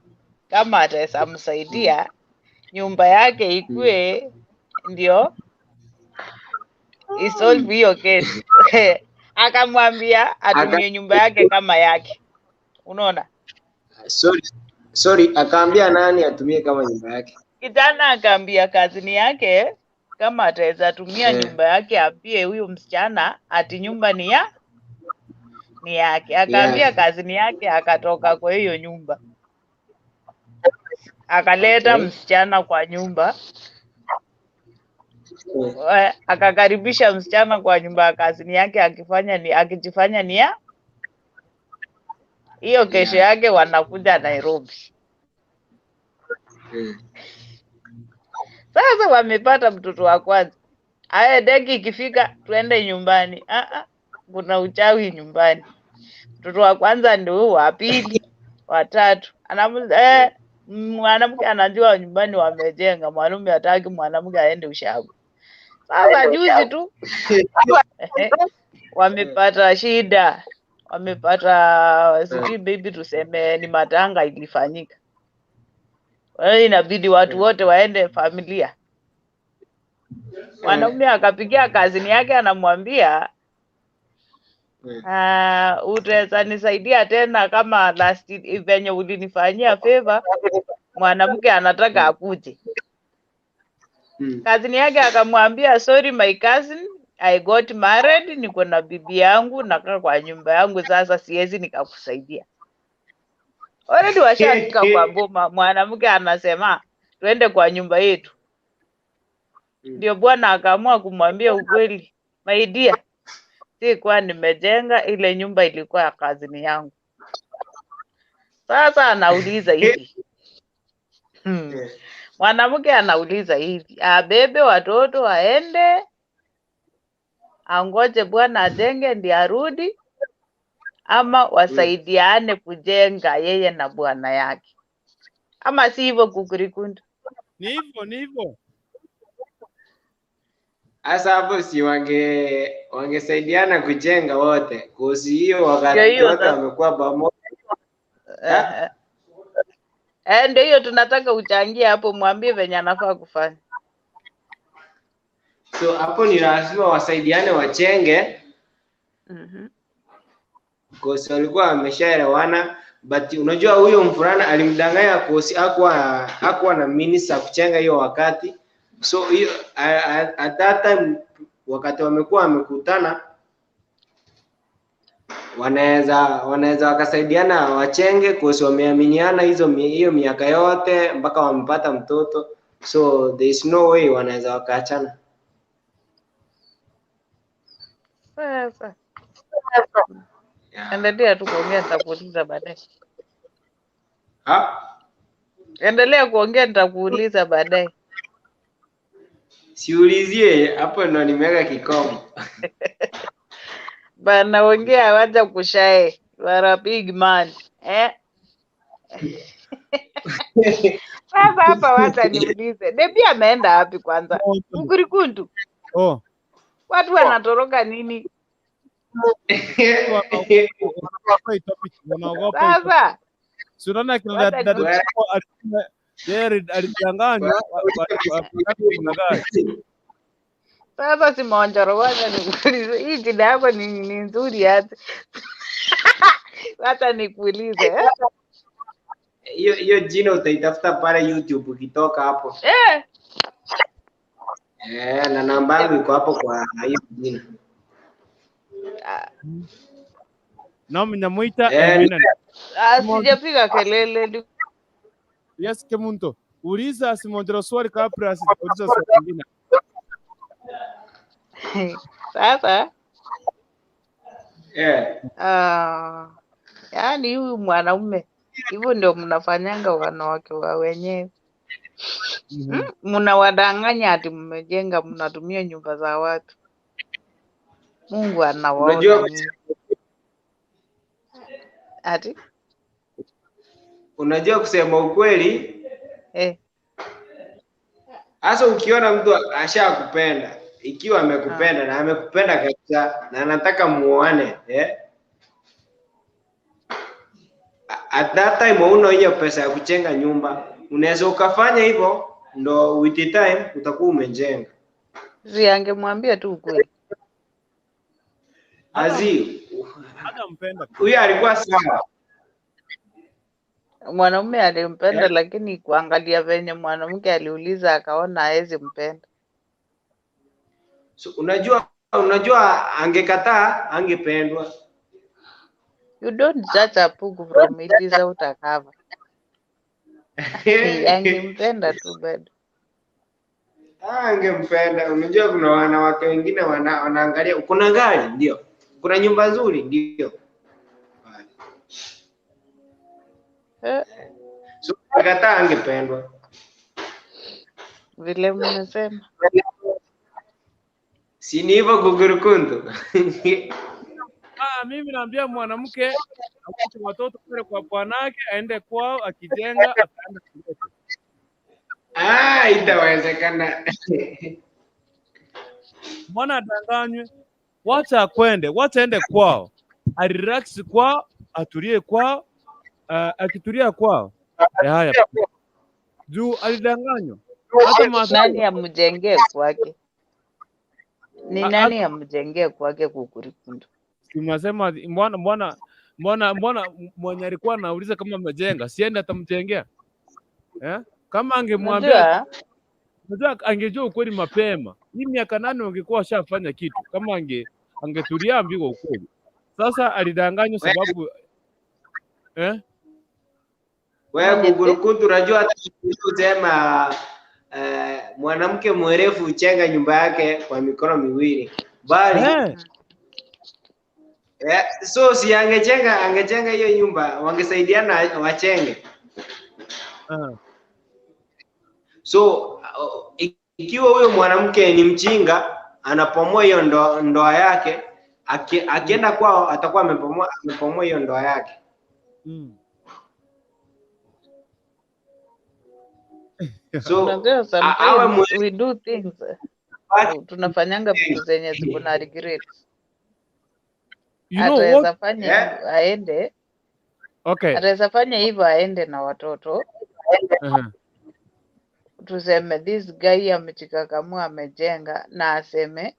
kama ataweza msaidia nyumba yake ikue ndio isolve hiyo case. Akamwambia atumie nyumba yake kama yake. Unaona? Sorry, akaambia nani atumie kama nyumba yake? Kijana akaambia kazini yake kama ataweza tumia nyumba yake apie huyo msichana ati nyumba ni yake. Akaambia kazini yake akatoka kwa hiyo nyumba. Akaleta msichana kwa nyumba. Akakaribisha msichana kwa nyumba ya kazini yake akijifanya ni ya hiyo. Kesho yake wanakuja Nairobi. Sasa wamepata mtoto wa kwanza. Deki ikifika tuende nyumbani. Kuna uchawi nyumbani. Mtoto wa kwanza ndio wa pili, wa tatu. Mwanamke anajua nyumbani wamejenga, mwanaume hataki mwanamke aende ushauri. Sasa juzi tu wamepata shida. Wamepata sijui baby tuseme ni matanga ilifanyika. Inabidi watu wote waende familia. Mwanaume akapigia kazini yake anamwambia Utaweza nisaidia tena kama last venye ulinifanyia favor, mwanamke anataka akuje. Kazini yake akamwambia, sorry my cousin, I got married, niko na bibi yangu, nakaa kwa nyumba yangu, sasa siwezi nikakusaidia. Already washafika kwa boma, mwanamke anasema twende kwa nyumba yetu. Ndio bwana akaamua kumwambia ukweli, my dear, sikuwa nimejenga, ile nyumba ilikuwa ya kazini yangu. Sasa anauliza hivi. Mwanamke anauliza hivi, abebe watoto aende, angoje bwana ajenge ndiye arudi, ama wasaidiane kujenga yeye na bwana yake? Ama si hivyo Kukurikunda? Ni hivyo. Asa hapo si wangesaidiana kujenga wote. Kusi hiyo wakati wote wamekuwa pamoja. Ndio hiyo tunataka uchangie hapo, mwambie venye anafaa kufanya. So hapo ni lazima wasaidiane wachenge. Kosi walikuwa wameshaelewana, but unajua huyo mfurana alimdanganya kosi hakuwa na minister kuchenga hiyo wakati. So hiyo at that time wakati wamekuwa wamekutana, wanaweza wakasaidiana wachenge kosi wameaminiana hiyo miaka yote mpaka wamepata mtoto. So there is no way wanaweza wakaachana. Sasa endelea tu kuongea, nitakuuliza baadaye. Endelea kuongea, nitakuuliza baadaye. Siulizie hapo, ndo nimeweka kikomo. Bana ongea, wacha kushae. You are a big man. Sasa hapa wacha niulize. Debi ameenda wapi kwanza? Kukurikunda. Watu wanatoroka nini? Sasa Sunana kila dada alidanganywa sasa si monjoro, wacha nikuulize. Hii jina yako ni nzuri hata. Wacha nikuulize. Hiyo jina utaitafuta pale YouTube ukitoka hapo. Na namba yangu iko hapo kwa hiyo jina. Naam, namuita sijapiga kelele. Yes, Kemunto. Uliza Simondro swali kabla uliza swali lingine. Sasa yaani huyu mwanaume hivyo ndio mnafanyanga wanawake wa wenyewe. Mnawadanganya ati mmejenga, mnatumia nyumba za watu. Mungu anawaona. Ati unajua kusema ukweli, hasa ukiona mtu ashakupenda, ikiwa amekupenda na amekupenda kabisa na anataka muoane, at that time una hiyo pesa ya kujenga nyumba, unaweza ukafanya hivyo, ndo with the time utakuwa umejenga. Angemwambia tu ukweli. Mpenda. Huyu alikuwa sawa. Mwanaume alimpenda, lakini kuangalia venye mwanamke aliuliza akaona hawezi mpenda. So unajua angekataa angependwa. You don't judge a book from it is out a cover. Angempenda tu bado. Angempenda. Unajua kuna wanawake wengine wanaangalia kuna gari ndio, kuna nyumba nzuri ndio. So angekataa angependwa. Vile mnasema. Si ni hivyo Kukurikunda? Mimi naambia mwanamke akute watoto kule kwa bwanake aende kwao, akijenga ataenda kuleta. Itawezekana. Mwana adanganywe, wacha akwende, wacha aende kwao, arelax kwao, atulie kwao, akitulia kwao. Haya. Juu alidanganywa. Hata nani amjengee kwake? Ni nani amjengee kwake Kukurikunda? Tunasema mbona mwenye alikuwa anauliza kama amejenga, siende atamjengea. Kama angemwambia, unajua angejua ukweli mapema. Hii miaka 8 ungekuwa washafanya kitu. Kama angetulia ambiwa ukweli. Sasa alidanganywa sababu wewe Kurukuntu, unajua hata kusema mwanamke mwerefu hujenga nyumba yake kwa mikono miwili. Bali so si angejenga hiyo nyumba, wangesaidiana wachenge. So ikiwa huyo mwanamke ni mjinga, anapomoa hiyo ndoa yake, akienda kwao atakuwa amepomoa hiyo ndoa yake. So we do things. Tunafanyanga vitu zenye ziko na regret. Ataweza fanya aende. Okay. Ataweza fanya hivyo aende na watoto. Tuseme this guy amechikakamua amejenga, na aseme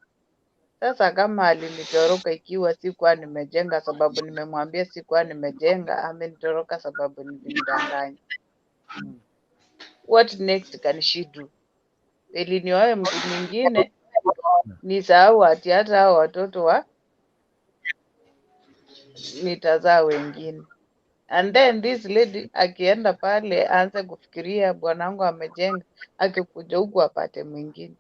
sasa kama alinitoroka ikiwa sikuwa nimejenga sababu nimemwambia sikuwa nimejenga, amenitoroka sababu nilimdanganya. What next can she do? Nioe mtu mwingine nisahau ati hata hao watoto nitazaa wengine. And then this lady akienda pale aanze kufikiria bwanangu amejenga, akikuja huku apate mwingine.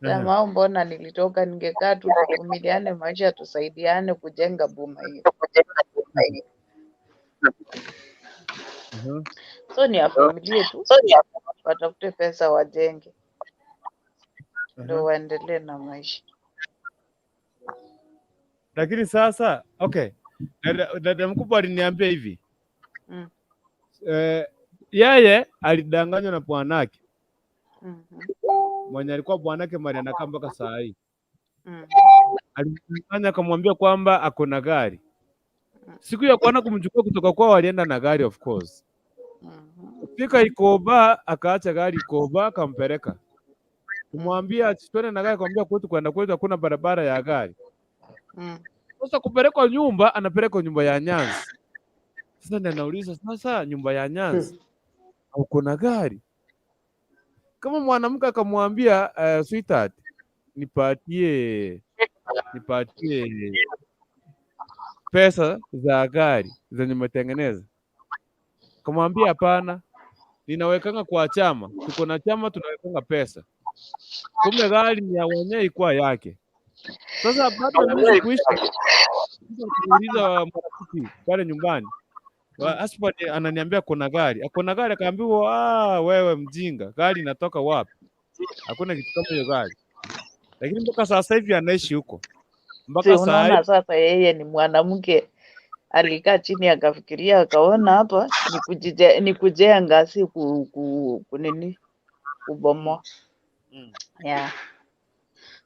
Sema mbona nilitoka, ningekaa tu tuvumiliane maisha, tusaidiane kujenga boma hiyo. So ni avumilie tu, watafute pesa wajenge, ndio waendelee na maisha. Lakini sasa okay, dada mkubwa aliniambia hivi, yeye alidanganywa na bwanake. Mwenye alikuwa bwanake mali anakaa mpaka saa hii. Alimdanganya akamwambia kwamba ako na gari. Siku ya kwanza kumchukua kutoka kwao walienda na gari of course. Fika Ikoba, akaacha gari Ikoba akampeleka. Kumwambia twende na gari, akamwambia kwenda kwetu hakuna barabara ya gari. Sasa kupelekwa nyumba, anapelekwa nyumba ya Nyanzi. Sasa ndio anauliza, sasa nyumba ya Nyanzi uko na gari? Kama mwanamke akamwambia sweetheart, nipatie pesa za gari zenye umetengeneza. Kamwambia hapana, ninawekanga kwa chama, tuko na chama tunawekanga pesa. Kumbe gari ni ya wenyewe ikuwa yake. Sasa baada ya kuishi kuuliza marafiki pale nyumbani, husband ananiambia kuna gari. Akona gari, akaambiwa wewe mjinga, gari inatoka wapi? Hakuna kitu kama hiyo gari. Lakini mpaka sasa hivi anaishi huko. Mpaka sasa yeye ni mwanamke, alikaa chini akafikiria akaona hapa ni kujenga si kunini kubomoa. Yeah.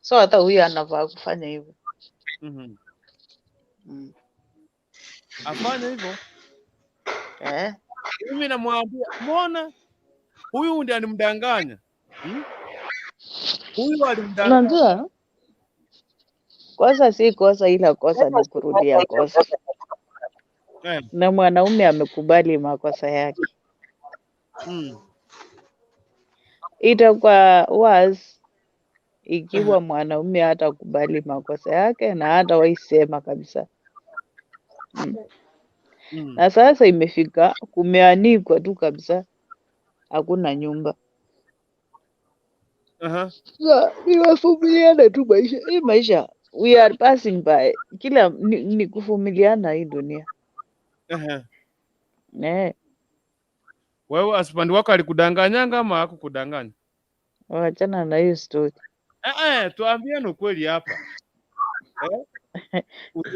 So hata huyu anafaa kufanya hivyo. Afanye hivyo. Mimi namwambia, mbona huyu ndiye animdanganya? Huyu alimdanganya. Unajua? Kosa si kosa, ila kosa ni kurudia kosa. Na mwanaume amekubali makosa yake. Itakuwa worse ikiwa mwanaume hatakubali makosa yake na hata waisema kabisa. Na sasa imefika kumeanikwa tu kabisa, hakuna nyumba. Niwavumiliane tu maisha. Hii maisha we are passing by. Kila ni kuvumiliana hii dunia. Wewe husband wako alikudanganyanga ama hakukudanganya? Waachana na hiyo story. Tuambiane ukweli hapa.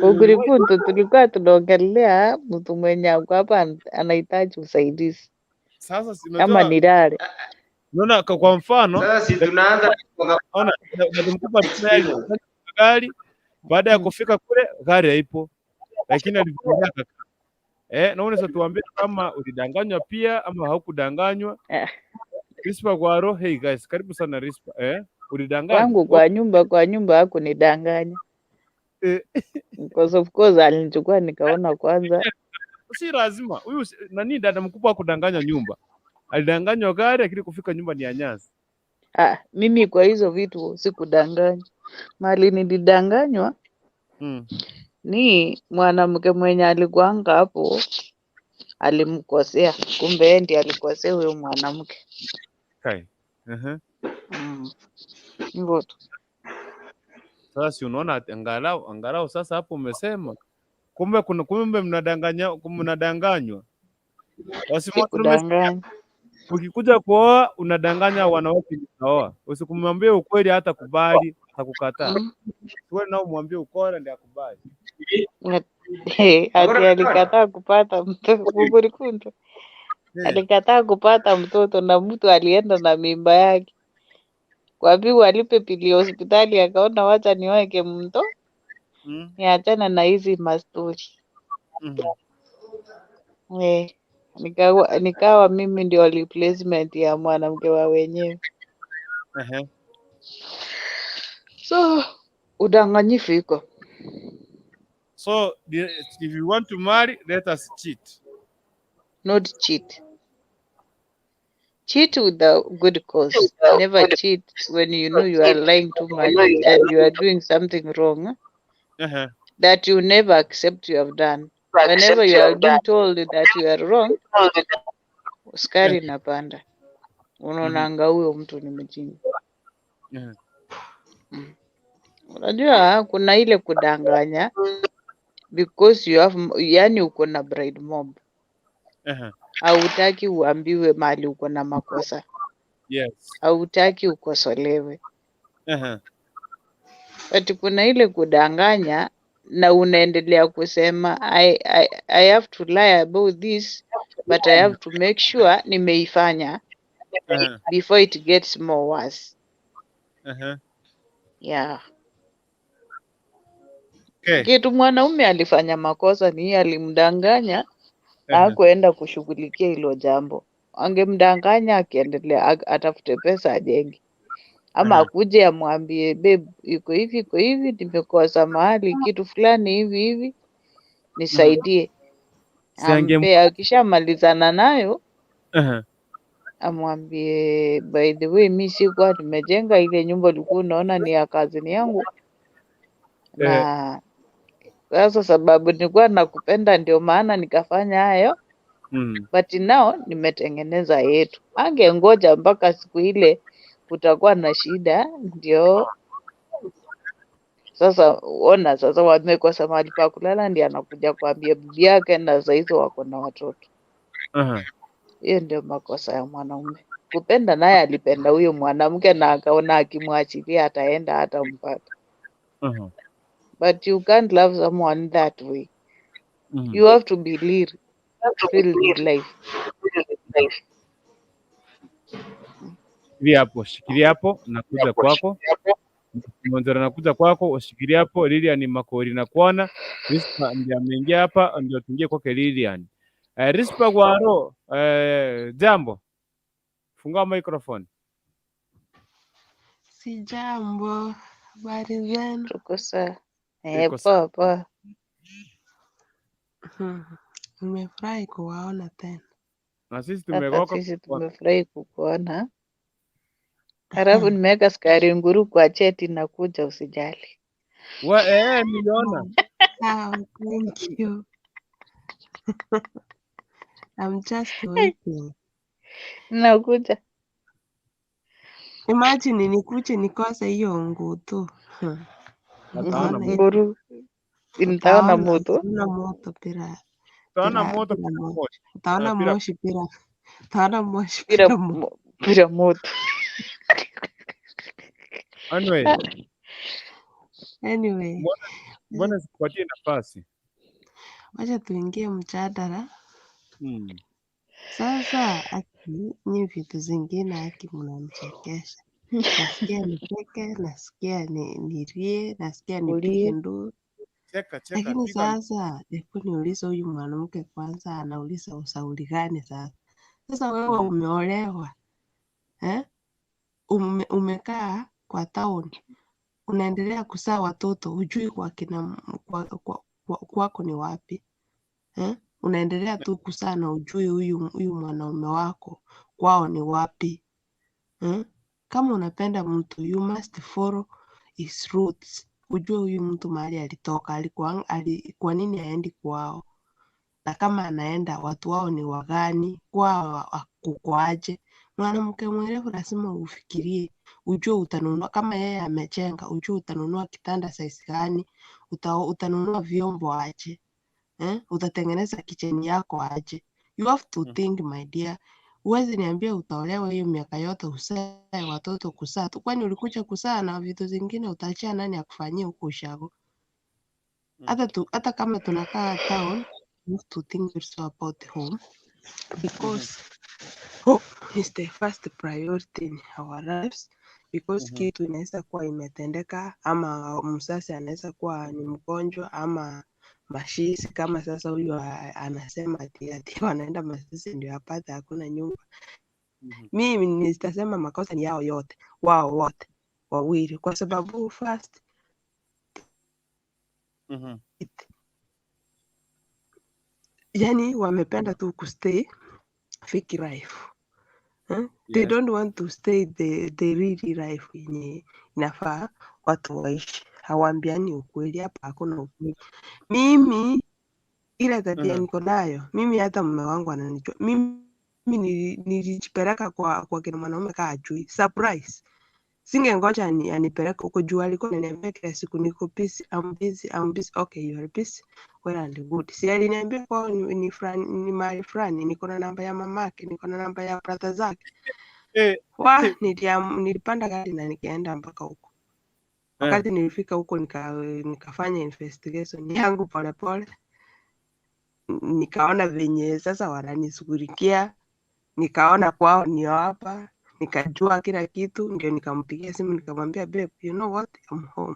Ukuripunto tulikuwa tunaongelea mtu mwenye hapa anahitaji usaidizi. Sasa kama ni dare. Unaona kwa mfano sasa si tunaanza ona mkubwa gari, baada ya kufika kule gari haipo, lakini alivumilia kaka. Naona sasa tuambie kama ulidanganywa pia ama haukudanganywa. Rispa kwa roho. Hey guys, karibu sana Rispa. Ulidanganywa? Wangu kwa nyumba hakunidanganya. Because of course alinichukua nikaona kwanza. Si lazima. Huyu nani dada mkubwa kudanganya nyumba. Alidanganywa gari lakini kufika nyumba ni anyasi. Mimi kwa hizo vitu sikudanganya. Mali nilidanganywa ni mwanamke mwenye alikuanga hapo alimkosea. Kumbe yeye ndiye alikosea huyo mwanamke. Kai. Hivyo tu. Sasa unaona angalau sasa hapo umesema kumbe mnadanganywa. Sikudanganya. Ukikuja kuoa unadanganya wanawake nitaoa. Usikumwambie ukweli hata kubali, atakukataa. Wewe nao mwambie ukweli ndio akubali. Ati alikataa kupata mtoto. Alikataa kupata mtoto na mtu alienda na mimba yake. Kwa vile walipe pili hospitali akaona wacha niweke mto. Niachana na hizi mastori. Nikawa mimi ndio replacement ya mwanamke wa wenyewe. So udanganyifu iko. So if you want to marry, let us cheat. Not cheat. Cheat with a good cause. Never cheat when you know you are lying too much and you are doing something wrong that you never accept you have done. Whenever you are being told that you are wrong, uskari napanda. Unaonanga huyo mtu ni mjinga. Unajua kuna ile kudanganya because you have, yani uko na bride mob. Hautaki uambiwe mali uko na makosa. Yes. Hautaki ukosolewe. But kuna ile kudanganya na unaendelea kusema I have to lie about this but I have to make sure nimeifanya before it gets more worse. Yeah. Kitu mwanaume alifanya makosa ni alimdanganya na hakuenda kushughulikia hilo jambo. Angemdanganya akiendelea atafute pesa ajenge. Ama akuje amwambie babe iko hivi nimekosa mahali kitu fulani hivi nisaidie. Ampe akishamalizana nayo amwambie by the way mimi sikuwa nimejenga ile nyumba ulikuwa unaona ni ya kazini yangu. Na sasa sababu nilikuwa nakupenda ndio maana nikafanya hayo. But now nimetengeneza yetu. Angengoja mpaka siku ile kutakuwa na shida ndio. Sasa ona sasa wamekosa mahali pa kulala ndio anakuja kuambia bibi yake na sasa hizo wako na watoto. Hiyo ndio makosa ya mwanaume. Kupenda naye alipenda huyo mwanamke na akaona akimwachilia ataenda hata mpata. But you can't love someone that way. You have to be real in life. Shikilia hapo nakuja kwako. Mwanzara nakuja kwako ushikilia hapo. Lilian Makori na kuona Rispa ndio ameingia hapa ndio tuingie kwake Lilian. Rispa Gwaro, jambo. Fungua microphone. Si jambo, habari zenu? Tuko sawa. Poa. Nimefurahi kuwaona tena. Na sisi tumefurahi kukuona. Halafu nimeweka sukari nguru kwa cheti na kuja usijali. Niliona. Thank you. I'm just waiting. Nakuja. Imagine nikuje nikose hiyo ngutu. Nguru. Nitaona moto. Utaona moto pira. Utaona moto. Utaona moshi pira. Utaona moshi pira moto. Anyway. Mbona sikupatie nafasi? Wacha tuingie mjadala. Sasa ni vitu zingine mnanichekesha. Nasikia nicheke, nasikia nilie, nasikia nipige nduru. Lakini sasa hebu niulize huyu mwanamke kwanza anauliza ushauri gani sasa? Sasa wewe umeolewa. Umekaa kwa town. unaendelea kuzaa watoto, hujui kwako ni wapi. Unaendelea tu kuzaa na hujui huyu mwanaume wako kwao ni wapi. Kama unapenda mtu, you must follow his roots. Ujue huyu mtu mahali alitoka, kwa nini haendi kwao, na kama anaenda watu wao ni wagani, kwao kukoaje. Mwanamke mwerevu lazima ufikirie, ujue utanunua, kama yeye amejenga, ujue utanunua kitanda size gani, utanunua vyombo aje, utatengeneza kitchen yako aje. You have to think, my dear. Huwezi niambia utaolewa hiyo miaka yote usae watoto kuzaa tu. Kwani ulikuja kuzaa na vitu zingine utaachia nani akufanyie huko ushago? Hata kama tunakaa town, we have to think also about home, because home is the first priority in our lives, because kitu inaweza kuwa imetendeka, ama msasi anaweza kuwa ni mgonjwa, ama mashisi kama sasa huyu anasema ati wanaenda masisi ndio apate hakuna nyumba. Mimi nitasema makosa ni yao yote, wao wote wawili, kwa sababu first yani wamependa tu kustay fake life. They don't want to stay the real life yenye inafaa watu waishi. Hawaambiani ukweli, hapa hakuna ukweli. Mimi ile tabia niko nayo, mimi hata mume wangu ananijua. Mimi nilijipeleka kwa kina mwanaume kaa ajui. Surprise. Singengoja anipeleke huko juu, alikuwa ananiambia kila siku niko busy, I'm busy. Okay, you are busy. Well and good. Si aliniambia kwa ni mahali fulani, niko na namba ya mamake, niko na namba ya brother zake. Nilipanda gari na nikaenda mpaka huko. Wakati nilifika huko nikafanya investigation yangu polepole. Nikaona venye sasa wananishughulikia, nikaona kwao ni hapa, nikajua kila kitu, ndio nikampigia simu nikamwambia babe, you know what, I'm home.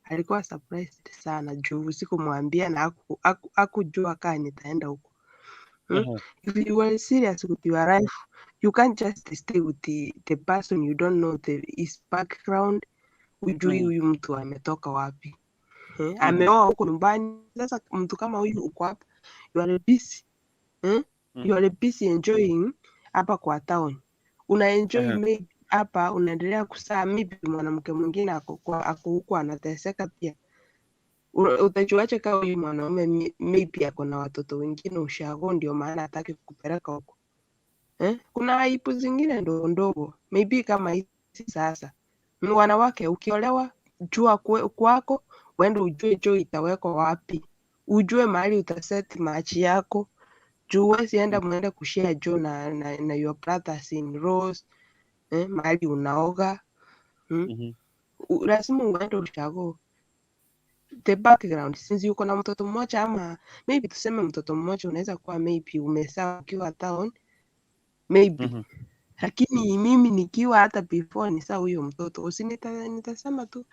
Alikuwa surprised sana juu sikumwambia na hakujua kama nitaenda huko. If you are serious with your life, you can't just stay with the person you don't know his background. Ujui huyu mtu ametoka wapi. Ameoa huko nyumbani. Sasa mtu kama huyu uko hapa, you are busy. You are busy enjoying hapa kwa town. Unaenjoy maybe hapa, unaendelea kusaa, maybe mwanamke mwingine ako huko anateseka pia. Utajuaje kama huyu mwanaume maybe ako na watoto wengine ushago, ndio maana hataki kukupeleka huko. Kuna aibu zingine ndogo, maybe kama hizi sasa. Wanawake ukiolewa, jua kwako, uende ujue joy itawekwa wapi. Ujue mahali utaset machi yako. Juu huwezi enda mwende kushare jo na your brothers in laws, mahali unaoga. Lazima uende ushago the background, since yuko na mtoto mmoja, ama maybe tuseme mtoto mmoja unaweza kuwa maybe umesaa ukiwa town maybe. Lakini mimi nikiwa hata before nisaa huyo mtoto, nitasema tu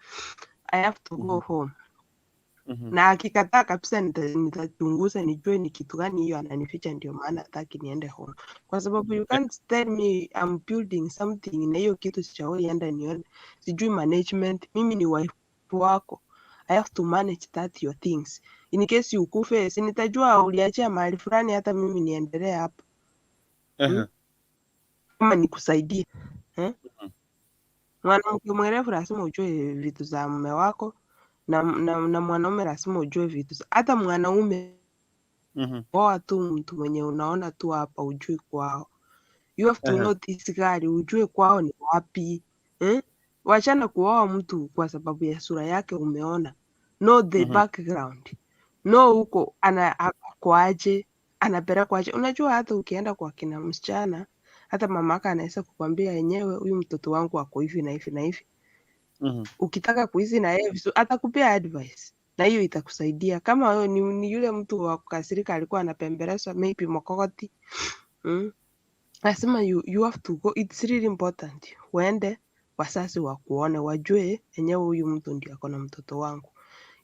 I have to go home. Na akikataa kabisa nitachunguza nijue ni kitu gani hiyo ananificha, ndio maana hataki niende home. Kwa sababu you can't tell me I'm building something na hiyo kitu sijawahi enda nione. Sijui management, mimi ni wife wako. I have to manage that your things. In case ukufe, si nitajua uliachia mahali fulani hata mimi niendelee hapa. Kama nikusaidie. Mwanamke mwerevu lazima ujue vitu za mume wako. Na mwanaume lazima ujue vitu. Hata mwanaume oa tu mtu mwenye unaona tu hapa ujue kwao. You have to know this guy, ujue kwao ni wapi. Wachana kuoa mtu kwa sababu ya sura yake umeona. Know the background. Know huko kwaje, anapelekwa aje. Unajua hata ukienda kwa kina msichana, hata mamaka anaweza kukwambia yenyewe huyu mtoto wangu ako hivi na hivi na hivi. Ukitaka kuishi na yeye vizuri atakupea advice na hiyo itakusaidia. Kama wewe ni yule mtu wa kukasirika alikuwa anapembelezwa maybe mokokoti, lazima you have to go. It's really important uende wasasi wakuone, wajue enyewe huyu mtu ndio ako na mtoto wangu.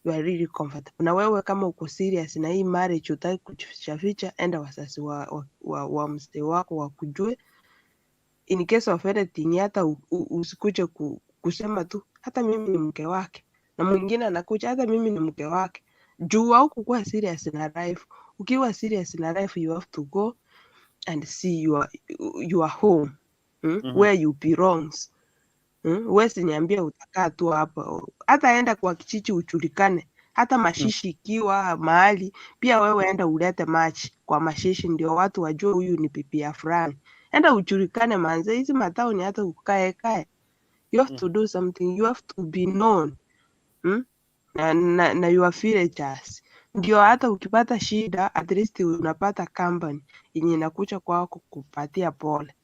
You are really comfortable. Na wewe kama uko serious na hii marriage utaki kujificha, enda wasasi wa mzee wako wakujue. In case of anything, hata usikuje kusema tu hata mimi ni mke wake, na mwingine anakuja hata mimi ni mke wake. Juu au kukuwa serious na life. Ukiwa serious na life, you have to go and see your home, where you belongs. Huwezi niambia utakaa tu hapa, hata enda kwa kijiji ujulikane, hata mashishi ikiwa mahali, pia wewe enda ulete maji kwa mashishi, ndio watu wajue huyu ni bibi ya fulani. Enda ujulikane manze, hizi mataoni hata ukae. You have to do something, you have to be known na your villagers, ndio hata ukipata shida at least unapata company yenye inakuja kwako kupatia pole.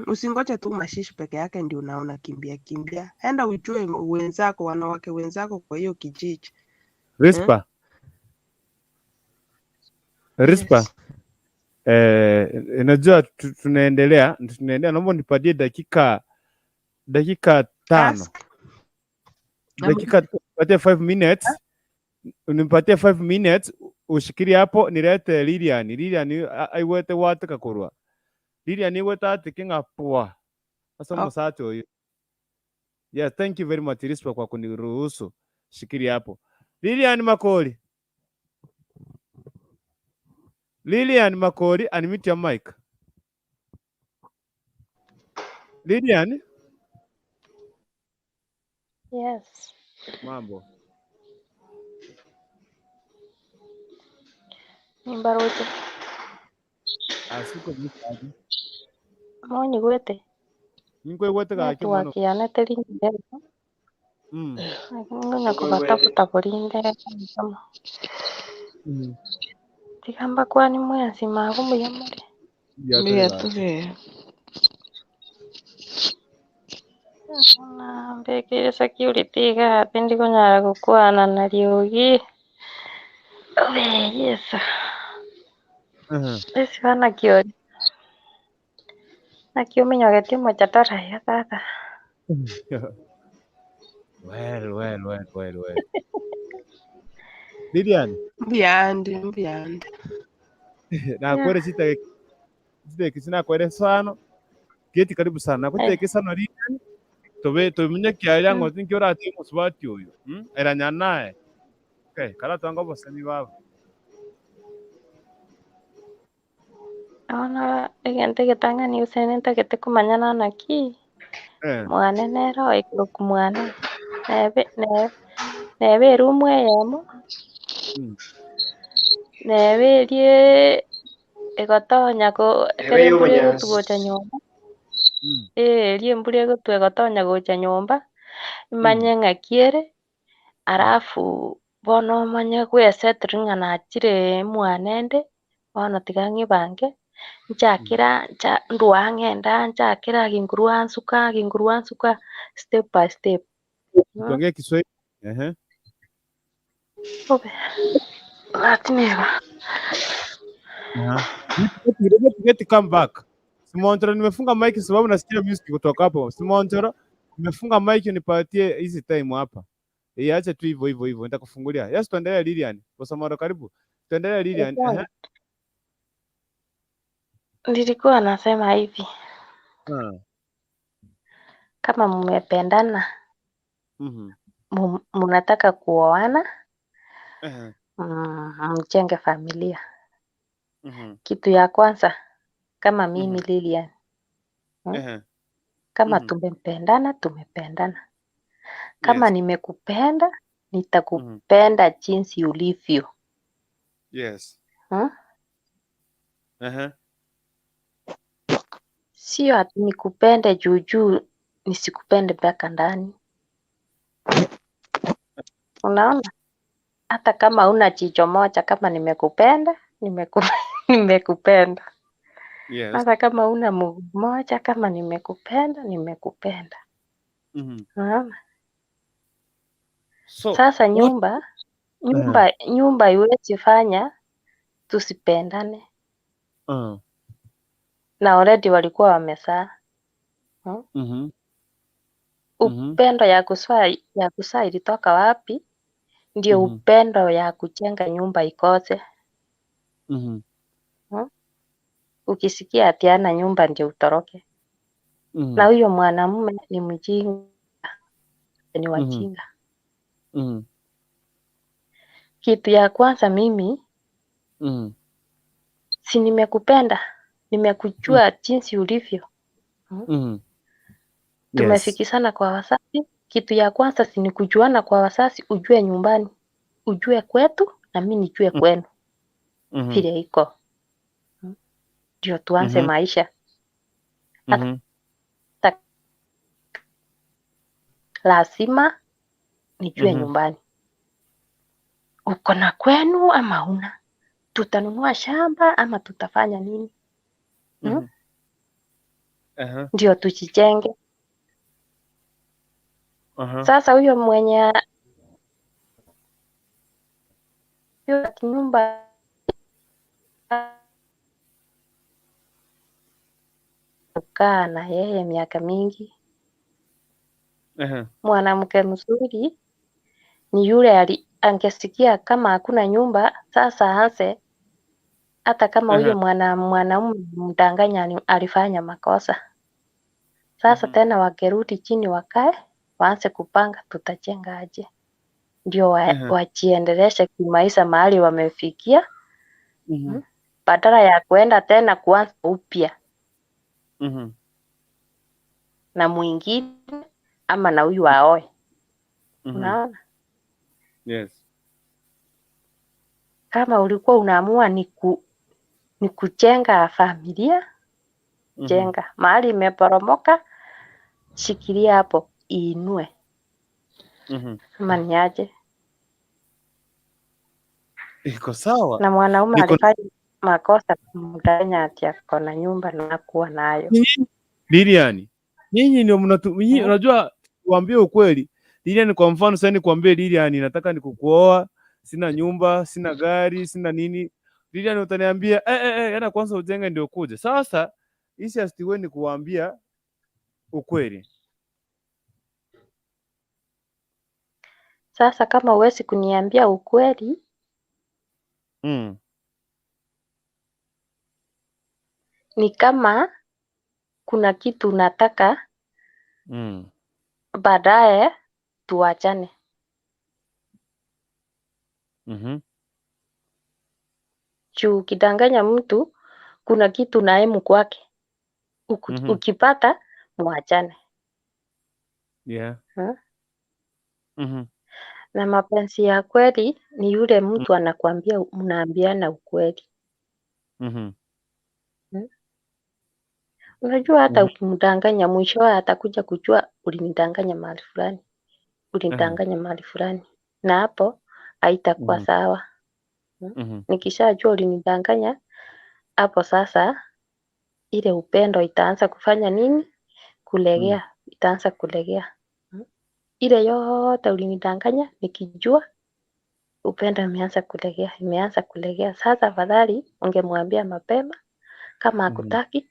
Usingoje tu mashishi peke yake ndio unaona kimbia. Enda ujue wenzako, wanawake wenzako kwa hiyo kijiji. Rispa. Yes. Unajua tunaendelea, naomba nipatie dakika 5. Dakika nipatie 5 minutes. Unipatie 5 minutes ushikiri hapo nilete Lilian. Lilian aiwete watu kakurwa. Lilian iwete atikinga poa. Sasa msato huyo. Yeah, thank you very much Rispa kwa kuniruhusu. Shikiri hapo. Lilian Makoli. Lilian Makoli, unmute your mic. Lilian? Yes. Mambo. Nyumba wote. Asiko mtaji. Moni wote. Ningwe wote ka kimono. Tuwakiana teli ndero. Ngonya kubatafuta polinde kama. Tikamba kwani mwezi magumbu ya muri. Ndio tuwe. Na mbeke security ga tendi konyara gukwana na riogi. Obe yes. Esi bana kiori. Nakiumenya gati machatara ya tata. Well. Lilian. Mbiande. Na kwere sita kisina kwere sana. Geti karibu sana. Nakuteke sana Lilian. Tumenye kiaya ngo tinki ora ati muswati uyu. Era nyanae. Okay, kala tanga bosani baba. Ona egente getanga ni usenenta gete kumanyana naki. Mwana nero ikuku mwana. Nebe rumwe yamo. Nebe lie egotonya ko kere mbure gutugocha nyumba. Lie mbure gutu egotonya gocha nyumba. Imanye ngakiere. Arafu bono manye kwesetringa na chire mwanende. Bono tigangi bange. Nchakira nduangenda nchakira ginguruansuka step by step. Tuongee Kiswahili. Obe. Latineva. Get come back. Simonjora nimefunga mic sababu nasikia music kutoka hapo. Simonjora nimefunga mic nipatie hizi time hapa. Iache tu hivyo. Nitakufungulia. Yes, tuendelee Lilian. Bosamaro karibu. Tuendelee Lilian. Nilikuwa nasema hivi. Kama mmependana. Mnataka kuoana. Mjenge familia. Kitu ya kwanza kama mimi Lilian. Kama tumependana. Kama nimekupenda, nitakupenda jinsi ulivyo. Yes. Sio ati nikupende juu nisikupende mpaka ndani. Unaona? Hata kama una jicho moja, kama nimekupenda, nimekupenda. Yes. Hata kama una mguu moja, kama nimekupenda. Unaona? Sasa nyumba iwezi fanya tusipendane. Na already walikuwa wamezaa. Upendo ya kuzaa ilitoka wapi? Ndio upendo ya kujenga nyumba ikose. Ukisikia ati hana nyumba ndio utoroke. Na huyo mwanamume ni mjinga. ni wajinga. Kitu ya kwanza mimi si nimekupenda, nimekujua jinsi ulivyo. Tumefikishana kwa wazazi. Kitu ya kwanza si ni kujuana kwa wazazi, ujue nyumbani, ujue kwetu na mimi nijue kwenu vile iko. Ndio tuanze maisha. Lazima nijue nyumbani. Uko na kwenu ama huna? Tutanunua shamba ama tutafanya nini? Ndio tujijenge. Sasa huyo mwenye hiyo nyumba kukaa na yeye miaka mingi. Mwanamke mzuri ni yule angesikia kama hakuna nyumba, sasa aanze hata kama huyo mwanaume mdanganya alifanya makosa. Sasa tena wakerudi chini wakae, waanze kupanga tutajenga aje. Ndio wajiendeleshe kimaisha mahali wamefikia. Badala ya kuenda tena kuanza upya. Na mwingine ama na huyu aoe. Unaona? Yes. Kama ulikuwa unaamua ni kujenga familia, jenga. Mahali imeporomoka, shikilia hapo, iinue. Ama ni aje? Iko sawa. Na mwanaume alifanya makosa kumdanganya ati ako na nyumba na hakuwa nayo. Lilian, nyinyi ndio unajua kuambie ukweli. Lilian, kwa mfano sasa nikwambie Lilian, nataka nikukuoa, sina nyumba, sina gari, sina nini. Lilian utaniambia yana kwanza ujenge ndio kuja. Sasa hisi asiwe kuambia ukweli. Sasa kama huwezi kuniambia ukweli, ni kama kuna kitu unataka baadaye tuachane. Juu ukidanganya mtu kuna kitu naemu kwake. Ukipata muachane. Yeah. Na mapenzi ya kweli ni yule mtu anakuambia mnaambiana ukweli. Unajua hata ukimdanganya mwisho atakuja kujua ulinidanganya mahali fulani. Ulinidanganya mahali fulani. Na hapo haitakuwa sawa. Nikishajua ulinidanganya, hapo sasa ile upendo itaanza kufanya nini? Kulegea. Itaanza kulegea. Ile yote ulinidanganya nikijua upendo imeanza kulegea. Sasa afadhali ungemwambia mapema kama hakutaki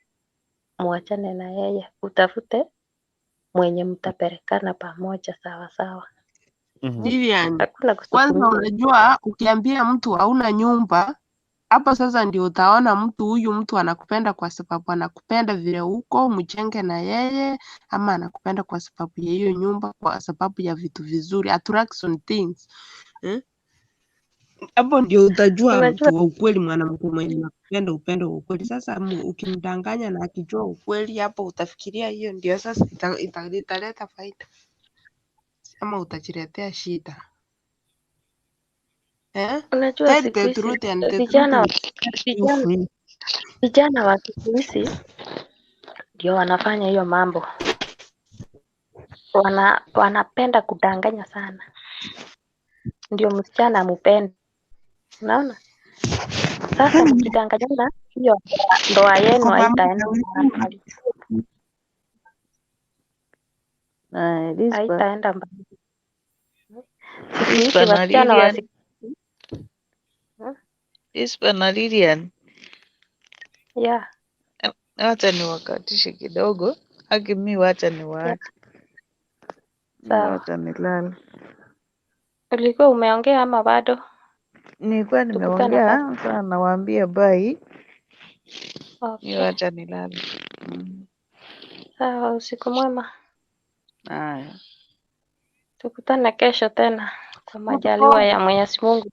muachane na yeye, utafute mwenye mtapelekana pamoja sawa sawa. Lilian, kwanza unajua ukiambia mtu hauna nyumba, hapo sasa ndio utaona huyu mtu anakupenda kwa sababu anakupenda vile uko, mjenge na yeye, ama anakupenda kwa sababu ya hiyo nyumba, kwa sababu ya vitu vizuri, attraction things. Hapo ndio utajua mtu wa ukweli, mwanamke mwenye anakupenda upendo wa ukweli. Sasa ukimdanganya na akijua ukweli, hapo utafikiria hiyo ndio sasa italeta faida. Ama utajiletea shida. Unajua siku hizi vijana wa siku hizi ndio wanafanya hiyo mambo. Wanapenda kudanganya sana. Ndio msichana amupende. Unaona? Sasa mkidanganyana hiyo ndoa yenu haitaenda mbali. Haitaenda mbali. Wasichana wa siku na Lilian. Yeah. Wacha niwakatishe kidogo. Haki mimi wacha niwaache. Sawa. Wacha nilale. Ulikuwa umeongea ama bado? Nilikuwa nimeongea, sasa nawaambia bye. Okay. Wacha nilale. Sawa, usiku mwema. Haya. Tukutane kesho tena kwa majaliwa ya Mwenyezi Mungu.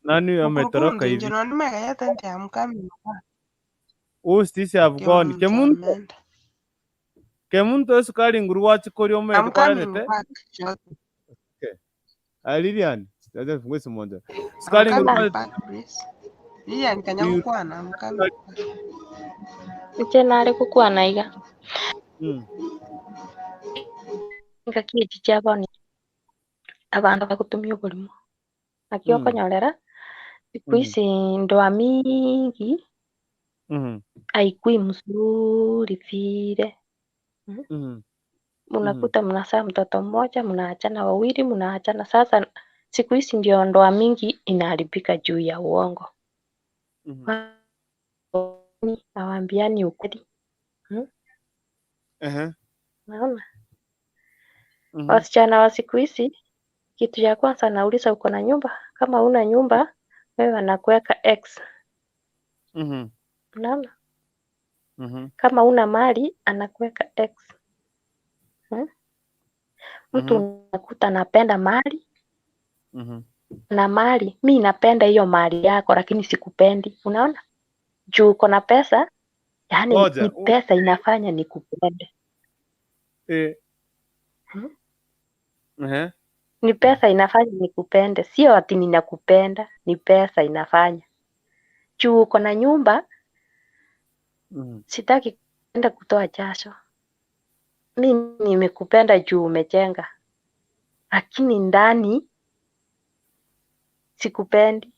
Nani ametoroka hivi? Njino nimekayata nti amkami. Sisi have gone. Kemuntu sukali nguruwachi kori omete kwa nete. Okay. Lilian, sasa fungwe moja. Sukali nguruwachi. Lilian kanyamukwana amkami. Nari kukwana iga. Ngakiji cyabone abantu bakutumia ubulimo. Nakio konyorera siku hizi ndoa mingi haikui mzuri vile. Unakuta mnazaa mtoto mmoja, mnaachana wawili, mnaachana. Sasa siku hizi ndio ndoa mingi inaharibika juu ya uongo. Hawaambiani ukweli. Naona. Wasichana wa siku hizi, kitu ya kwanza nauliza uko na nyumba? Kama una nyumba, wewe anakuweka X. Unaona? Kama una mali, anakuweka X. Mtu unakuta anapenda mali. Na mali, mimi napenda hiyo mali yako lakini sikupendi. Unaona? Juu uko na pesa, yani ni pesa inafanya nikupende. Ni pesa inafanya nikupende, sio ati ninakupenda, ni pesa inafanya. Juu uko na nyumba, sitaki kwenda kutoa jasho. Mimi nimekupenda juu umejenga, lakini ndani sikupendi.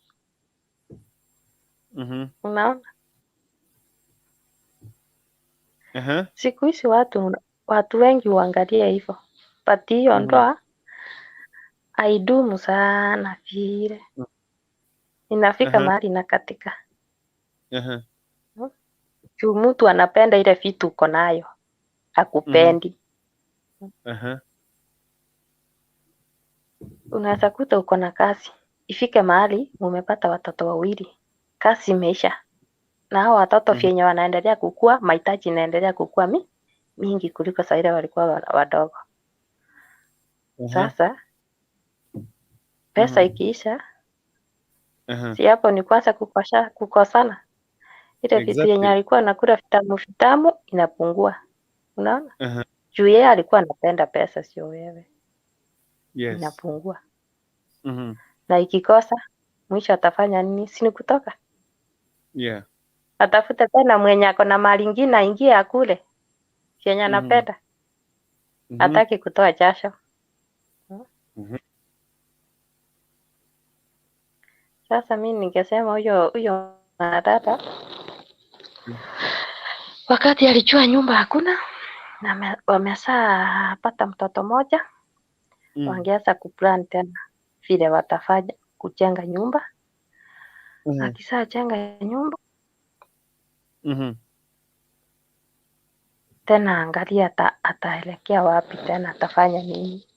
Unaona? Siku hizi watu wengi huangalia hivyo. But hiyo ndoa haidumu sana vile. Inafika mahali na katika. Juu mtu anapenda ile vitu uko nayo. Hakupendi. Unaweza kuta uko na kazi. Ifike mahali umepata watoto wawili. Kazi imeisha. Na hao watoto vyenye wanaendelea kukua, mahitaji inaendelea kukua mingi kuliko saa ile walikuwa wadogo. Sasa pesa ikiisha, si hapo ni kwanza kukosana. Ile vitu yenye alikuwa anakula vitamu inapungua. Unaona? Juu yeye alikuwa anapenda pesa, sio wewe. Inapungua. Na ikikosa, mwisho atafanya nini? Si ni kutoka? Atafute tena mwenye ako na mali ingine aingie akule. Yenye anapenda. Hataki kutoa jasho. Sasa mimi ningesema huyo mwanadada wakati alijua nyumba hakuna na wamezaa pata mtoto moja, wangeanza kuplan tena vile watafanya kujenga nyumba. Akisha jenga nyumba tena angalia ataelekea wapi tena, atafanya nini.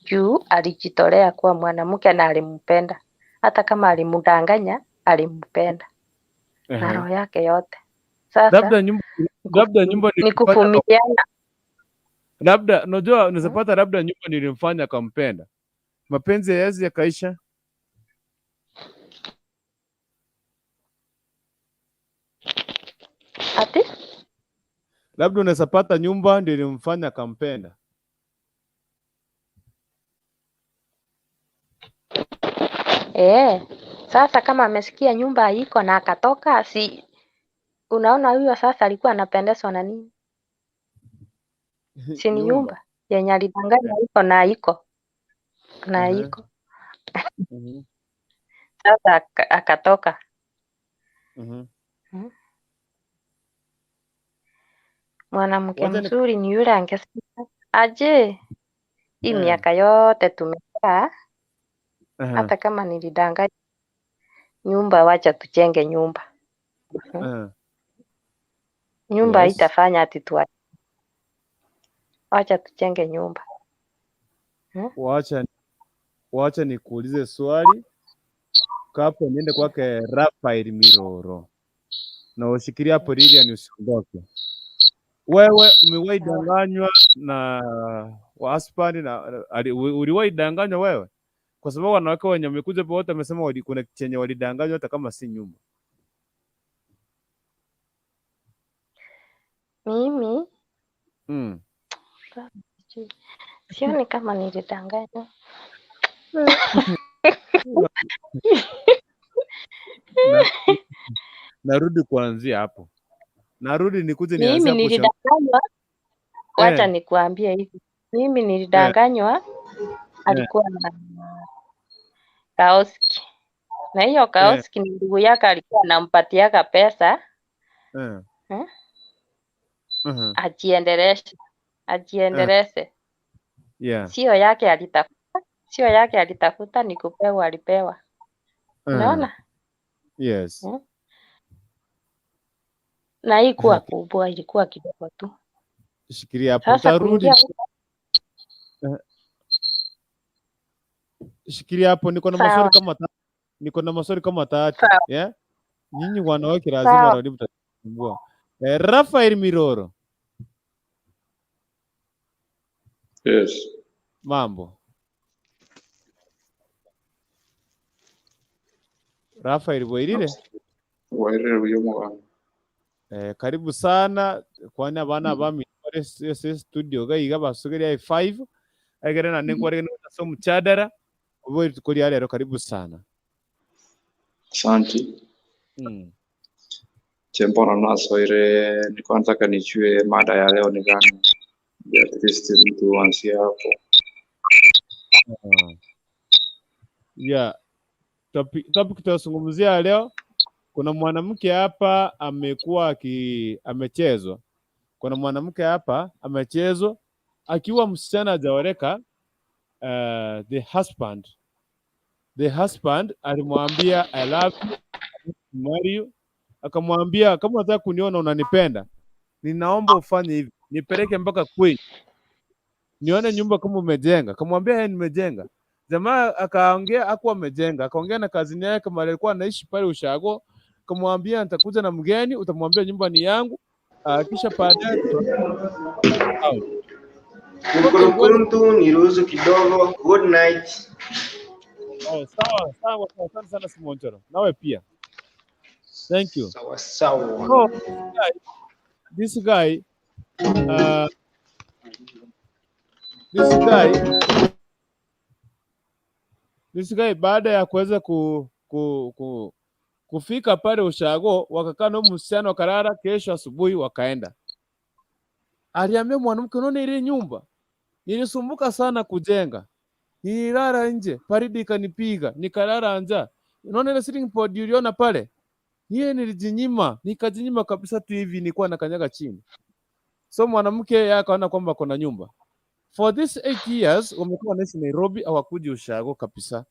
Juu alijitolea kuwa mwanamke na alimpenda. Hata kama alimdanganya, alimpenda. Na roho yake yote. Sasa labda nyumba ni kuvumiliana. Labda unajua unaweza pata labda nyumba nilimfanya akampenda. Mapenzi hayawezi yakaisha. Ati? Labda unaweza pata nyumba ndio ilimfanya akampenda. Sasa kama amesikia nyumba iko na akatoka, si unaona huyo sasa alikuwa anapendezwa na nini? Si ni nyumba yenye alidanganya iko na iko. Na iko. Sasa akatoka. Mwanamke mzuri ni yule angesema aje, hii miaka yote tumekaa, hata kama nilidanganya nyumba, wacha tujenge nyumba. Nyumba haitafanya ati tuache. Wacha tujenge nyumba. Wacha nikuulize swali. Kapo niende kwake Rafael Miroro. Na ushikilia hapo Lilian usiondoke. Wewe umewahi danganywa na husband na uliwahi danganywa wewe? Kwa sababu wanawake wenye wamekuja hapo wote wamesema kuna chenye walidanganywa hata kama si nyumba. Mimi sioni kama nilidanganywa. Narudi kuanzia hapo. Narudi nikuje Mimi nianzie hapo. nilidanganywa. Wacha nikuambie hivi. Mimi nilidanganywa alikuwa na kaoski. Na hiyo kaoski ni ndugu yake alikuwa anampatiaga pesa. Ajiendeleze. Sio yake alitafuta. Sio yake alitafuta, ni kupewa alipewa. Unaona? Yes. Na haikuwa kubwa, ilikuwa kidogo tu. Shikilia hapo. Utarudi. Shikilia hapo, niko na maswali kama maswali kama 3. Yeah? Nyinyi wanawake lazima rudi mtasumbua. Rafael Miroro. Yes. Mambo. Rafael Boirire. Boirire uyomo. Karibu sana kwani abana bami studio gayiga basugiria 5 agere na nengware no so mchadara ubo tukuri rero karibu sana. Asante. Chembona nasoire niko nataka nijue mada ya leo ni gani. Ya Kristo mtu ansia hapo. Yeah. Topic tutazungumzia leo, kuna mwanamke hapa amekuwa amechezwa. Kuna mwanamke hapa amechezwa akiwa msichana hajaoleka. The husband alimwambia I love you, marry you. Akamwambia kama unataka kuniona unanipenda, ninaomba ufanye hivi, nipeleke mpaka kwenu nione nyumba kama umejenga. Akamwambia yeye nimejenga. Jamaa akaongea hakuwa amejenga, akaongea na kazini yake kama alikuwa anaishi pale Ushago. Akamwambia nitakuja na mgeni, utamwambia nyumba ni yangu. Kisha baadaye Kuntu niruhusu kidogo. Good night. Sawa sana Simonchoro. Nawe pia. Thank you. Sawa. So, this guy baada ya kuweza kufika pale Ushago, wakakaa na msichana wakarara. Kesho asubuhi wakaenda. Aliambia mwanamke, unaona ile nyumba nilisumbuka sana kujenga, nililala nje, baridi ikanipiga, nikalala njaa. Unaona ile sitting pod uliona pale, yeye nilijinyima, nikajinyima kabisa tu hivi, nilikuwa nakanyaga chini. So mwanamke yeye akaona kwamba kuna nyumba. For this 8 years wamekuwa naishi Nairobi, hawakuji Ushago kabisa.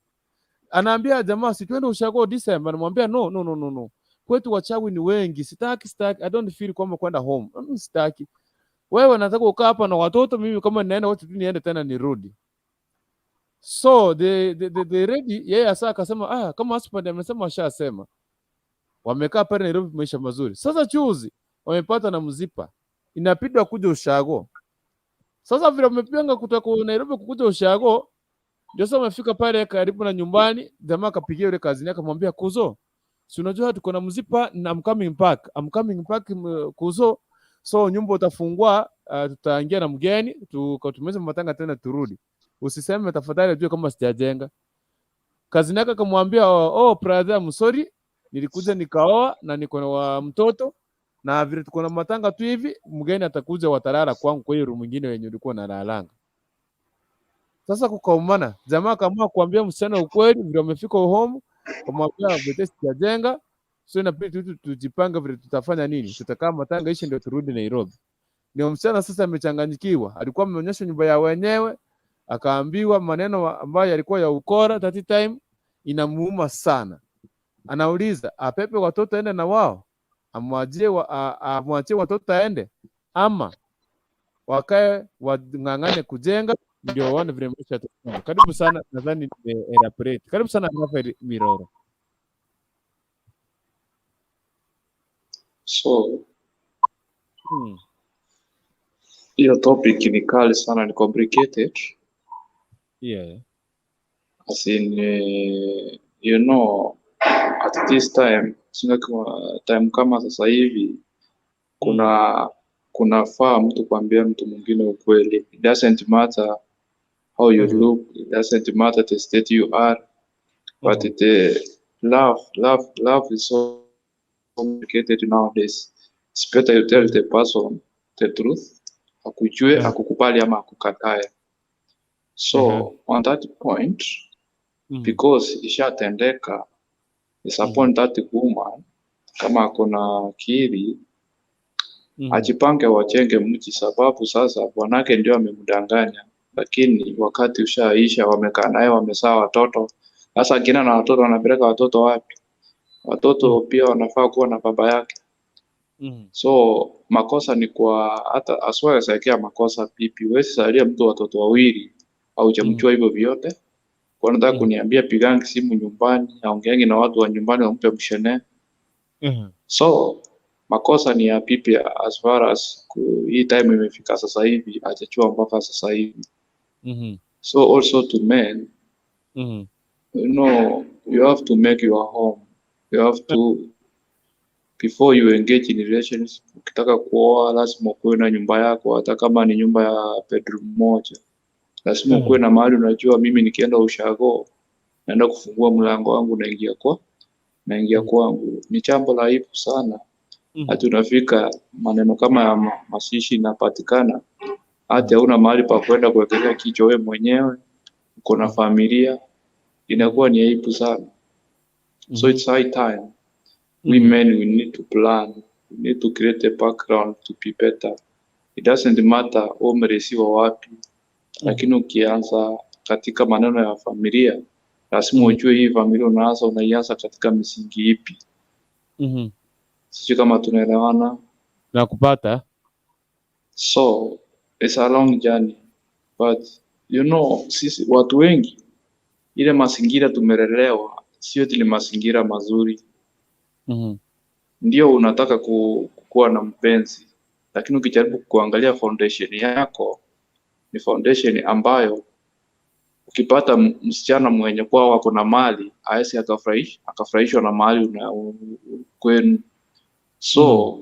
Anaambia jamaa, si twende Ushago December. Anamwambia no. Kwetu wachawi ni wengi, sitaki. I don't feel kwamba kwenda home. Sitaki. Wewe nataka ukaa hapa na watoto, mimi kama ninaenda wote tu niende tena nirudi. So the ready yeye asa akasema kama husband amesema ashasema. Wamekaa pale Nairobi maisha mazuri. Sasa chuzi wamepata na Mzipa. Inabidi wakuje Ushago. Sasa vile wamepanga kutoka Nairobi kukuja Ushago, ndio sasa wamefika pale karibu na nyumbani. Jamaa akapigia yule kazini yake akamwambia, Kuzo, si unajua tuko na Mzipa na I'm coming back Kuzo. So nyumba utafungua, tutaingia na mgeni, tukatumeze matanga tena turudi. Usiseme tafadhali ajue kama sijajenga. Kazini yake akamwambia, brother, I'm sorry. Nilikuja nikaoa na niko na mtoto na vile tuko na matanga tu hivi, mgeni atakuja watalala kwangu kwa hiyo room nyingine yenye ulikuwa na lalanga. Sasa kukaumana, jamaa akaamua kuambia msichana ukweli vile wamefika home, kumwambia vile sijajenga. So inabidi tujipange vile tutafanya nini. Tutakaa matanga ishi ndio turudi Nairobi. Ndio msichana sasa amechanganyikiwa. Alikuwa ameonyesha nyumba ya wenyewe, akaambiwa maneno ambayo yalikuwa ya ukora. That time inamuuma sana. Anauliza, apepe watoto aende na wao? Amwachie watoto aende ama wakae wang'ang'ane kujenga ndio waone vile maisha yatakuwa. Karibu sana, nadhani elaborate. Karibu sana Rafael Miroro. So hiyo topic ni kali sana, ni complicated. Yeah. As in, you know, at this time, time kama sasa hivi, kunafaa mtu kuambia mtu mwingine ukweli. It doesn't matter how you look, it doesn't matter the state you are, but love is so complicated nowadays. It's better you tell the person the truth, akujue, akukubali ama akukatae. So on that point, because ishatendeka, is upon that woman, kama kuna akili, ajipange wajenge mji, sababu sasa bwanake ndio amemdanganya, lakini wakati ushaisha, wamekaa naye, wamezaa watoto. Sasa kina na watoto wanapeleka watoto wapi? Watoto pia wanafaa kuwa na baba yake. So makosa ni kwa hata aswa yasakia makosa pipi. Wewe salia mtu watoto wawili au hujamjua hivyo vyote. Kwa nataka kuniambia pigangi simu nyumbani, aongeangi na watu wa nyumbani wampe mshene. So makosa ni ya pipi as far as hii time imefika sasa hivi, hajachua mpaka sasa hivi. So also to men, you know, you have to make your home. You have to, before you engage in relations, ukitaka kuoa lazima kuwe na nyumba yako, hata kama ni nyumba ya bedroom moja. Lazima kuwe na mahali unajua mimi nikienda ushago, naenda kufungua mlango wangu naingia kwangu. Ni jambo la aibu sana. Hata unafika maneno kama ya masishi inapatikana, hata huna mahali pa kwenda kuwekelea kichwa wewe mwenyewe, uko na familia, inakuwa ni aibu sana. So it's high time. We men, we need to plan. We need to create a background to be better. It doesn't matter umeresiwa wapi. Lakini ukianza katika maneno ya familia, lazima ujue hii familia unaianza katika misingi ipi. Sisi kama tunaelewana na kupata. So it's a long journey, but you know, sisi watu wengi ile mazingira tumelelewa sio ile mazingira mazuri. Ndio unataka kuwa na mpenzi, lakini ukijaribu kuangalia foundation yako ni foundation ambayo ukipata msichana mwenye kwao wako na mali, haisi akafurahishwa na mali kwenu. So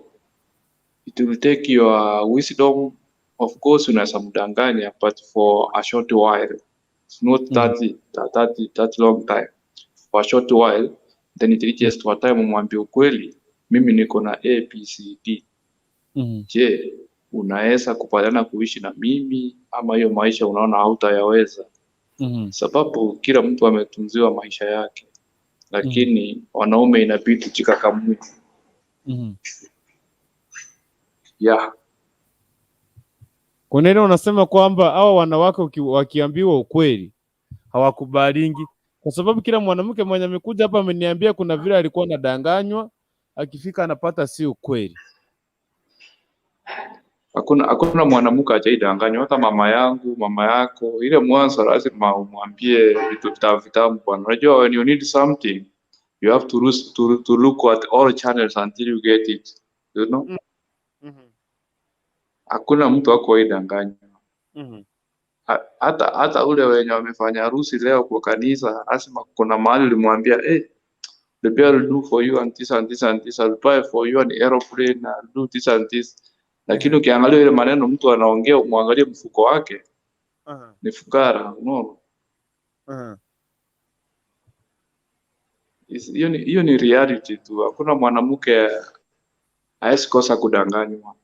it will take your wisdom. Of course unaweza mdanganya, but for a short while. It's not that long time. For a short while, then it reaches to a time umwambie ukweli, mimi niko na ABCD. Je, unaweza kupatana kuishi na mimi ama hiyo maisha unaona hautayaweza? Sababu kila mtu ametunziwa maisha yake, lakini wanaume inabidi tujikakamue. Yeah. Kwa nini unasema kwamba hao wanawake wakiambiwa ukweli hawakubalingi? Kwa sababu kila mwanamke mwenye amekuja hapa ameniambia kuna vile alikuwa anadanganywa, akifika anapata si ukweli. Hakuna mwanamke hajaidanganywa, hata mama yangu, mama yako. Ile mwanzo lazima umwambie vitu vitamu bwana. Unajua when you need something, you have to look at all channels until you get it. You know? Hakuna mtu hakuidanganywa. Hata ule wenye wamefanya harusi leo kwa kanisa, lazima kuna mahali ulimwambia, the bear will do for you and this and this and this, I'll buy for you an aeroplane, I'll do this and this. Lakini ukiangalia ile maneno mtu anaongea, umwangalie mfuko wake, ni fukara, unaona? Hiyo ni reality tu. Hakuna mwanamke haesikosa kudanganywa.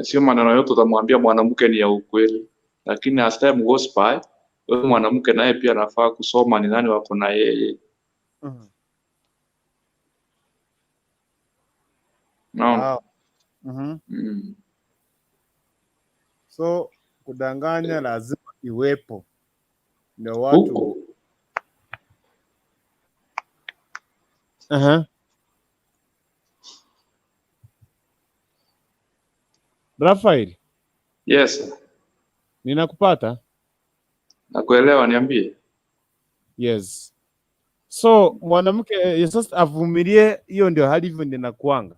Sio maneno yote utamwambia mwanamke ni ya ukweli, lakini as time goes by, wewe mwanamke naye pia anafaa kusoma ni nani wako na yeye. Naam. So kudanganya lazima iwepo. Ndio watu. Rafael. Yes. Ninakupata? Nakuelewa, niambie. Yes. So mwanamke sasa avumilie, hiyo ndio hali hivyo ninakuanga.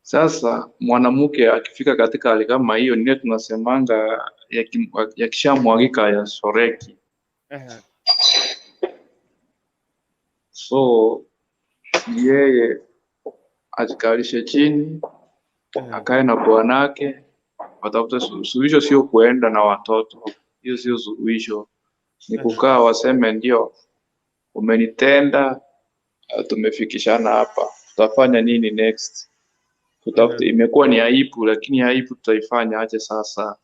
Sasa mwanamke akifika katika hali kama hiyo, ndio tunasemanga yakishamwagika ya soreki. So yeye ajikalishe chini, akae na bwanake, watafute suluhisho. Sio kuenda na watoto, hiyo sio suluhisho. Ni kukaa waseme, ndio umenitenda, tumefikishana hapa, tutafanya nini next? Tutafute. Imekuwa ni aibu, lakini aibu tutaifanya aje sasa?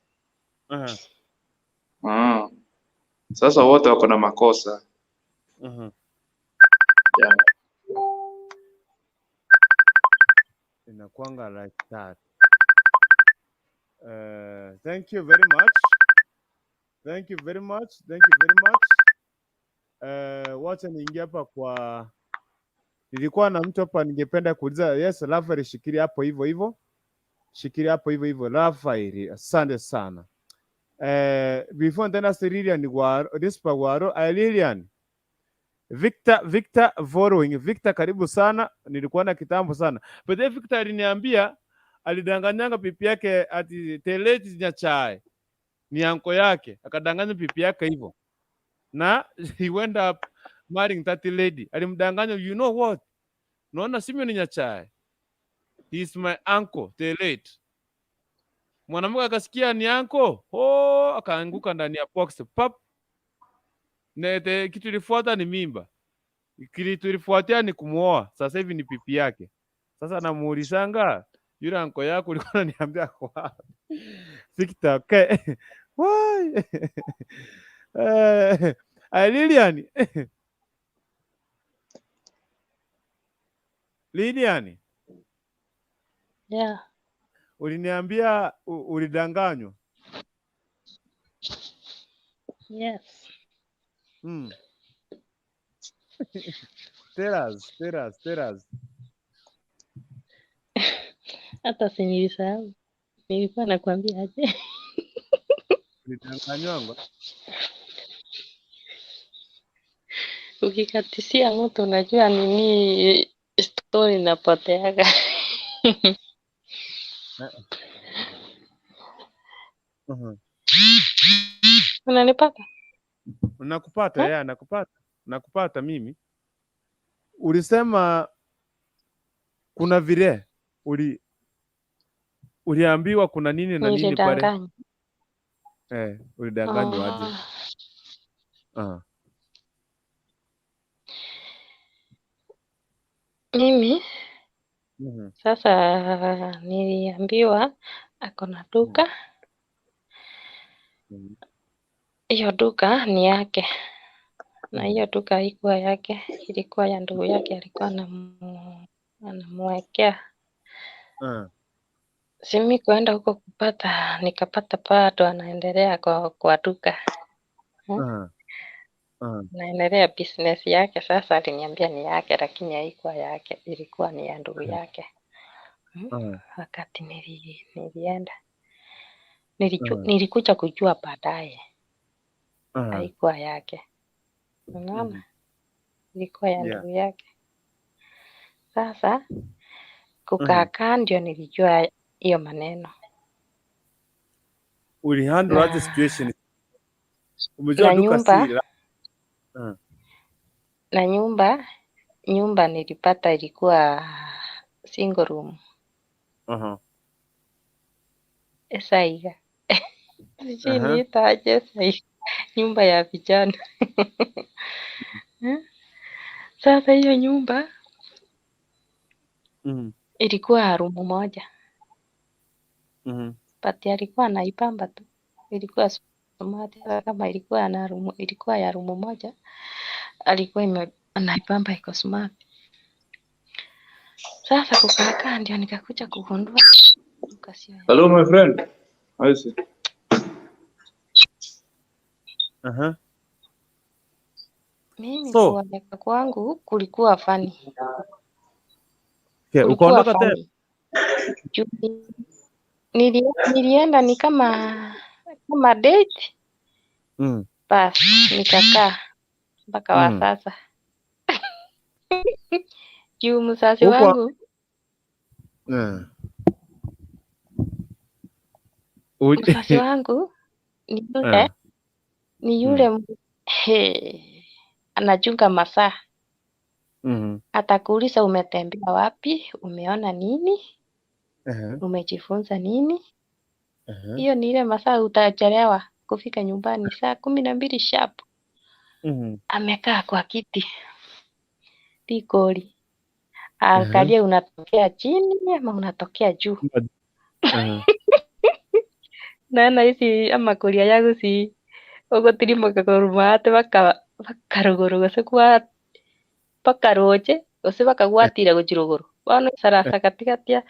Sasa wote wako na makosa. Yeah. Inakuanga like that. Thank you very much. Thank you very much. Thank you very much. Wacha niingia hapa kwa, nilikuwa na mtu hapa ningependa kuuliza. Yes, Rafael, shikilia hapo hivyo hivyo. Shikilia hapo hivyo hivyo Rafael. Asante sana. Before tena Lilian Gwaro, Rispa Gwaro, Lilian. Victor following. Victor, karibu sana. Nilikuwa na kitambo sana. But Victor aliniambia alidanganyanga pipi yake ati teleti nyachai ni anko yake, akadanganya pipi yake hivyo, na he went up marrying that lady. Alimdanganya, you know what, naona Simeon ni nyachai, he is my uncle teleti. Mwanamke akasikia ni uncle, akaanguka ndani ya box pap. Kitu kilifuata ni mimba, kilifuatia ni kumuoa. Sasa hivi ni pipi yake. Sasa namuulizanga, yule anko yako ulikuwa unaniambia kwa Victor, okay? Why? Lilian. Lilian. Yeah. Uliniambia ulidanganywa. Yes. Tell us. Hata si nilisahau. Nilikuwa nakwambia aje. Ulidanganywa? Ukikatisia mtu unajua nini story inapoteaga. Unanipata? Nakupata, yeah, nakupata mimi. Ulisema kuna vile uliambiwa kuna nini na nini pale. Ulidanganywa aje? Mimi sasa niliambiwa ako na duka. Hiyo duka ni yake, na hiyo duka haikuwa yake, ilikuwa ya ndugu yake, alikuwa anamwekea. Simi kuenda huko kupata, nikapata bado anaendelea kwa duka. Naendelea business yake. Sasa aliniambia ni yake, lakini haikuwa yake, ilikuwa ni ya ndugu yake. Wakati nilienda nilikuja kujua baadaye haikuwa yake. Unaona? Ilikuwa ya ndugu yake. Sasa kukaa ndio nilijua hiyo maneno. Ulihandle the situation. Umejua duka si na nyumba nilipata ilikuwa single room. Esaiga. Sijui itaje saiga. Nyumba ya vijana. Sasa hiyo nyumba ilikuwa room moja. But alikuwa anaipamba tu. Ilikuwa smart, kama ilikuwa ya room moja. Alikuwa anaipamba iko smart. Sasa kukaa ndio nikakuja kugundua. Hello my friend. I see. Mimi kuoneka kwangu kulikuwa funny. Ukaondoka tena? Nilienda ni kama date. Basi nikakaa mpaka wa sasa. Juu mzazi wangu Mzazi wangu ni yule anachunga masaa. Atakuuliza umetembea wapi, umeona nini, umejifunza nini. Hiyo ni ile masaa utachelewa kufika nyumbani saa 12 sharp. Amekaa kwa kiti tikoli, angalia unatokea chini ama unatokea juu. Nana hizi ama kulia yangu si ogotirimo kakorumate bakaruguru gasekwa bakaroche ose bakagwatira gukiruguru bano sarasa katikati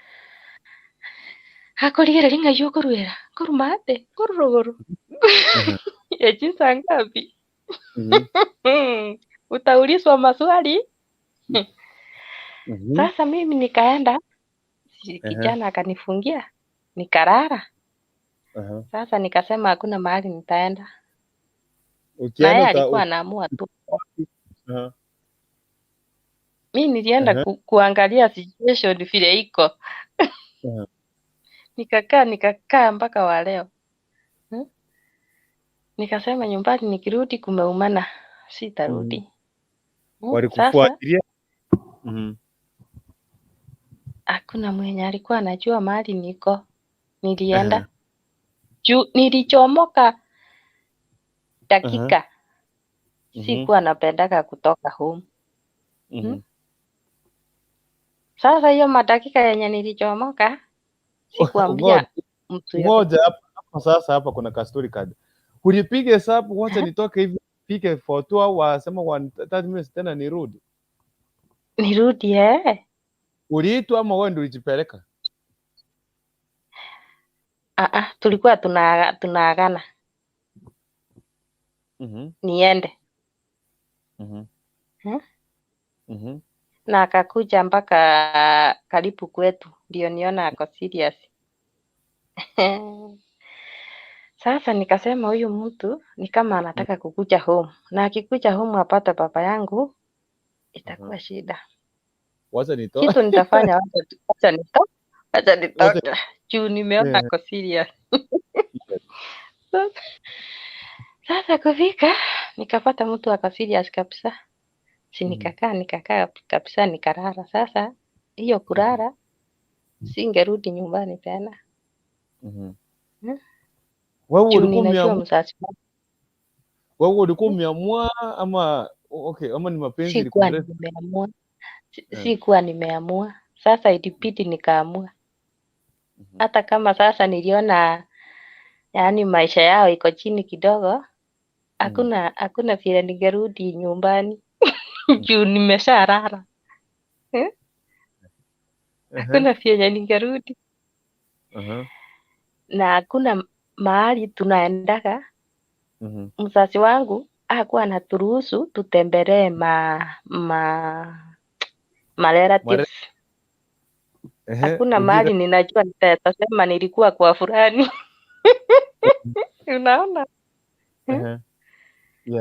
hakorigera ringa yokorwera korumate koruguru echi saa ngapi? Utaulizwa maswali. Sasa mimi nikaenda, kijana akanifungia, nikalala. Sasa nikasema hakuna mahali nitaenda. Naye alikuwa anaamua tu. Mimi nilienda kuangalia situation vile iko. Nikakaa mpaka wa leo. Nikasema nyumbani nikirudi kumeumana, sitarudi. Walikufuatilia? Hakuna mwenye alikuwa anajua mahali niko. Nilienda. Nilichomoka dakika. Sikuwa napendaka kutoka home. Sasa hiyo madakika yenye nilichomoka sikuambia mtu yote. Hapa sasa hapa kuna kastori kada. Ulipige hesabu wacha nitoke hivi pike for 2 hours sema 30 minutes tena nirudi. Nirudi Uliitwa ama wewe ndio ulijipeleka? Tulikuwa tunaagana. Niende. Na akakuja mpaka karibu kwetu ndio niona ako serious. Sasa nikasema huyu mtu ni kama anataka kukuja home, na akikuja home apata baba yangu itakuwa shida. Wacha nitoa. Kitu nitafanya wacha nitoa. Juu nimeona ako serious. Sasa kufika nikapata mtu ako serious kabisa. Si nikakaa kabisa nikalala. Sasa hiyo kulala singerudi nyumbani tena. Wewe ulikuwa umeamua ama ama ni mapenzi Sikuwa nimeamua. Sasa ilibidi nikaamua. Hata kama sasa niliona yaani maisha yao iko chini kidogo, hakuna vile ningerudi nyumbani. Juu nimeshalala. Hakuna vile ningerudi. Na hakuna mahali tunaendaka. Mzazi wangu hakuwa anaturuhusu tutembelee relatives. Hakuna mahali ninajua nitasema nilikuwa kwa fulani. Unaona?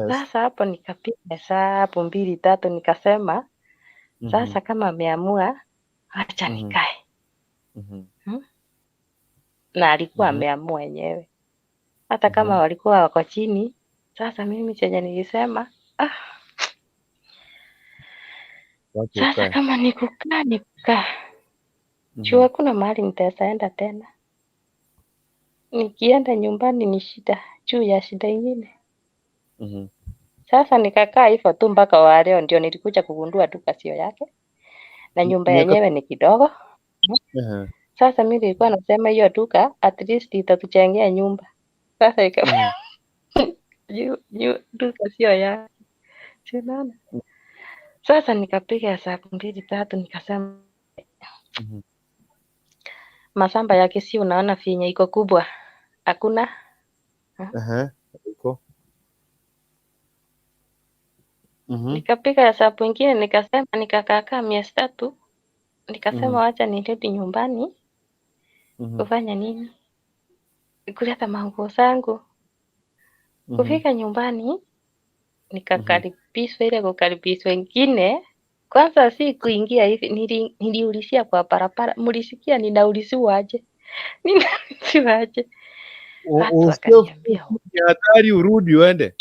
Sasa hapo nikapiga hesabu 2 3 nikasema sasa kama ameamua acha nikae. Na alikuwa ameamua yenyewe. Hata kama walikuwa wako chini, sasa mimi chenye nilisema sasa kama nikukaa. Juu hakuna mahali nitaenda tena. Nikienda nyumbani ni shida juu ya shida ingine. Sasa nikakaa hivyo tu mpaka wa leo ndio nilikuja kugundua duka sio yake. Na nyumba yenyewe ni kidogo. Sasa mimi nilikuwa nasema hiyo duka at least itatujengea nyumba. Sasa ikawa duka sio yake. Unaona? Sasa nikapiga hesabu 2 3 nikasema masamba yake si unaona finye iko kubwa. Hakuna. Iko. Nikapiga hesabu nyingine nikasema nikakaa miezi 3. Nikasema wacha nirudi nyumbani. Kufanya nini? Kuleta manguo zangu. Kufika nyumbani nikakaribishwa ile kukaribishwa wengine. Kwanza si kuingia hivi niliulizia kwa barabara. Mlisikia ninauliziwa aje? Ninauliziwa aje? Watu akaniambia hatari, urudi uende.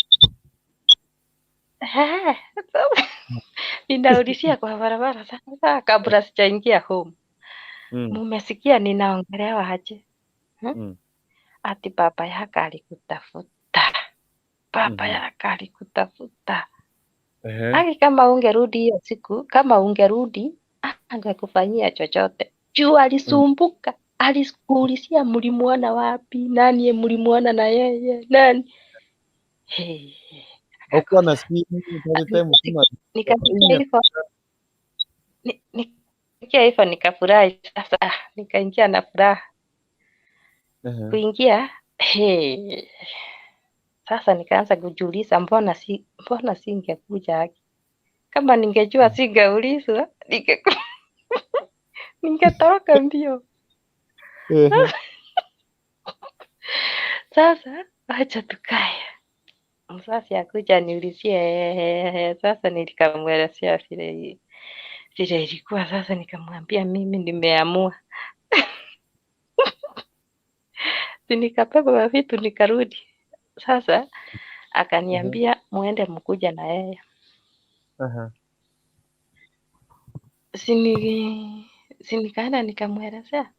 Ninaulizia kwa barabara sasa kabla sijaingia home. Mumesikia ninaongelewa aje? Ati baba yako alikutafuta. Baba yako alikutafuta. Aki kama ungerudi hiyo siku, kama ungerudi, angekufanyia chochote. Juu alisumbuka, alikuulizia mlimuona wapi, nani mlimuona na yeye, nani. Hakuwa na simu Nikia hivyo nikafurahi sasa, nikaingia na furaha. Kuingia, sasa nikaanza kujiuliza mbona singekuja haki. Kama ningejua singeulizwa, ningetoroka mbio. Sasa acha tukae. Msasi akuja niulizie, sasa nikamwelezea vile ilikuwa. Sasa nikamwambia mimi nimeamua. Nikabeba vitu nikarudi. Sasa akaniambia muende mkuja na yeye. Nikaenda nikamwelezea.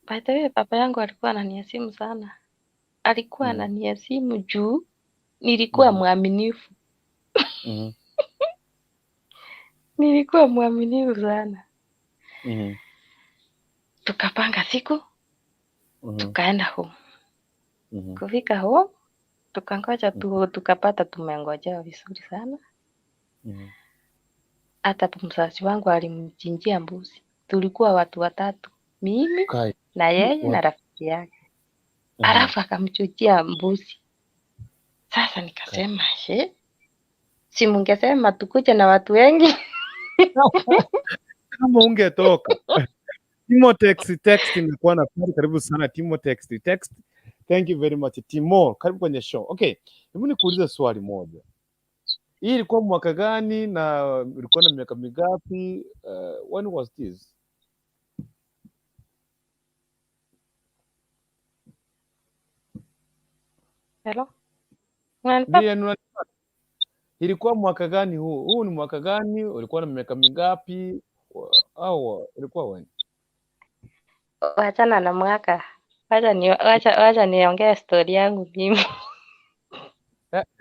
By the way, baba yangu alikuwa ananiheshimu sana. Alikuwa ananiheshimu juu nilikuwa mwaminifu. Nilikuwa mwaminifu sana. Tukapanga siku, tukaenda home. Kufika home, tukangoja tukapata tumengojewa vizuri sana. Hata mzazi wangu alimchinjia mbuzi. Tulikuwa watu watatu, mimi na yeye na rafiki yake. Alafu akamchuchia mbuzi. Sasa nikasema, si mungesema tukuje na watu wengi. Kama ungetoka. Timo text imekuwa na karibu sana Timo text. Thank you very much Timo. Karibu kwenye show. Okay, hebu nikuulize swali moja. Hii ilikuwa mwaka gani na ilikuwa na miaka mingapi? When was this? Hello? Ilikuwa mwaka gani huu? Huu ni mwaka gani? Ulikuwa na miaka mingapi? Au ilikuwa when? Wachana na mwaka. Wacha niongee story yangu mimi.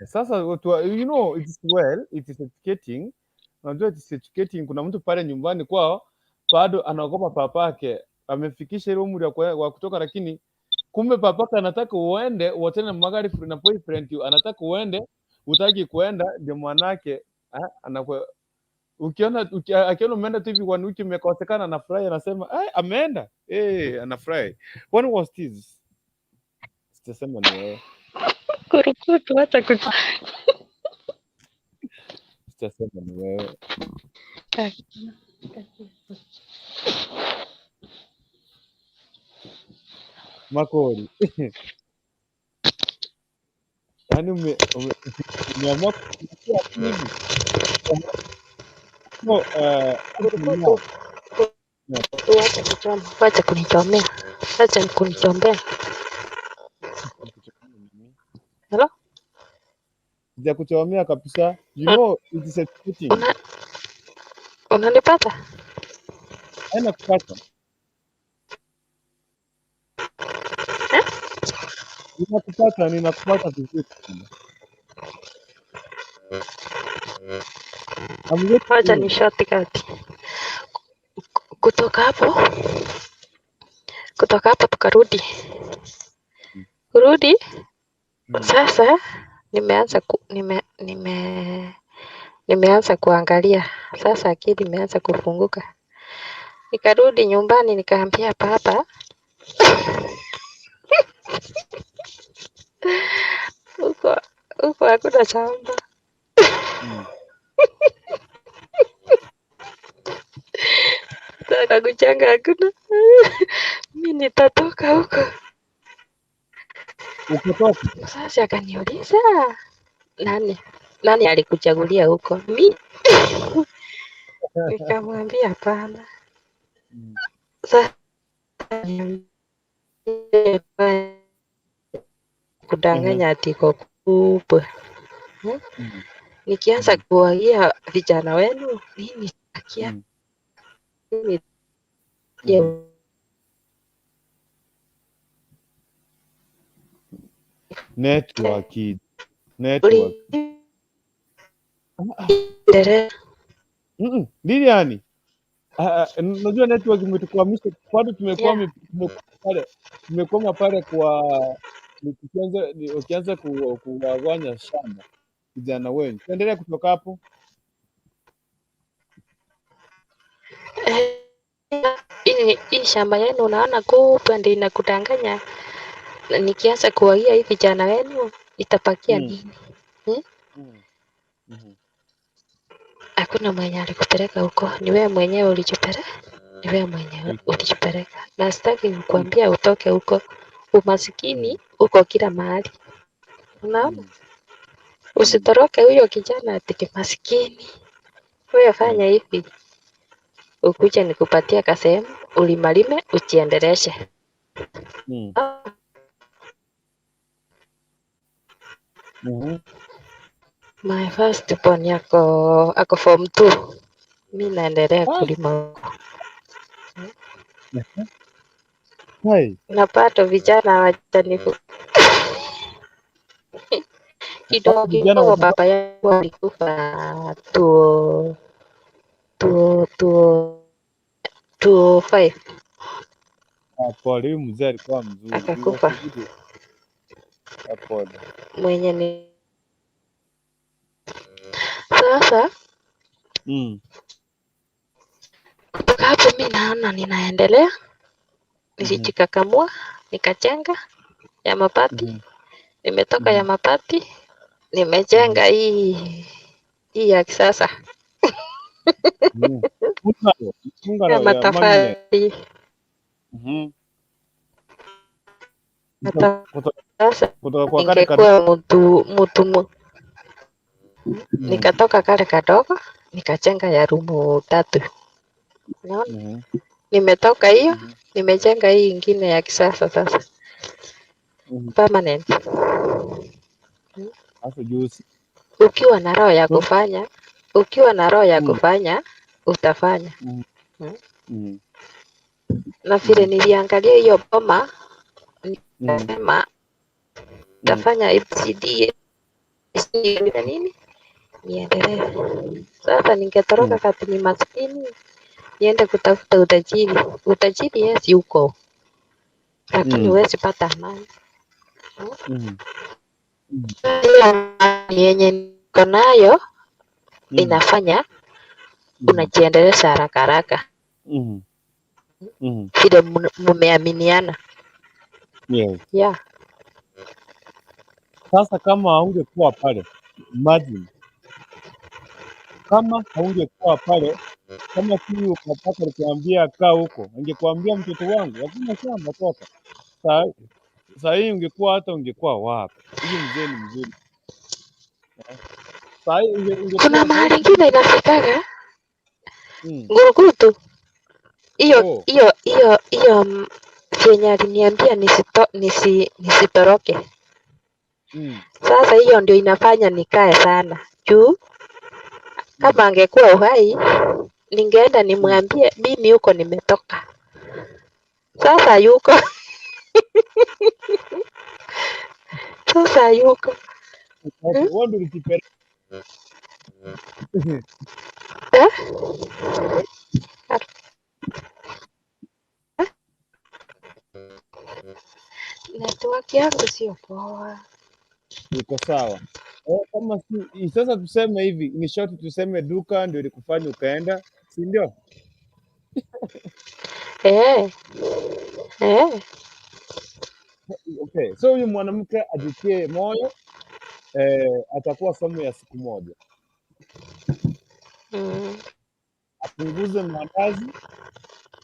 Sasa you know it is educating. Unajua it is educating. Kuna mtu pale nyumbani kwao bado anaogopa papake amefikisha ile umri wa kutoka, lakini kumbe papake anataka uende uachane magari na boyfriend anataka uende, utaki kuenda, ndio mwanake anakuwa akiona umeenda tu hivi 1 wiki umekosekana, anafurahi anasema ameenda, anafurahi. When was this? Sitasema ni wewe. Kurukutu acha kutu. Sitasema ni wewe. Makori. Yaani umeamua kufikia hivi. No, Wacha kunichomea. Wacha kunichombea. Hello? Sija kuchomea kabisa. You know it is educating. Unanipata? Haina kupata. Ninakupata vizuri. Wacha ni shortcut. Kutoka hapo tukarudi. Kurudi. Sasa nimeanza kuangalia. Sasa akili imeanza kufunguka. Nikarudi nyumbani nikaambia baba. Huko hakuna shamba. Nataka kuchanga hakuna. Mimi nitatoka huko. Ukitoka. Sasa akaniuliza nani alikuchagulia huko? Mimi. Nikamwambia hapana. Sasa kudanganya ati iko kubwa. Nikianza kuwagia vijana wenu nini takia nini Network. Liliani. Unajua network imetukwamisha bado tumekwama pale kwa ukianza kuwagawanya shamba vijana wenu. Tuendelea kutoka hapo. Hii shamba yenu unaona kubwa ndio inakudanganya. Nikianza kuwagia hivi vijana wenu itapakia nini? Hakuna mwenye alikupeleka huko, ni wewe mwenyewe ulijipeleka. Ni wewe mwenyewe ulijipeleka. Na sitaki kukuambia utoke huko. Umasikini uko kila mahali. Unaona? Usitoroke huyo kijana ati maskini. Wewe fanya hivi. Ukuje nikupatia kasehemu, ulimalime ujiendeleshe. My first born ako form 2. Mimi naendelea kulima huko. Napata vijana watanifu. Kidogo baba yangu alikufa 205. Pole, mzee alikuwa mzuri. Akakufa. Pole. Mwenye ni sasa kutoka hapo mimi naona ninaendelea. Nilijikakamua, nikajenga ya mabati. Nimetoka ya mabati, nimejenga hii ya kisasa. Ya matofali. Ningekuwa mtu nikatoka kale kadogo, nikajenga ya rumu 3. Unaona? Nimetoka hiyo, nimejenga hii ingine ya kisasa sasa. Permanent. Ukiwa na roho ya kufanya, utafanya. Na vile niliangalia hiyo boma, nikasema tafanya ABCD nini? Niendelee. Sasa ningetoroka kati ni maskini, niende kutafuta utajiri. Utajiri yes uko. Lakini huwezi pata amani. Yenye niko nayo inafanya unajiendeleza haraka haraka. Vile mumeaminiana. Yeah. Sasa kama haungekuwa pale, imagine. Kama haungekuwa pale, kama tu ukapata kuambia kaa huko, angekuambia mtoto wangu, hakuna shamba toka. Sasa hii ungekuwa wapi? Hiyo mzee ni mzuri. Kuna mahali ingine inafikaga Ngurukutu. Hiyo Kenya aliniambia nisitoroke. Sasa hiyo ndio inafanya nikae sana. Juu kama angekuwa uhai ningeenda nimwambie mimi huko nimetoka. Sasa yuko. Sasa yuko. Network yangu sio poa. Iko sawa. Kama sasa tuseme hivi, ni short tuseme duka ndio ilikufanya ukaenda, si ndio? Okay, so huyu mwanamke ajitie moyo, atakuwa somo ya siku moja. Apunguze maandazi,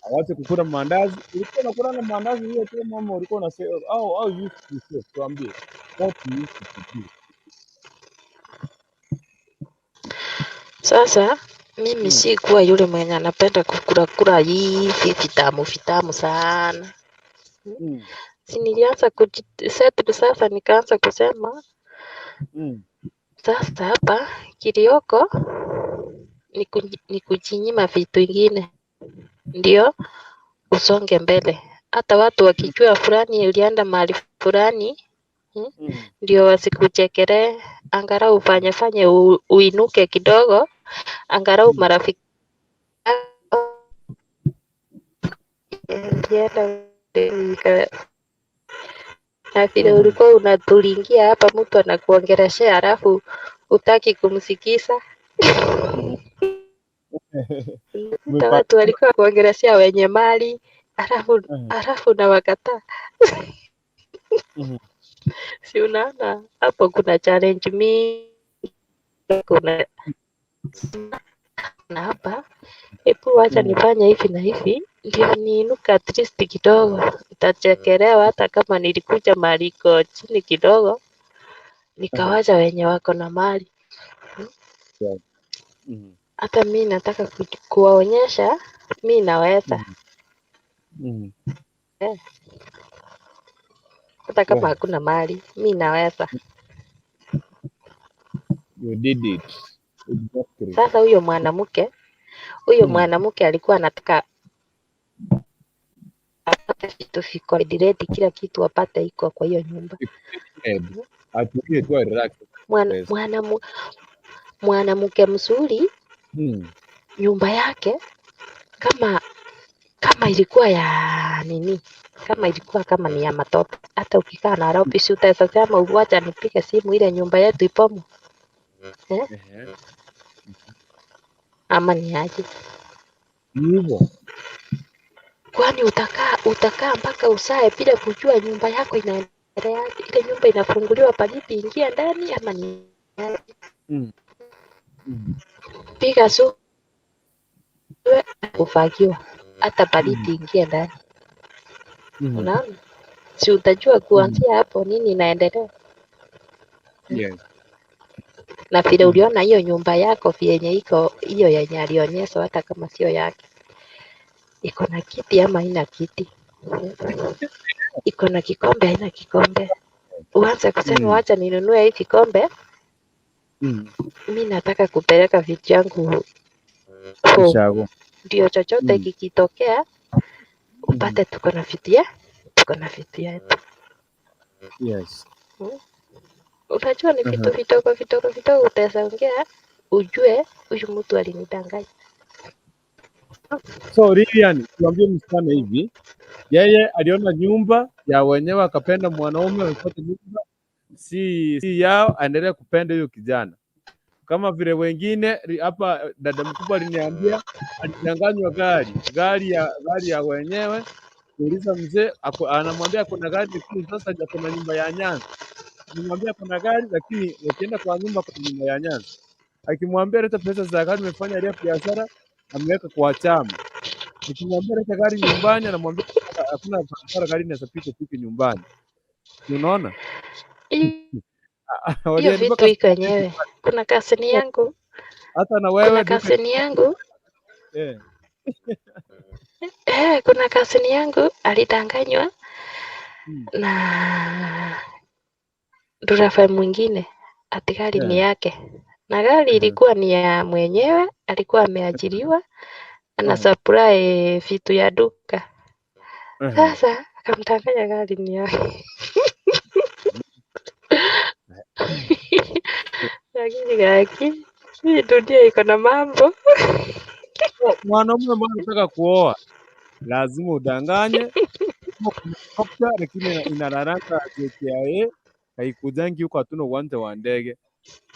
awache kukula maandazi. Ulikuwa unakula na maandazi hiyo tu mama, ulikuwa unasema au you tuambie. What you used to do. Sasa mimi si kuwa yule mwenye anapenda kukula hivi vitamu sana. Si nilianza kujisettle sasa, nikaanza kusema sasa hapa kilioko ni kujinyima vitu ingine ndio usonge mbele. Hata watu wakijua fulani ulienda mahali fulani ndio wasikuchekelee, angalau ufanye uinuke kidogo, angalau marafiki na vile ulikuwa unatulingia hapa, mtu anakuongeleshea alafu utaki kumsikiza. Watu walikuwa kuongeleshea wenye mali alafu na wakataa. Si unaona hapo kuna challenge mingi, kuna na hapa hebu wacha nifanye hivi na hivi ndio niinuka at least kidogo, nitachekelewa hata kama nilikuja mahali iko chini kidogo, nikawacha wenye wako na mali. Hata mi nataka kuwaonyesha mi naweza. Hata kama hakuna mali mi naweza. You did it. Exactly. Sasa huyo mwanamke alikuwa anataka apate vitu viko ready, kila kitu apate iko kwa hiyo nyumba. Atulie tu relax. Mwanamke mzuri nyumba yake kama ilikuwa ya nini, kama ilikuwa kama ni ya matope, hata ukikaa na Nairobi si utaweza sema uwacha nipige simu ile nyumba yetu ipomo ama ni aje? Hivyo. Kwani utakaa mpaka usae bila kujua nyumba yako inaendelea, ile nyumba inafunguliwa palipi ingia ndani ama ni aje? Piga su kufagiwa hata palipi ingia ndani. Unaona? Si utajua kuanzia hapo nini inaendelea. Yes. Na vile uliona hiyo nyumba yako vyenye iko hiyo yenye alionyesha, hata kama sio yake, iko na kiti ama haina kiti, iko na kikombe haina kikombe, uanze kusema wacha ninunue hii kikombe. Mi nataka kupeleka vitu yangu home, ndio chochote kikitokea upate tuko na vitu yetu. Yes. Unajua ni vitu vidogo utaweza ongea ujue huyu mtu alinidanganya. So Lilian, tuambie msichana hivi, yeye aliona nyumba ya wenyewe akapenda mwanaume, amepata nyumba si yao, aendelee kupenda hiyo kijana. Kama vile wengine hapa, dada mkubwa aliniambia alidanganywa gari ya wenyewe. Kuuliza mzee anamwambia kuna gari, lakini sasa kuna nyumba ya Nyanza. Anamwambia kuna gari, lakini wakienda kwa nyumba kuna nyumba ya Nyanza. Akimwambia leta pesa za gari, amefanya ile biashara ameweka kwa chama. Akimwambia leta gari nyumbani, anamwambia hakuna barabara gari inasapita fike nyumbani. Unaona? Hiyo vitu iko yenyewe. Kuna kasini yangu. Hata na wewe kuna kasini yangu. Kuna kasini yangu alidanganywa na durafa mwingine ati gari ni yake. Na gari ilikuwa ni ya mwenyewe, alikuwa ameajiriwa, ana supply vitu ya duka. Sasa akamdanganya gari ni yake. Lakini hii dunia iko na mambo. Mwanaume ambaye anataka kuoa lazima udanganye, lakini inalaraka JKIA haikujangi huko, hatuna uwanja wa ndege.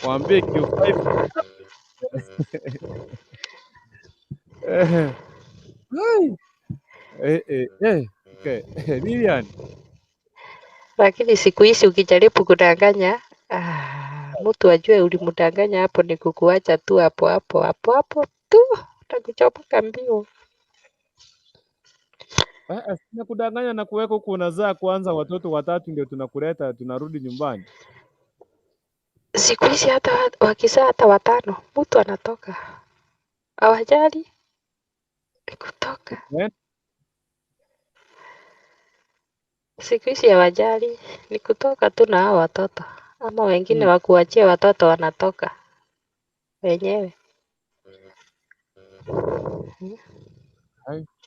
Waambie Q5 okay. Lilian. Lakini siku hizi ukijaribu kudanganya, mtu ajue ulimdanganya hapo ni kukuacha tu hapo tu, utakuchomoka mbio. Sina kudanganya na kuweka huko, unazaa kwanza watoto 3 ndio tunakuleta, tunarudi nyumbani. Siku hizi hata wakizaa hata 5 mtu anatoka, hawajali kutoka. Siku hizi hawajali, ni kutoka tu na hao watoto, ama wengine wakuachia watoto wanatoka wenyewe.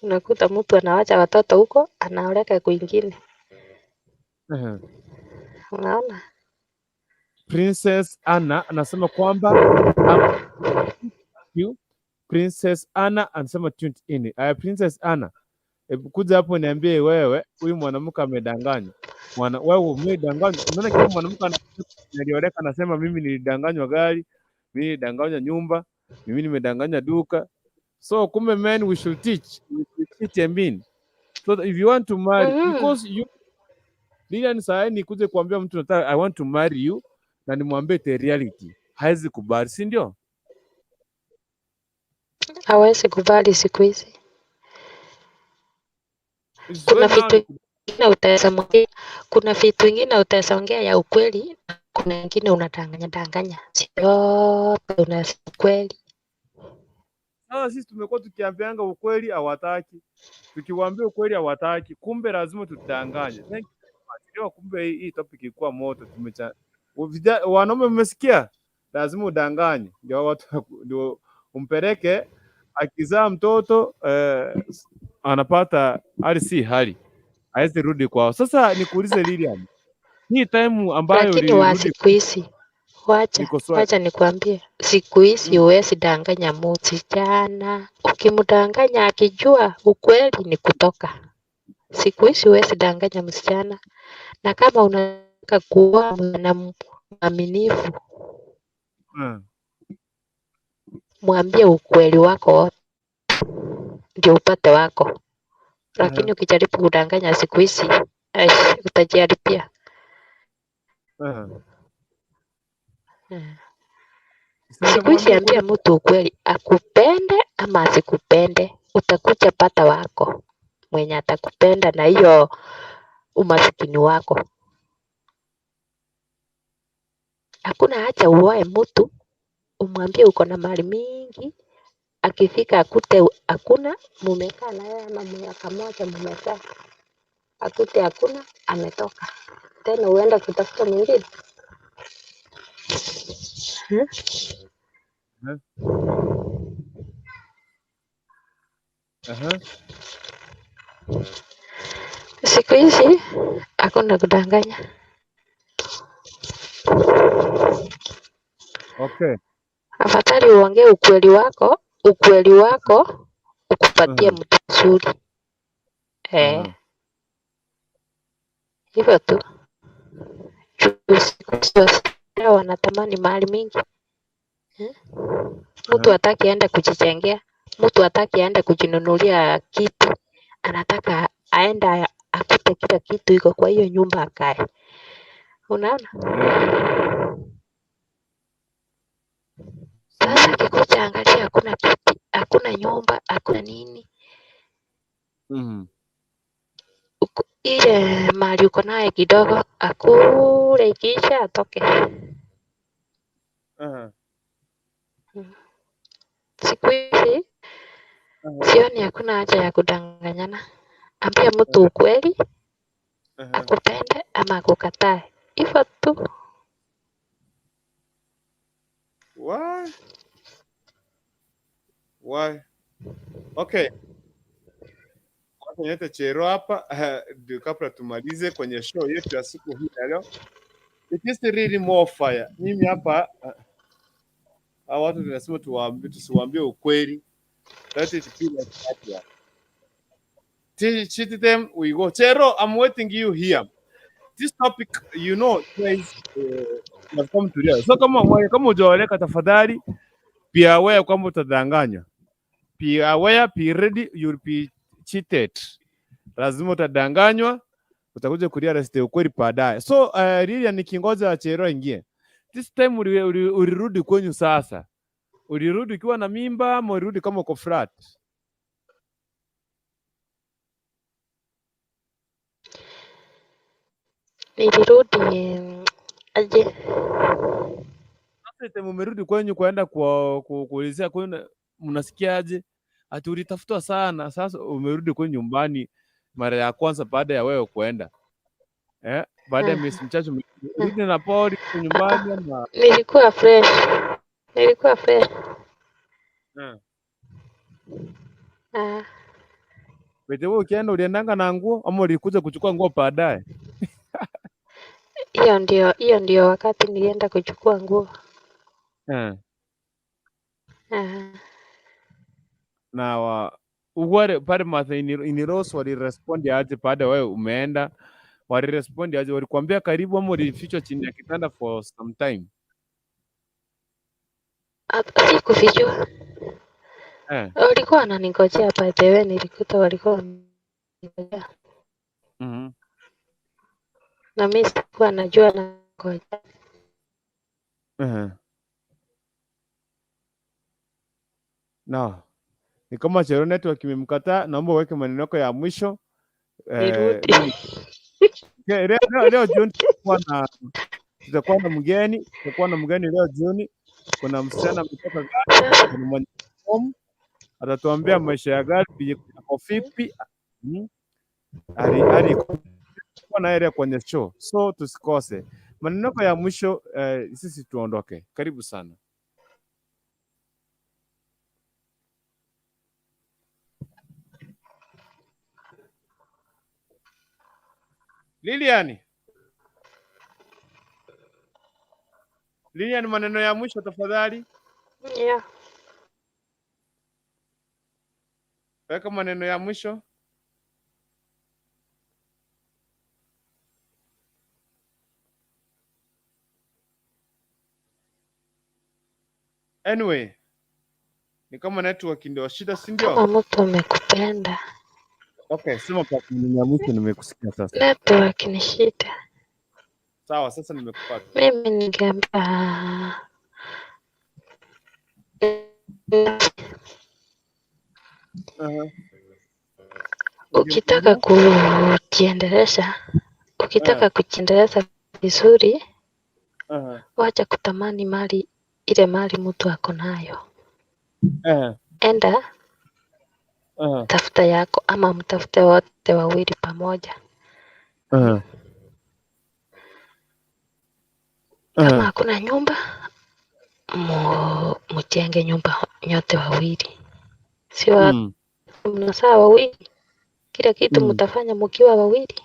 Unakuta mtu anawacha watoto huko anaoleka kwingine. Unaona? Princess Anna anasema kwamba Princess Anna anasema tuned in. Princess Anna, kuja hapo niambie wewe huyu mwanamke amedanganywa. Wewe umedanganywa. Unaona kama mwanamke anaoleka anasema mimi nilidanganywa gari, mimi nilidanganywa nyumba, mimi nimedanganywa duka. So kumbe men we should teach a mean. So if you want to marry because you Lilian saa ni kuja kuambia mtu nataka I want to marry you na nimwambie the reality. Haizi kubali, si ndio? Hawezi kubali siku hizi. Kuna vitu vingine utaweza mwambia, kuna vitu vingine utaweza ongea ya ukweli, kuna vingine unadanganya. Sio unasema ukweli. Sisi tumekuwa tukiambianga ukweli hawataki. Tukiwaambia ukweli hawataki, kumbe lazima tutanganye. Thank you. Kumbe hii topic ilikuwa moto wanaume mmesikia? Lazima udanganye. Ndio watu ndio umpeleke akizaa mtoto anapata hali si hali. Haizi rudi kwao. Sasa nikuulize Lilian. Hii time ambayo ulirudi siku hizi. Wacha nikwambie. Siku hizi huwezi danganya msichana. Ukimdanganya akijua ukweli ni kutoka. Siku hizi huwezi danganya msichana. Na kama unataka kuoa na mwaminifu, mwambie ukweli wako wote ndio upate wako. Lakini ukijaribu kudanganya siku hizi utajiharibia. Siku hizi ambia mtu ukweli, akupende ama asikupende, utakuja pata wako mwenye atakupenda na hiyo umasikini wako. Hakuna haja uoe mtu umwambie uko na mali mingi, akifika akute hakuna, mumekaa na yeye ama mwaka moja mumekaa, akute hakuna, ametoka tena uenda kutafuta mwingine. Siku hizi hakuna kudanganya. Okay. Afadhali uongee ukweli wako ukupatie mtu mzuri. Hivyo tu. Wanatamani mali mingi. Mtu hataki aende kujijengea, mtu hataki aende kujinunulia kitu, anataka aenda akute kila kitu iko kwa hiyo nyumba akae. Unaona? Sasa kikuja angalia, hakuna kiti, hakuna nyumba, hakuna nini. Ile mali uko naye kidogo, akule ikisha atoke. Siku hizi sioni hakuna haja ya kudanganyana. Ambia mtu ukweli, akupende ama akukatae. Hivyo tu. Why? Okay. Kwa chero hapa ndio kabla tumalize kwenye show yetu ya siku hii leo. It is really more fire. Mimi hapa watu tunasema tusiwaambie ukweli. That is feel like teach them we go. Chero, I'm waiting you here. This topic, you know, guys, come to real. So kama hujaeleka tafadhali, be aware kwamba utadanganywa. Be aware, be ready, you'll be cheated. Lazima utadanganywa, utakuja kurealize ukweli baadaye. So really nikingoja Chero ingie. This time ulirudi kwenyu sasa. Ulirudi ukiwa na mimba ama ulirudi kama uko flat? Nilirudi aje. Sasa mumerudi kwenyu kwenda kuulizia kwenu mnasikiaje? Ati ulitafutwa sana. Sasa umerudi kwenyu nyumbani mara ya kwanza baada ya wewe kwenda. Baada ya miezi michache umerudi na pori nyumbani ama? Nilikuwa fresh. Wewe ukienda uliendanga na nguo ama ulikuja kuchukua nguo baadaye? Hiyo ndio wakati nilienda kuchukua nguo. Na wale pale Martha Iniroso walirespondi aje baada wewe umeenda? Walirespondi aje? Walikwambia karibu ama ulifichwa chini ya kitanda for some time? Sikufichwa. Walikuwa wananingojea by the way, nilikuta walikuwa wananingojea. Na mimi sikuwa najua na ngoja. No. Ni kama Chero network imemkataa, naomba uweke maneno yako ya mwisho. Leo jioni tutakuwa na mgeni leo jioni. Kuna msichana ametoka Ghana, ni mwenye atatuambia maisha ya Ghana yako vipi. Kwa na area kwenye show. So tusikose. Maneno yako ya mwisho sisi tuondoke. Karibu sana. Lilian, maneno ya mwisho tafadhali. Weka maneno ya mwisho. Anyway, ni kama network ndio shida, si ndio? Kama mtu amekupenda. Okay, sema kwa maneno ya mwisho, nimekusikia sasa. Network ni shida. Sawa, sasa nimekupata. Mimi ningeambia ukitaka kujiendeleza vizuri, wacha kutamani mali mtu ako nayo. Enda tafuta yako ama mtafute wote wawili pamoja. Kama hakuna nyumba, mjenge nyumba nyote wawili. Sio mnasaa wawili. Kila kitu mtafanya mkiwa wawili.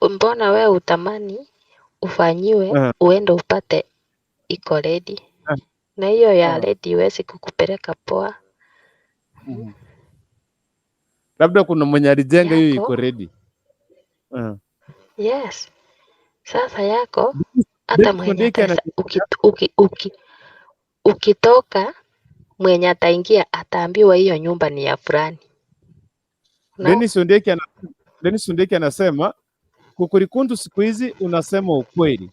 Mbona wewe utamani ufanyiwe uende upate iko ready. Na hiyo ya ready iwezi kukupeleka poa. Labda kuna mwenye alijenga hiyo iko ready. Yes. Sasa yako hata mwenye ukitoka mwenye ataingia ataambiwa hiyo nyumba ni ya fulani. Dennis Ondeki anasema kukurikundu siku hizi unasema ukweli.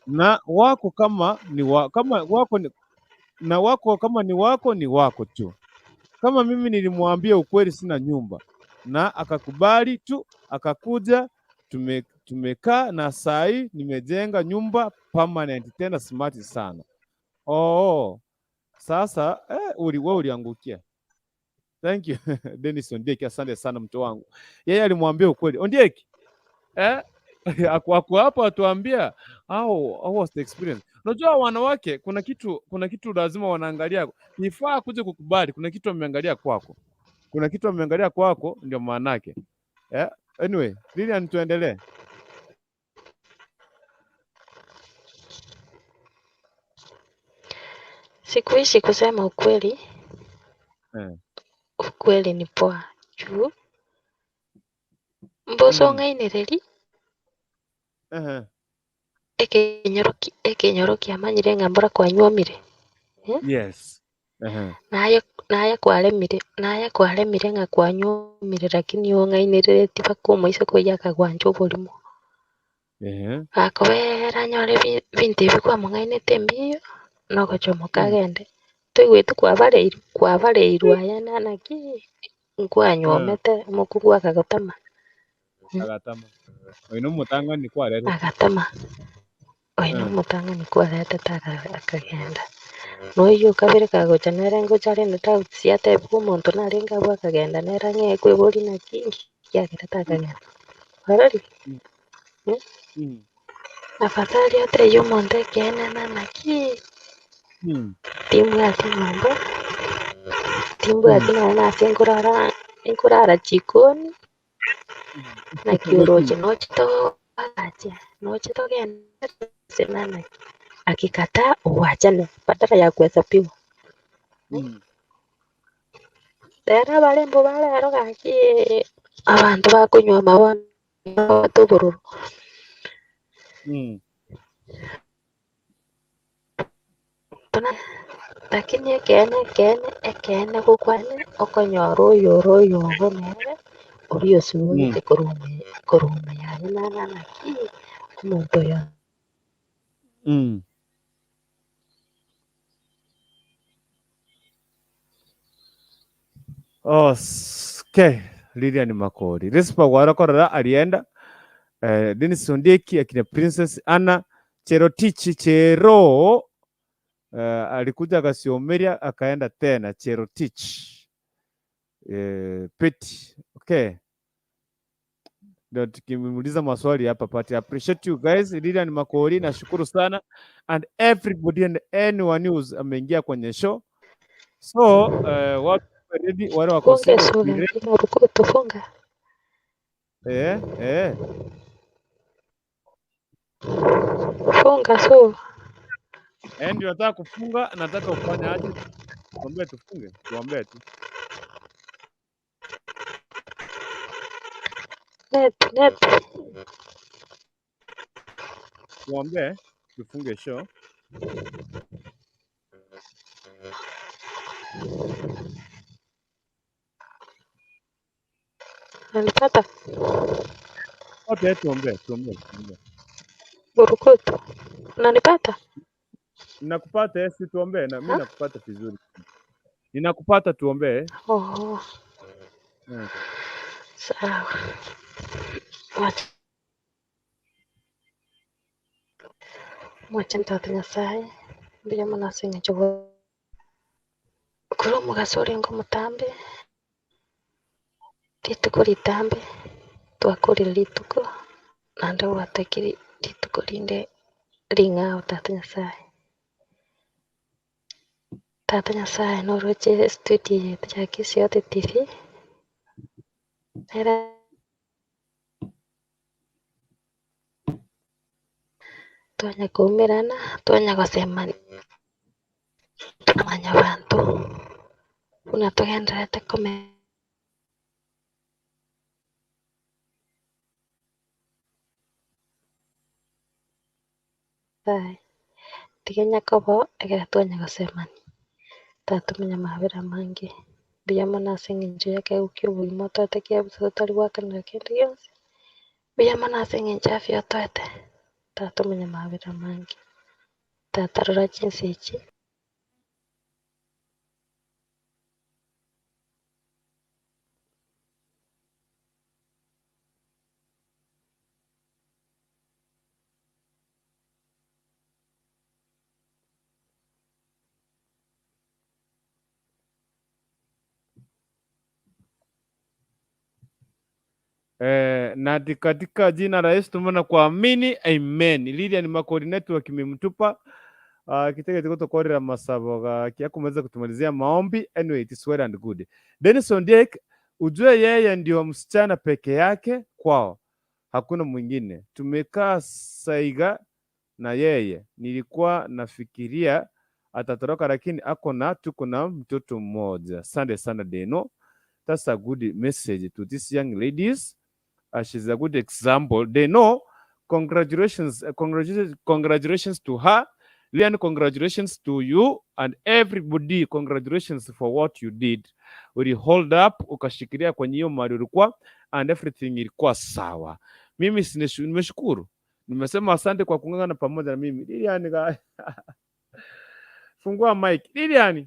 Na wako kama ni wako ni wako tu. Kama mimi nilimwambia ukweli sina nyumba na akakubali tu, akakuja, tumekaa na sai nimejenga nyumba permanent tena smart sana. Sasa wewe uliangukia. Thank you Dennis Ondeki, asante sana mtu wangu. Yeye alimwambia ukweli. Ondeki ako hapo atuambia how was the experience. Unajua wanawake kuna kitu lazima wanaangalia. Nifaa kuja kukubali kuna kitu ameangalia kwako. Ndio maana yake. Anyway, Lilian tuendelee. Sikuishi kusema ukweli. Ukweli ni poa. Juu mboso ngainireri. Ekenyoroki amanyire ngambura kwa nyuomire. Yes. Naya kwaremire nga kwa nyuomire lakini ngainireri tiba kumwiso kuyaka kwa njogorimo. Akobera nyore bintu bikwa mungainete mbio no gochomoka agende. Twigwitu kwabareirwa aya nanaki nkwa nyomete mukugwa akagotama. Oino mutanga ni kwa rete. Agatama. Oino mutanga ni kwa rete akagenda. No iyo kabere kagocha nere ngochare neta siate ku muntu narenga bwa akagenda nera ng'e kwibori naki. kia kitataka gani harari afadhali hata hiyo monde kiana na ki timu ya Nyumba timu ya na inkurara jikoni na kioroje noche to senana akikataa uachane badala ya kuhesabiwa. Tera balembo balero gaki abantu bakunywa mabona tubururu lakini ekene kukwane okonyoru yoro bonere uriyo simuite kurume yani nana ki umuntu ya Okay, Lilian Makori. Respa warakorera alienda Dennis Ondeki akina Princess Anna Cherotich Chero alikuja akasiomeria akaenda tena Cherotich Peti. Okay. Ndio tukimuuliza maswali hapa pati. Appreciate you guys. Lilian Makori nashukuru sana and everybody and anyone who's ameingia kwenye show. So watu ready wale wako single funga. Funga so. Ndio nataka kufunga, nataka ufanye aje? Tuombe tufunge, tuombe tu. Net. Tuombe, tufunge show. Tulipata. Okay, tuombe. Burukutu. Unanipata? Ninakupata, yes, tuombe na mimi nakupata vizuri. Ninakupata, tuombe. Sawa. Mwacha ntatanya sai. Bila manasinga chogo. Kuro mugasori ngo mutambe. Rituko ritambe. Twakorera rituko. Nande watakiri rituko rinde ringa tatanya sai. Tatanya sai noroche studio yetu ya Kisiote TV. Era twanya kumirana, twanya gusema tunamanya bantu unatugenderete kome sai tigenya kobo egera twanya gusemani tatumenya mabira mangi biyamana singinje yake ukiubu moto atakia busotari wakana kindi yose biyamana singinje afya twete tatumenya mabira mangi tatarora jinsi ichi Na katika jina la Yesu tumeona kuamini, amen. Lilian Makori network imemtupa kitege tiko korera masabo kiakumeweza kutumalizia maombi. Anyway, it is well and good. Dennis Ondek, ujue yeye ndio msichana peke yake kwao, hakuna mwingine. Tumekaa Saiga na yeye, nilikuwa nafikiria atatoroka, lakini tuko na mtoto mmoja. Asante sana Deno. That's a good message to these young ladies. She's a good example. They know. Congratulations to her. Lian, congratulations to you and everybody. Congratulations for what you did. Uli hold up, ukashikilia kwenye hiyo mahali ulikuwa and everything ilikuwa sawa. Mimi nimeshukuru. Nimesema asante kwa kung'ang'ana pamoja na mimi. Lilian, fungua mic. Lilian.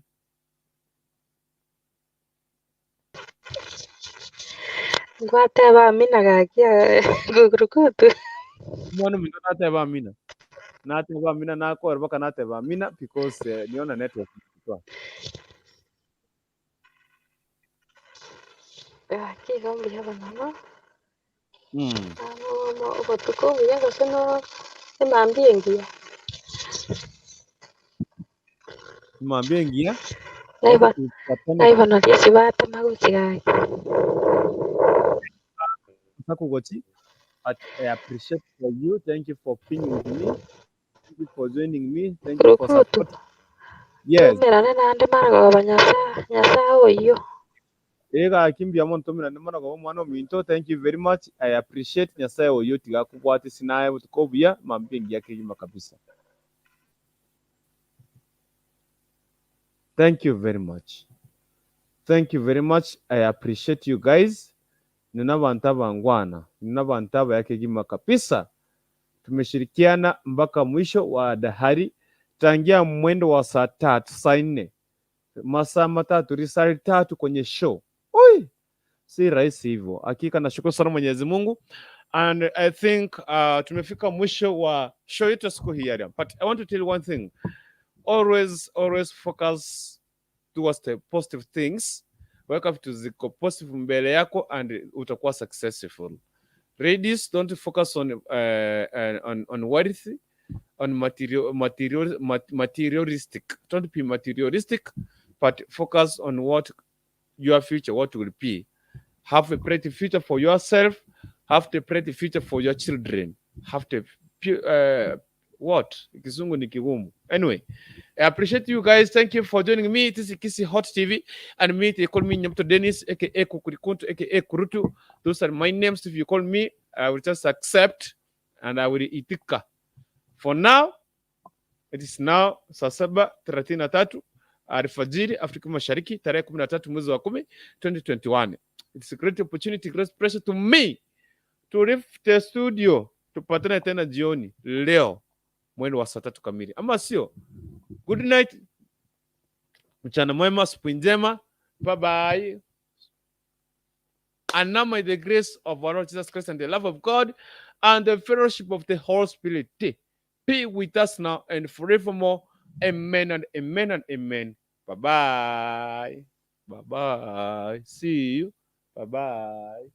Gwateba Amina gakia gugurukutu. Mwana mimi nateba Amina. Nateba Amina nako rbaka nateba Amina because niona network kwa. Kigambi hapa mama. Uko tuko mwenyewe sema mwambie ngia. Mwambie ngia. Naiva no diesi wate maguchigai. Sakugoti. I appreciate for you. Thank you for being with me. Thank you for joining me. Thank you for support. Yes. Tumerane nande mara kwa nyasa oyo. Ega akimbia monto mina nemana kwa mwana minto. Thank you very much. I appreciate nyasa oyo tiga kukwati sinaye utukobia mambingi yake yuma kabisa. Thank you very much. Thank you very much. I appreciate you guys. Nina bantaba ngwana. Nina bantaba yake yuma kabisa. Tumeshirikiana mpaka mwisho wa dahari tangia mwendo wa saa 3 saa 4 masaa matatu risali 3 kwenye show. Oi, si rahisi hivyo. Hakika nashukuru sana Mwenyezi Mungu, and I think tumefika mwisho wa show yetu siku hii ya leo. But I want to tell you one thing. Always focus towards the positive things. Wake up to ziko positive mbele yako and utakuwa successful. Ladies, don't focus on wealth, on materialistic. Don't be materialistic, but focus on what your future, what will be. Have a bright future for yourself. Have a bright future for your children. Have the what? Kizungu ni kigumu. Anyway, I appreciate you guys. Thank you for joining me. This is Kisi Hot TV, and me, they call me Nyamto Dennis, aka Kukurikuntu, aka Kurutu. Those are my names. If you call me, I will just accept, and I will itika. For now, it is now saa 7:33 alfajiri Afrika Mashariki, tarehe 13 mwezi wa 10 2021. It's a great opportunity, great pressure to me to leave the studio. Tupatane tena jioni leo mwendo wa saa 3 kamili, ama sio? Good night, mchana mwema, siku njema, bye bye. And now may the grace of our Lord Jesus Christ and the love of God and the fellowship of the Holy Spirit be with us now and forevermore. Amen and amen and amen. Bye bye. Bye bye. See you. Bye bye.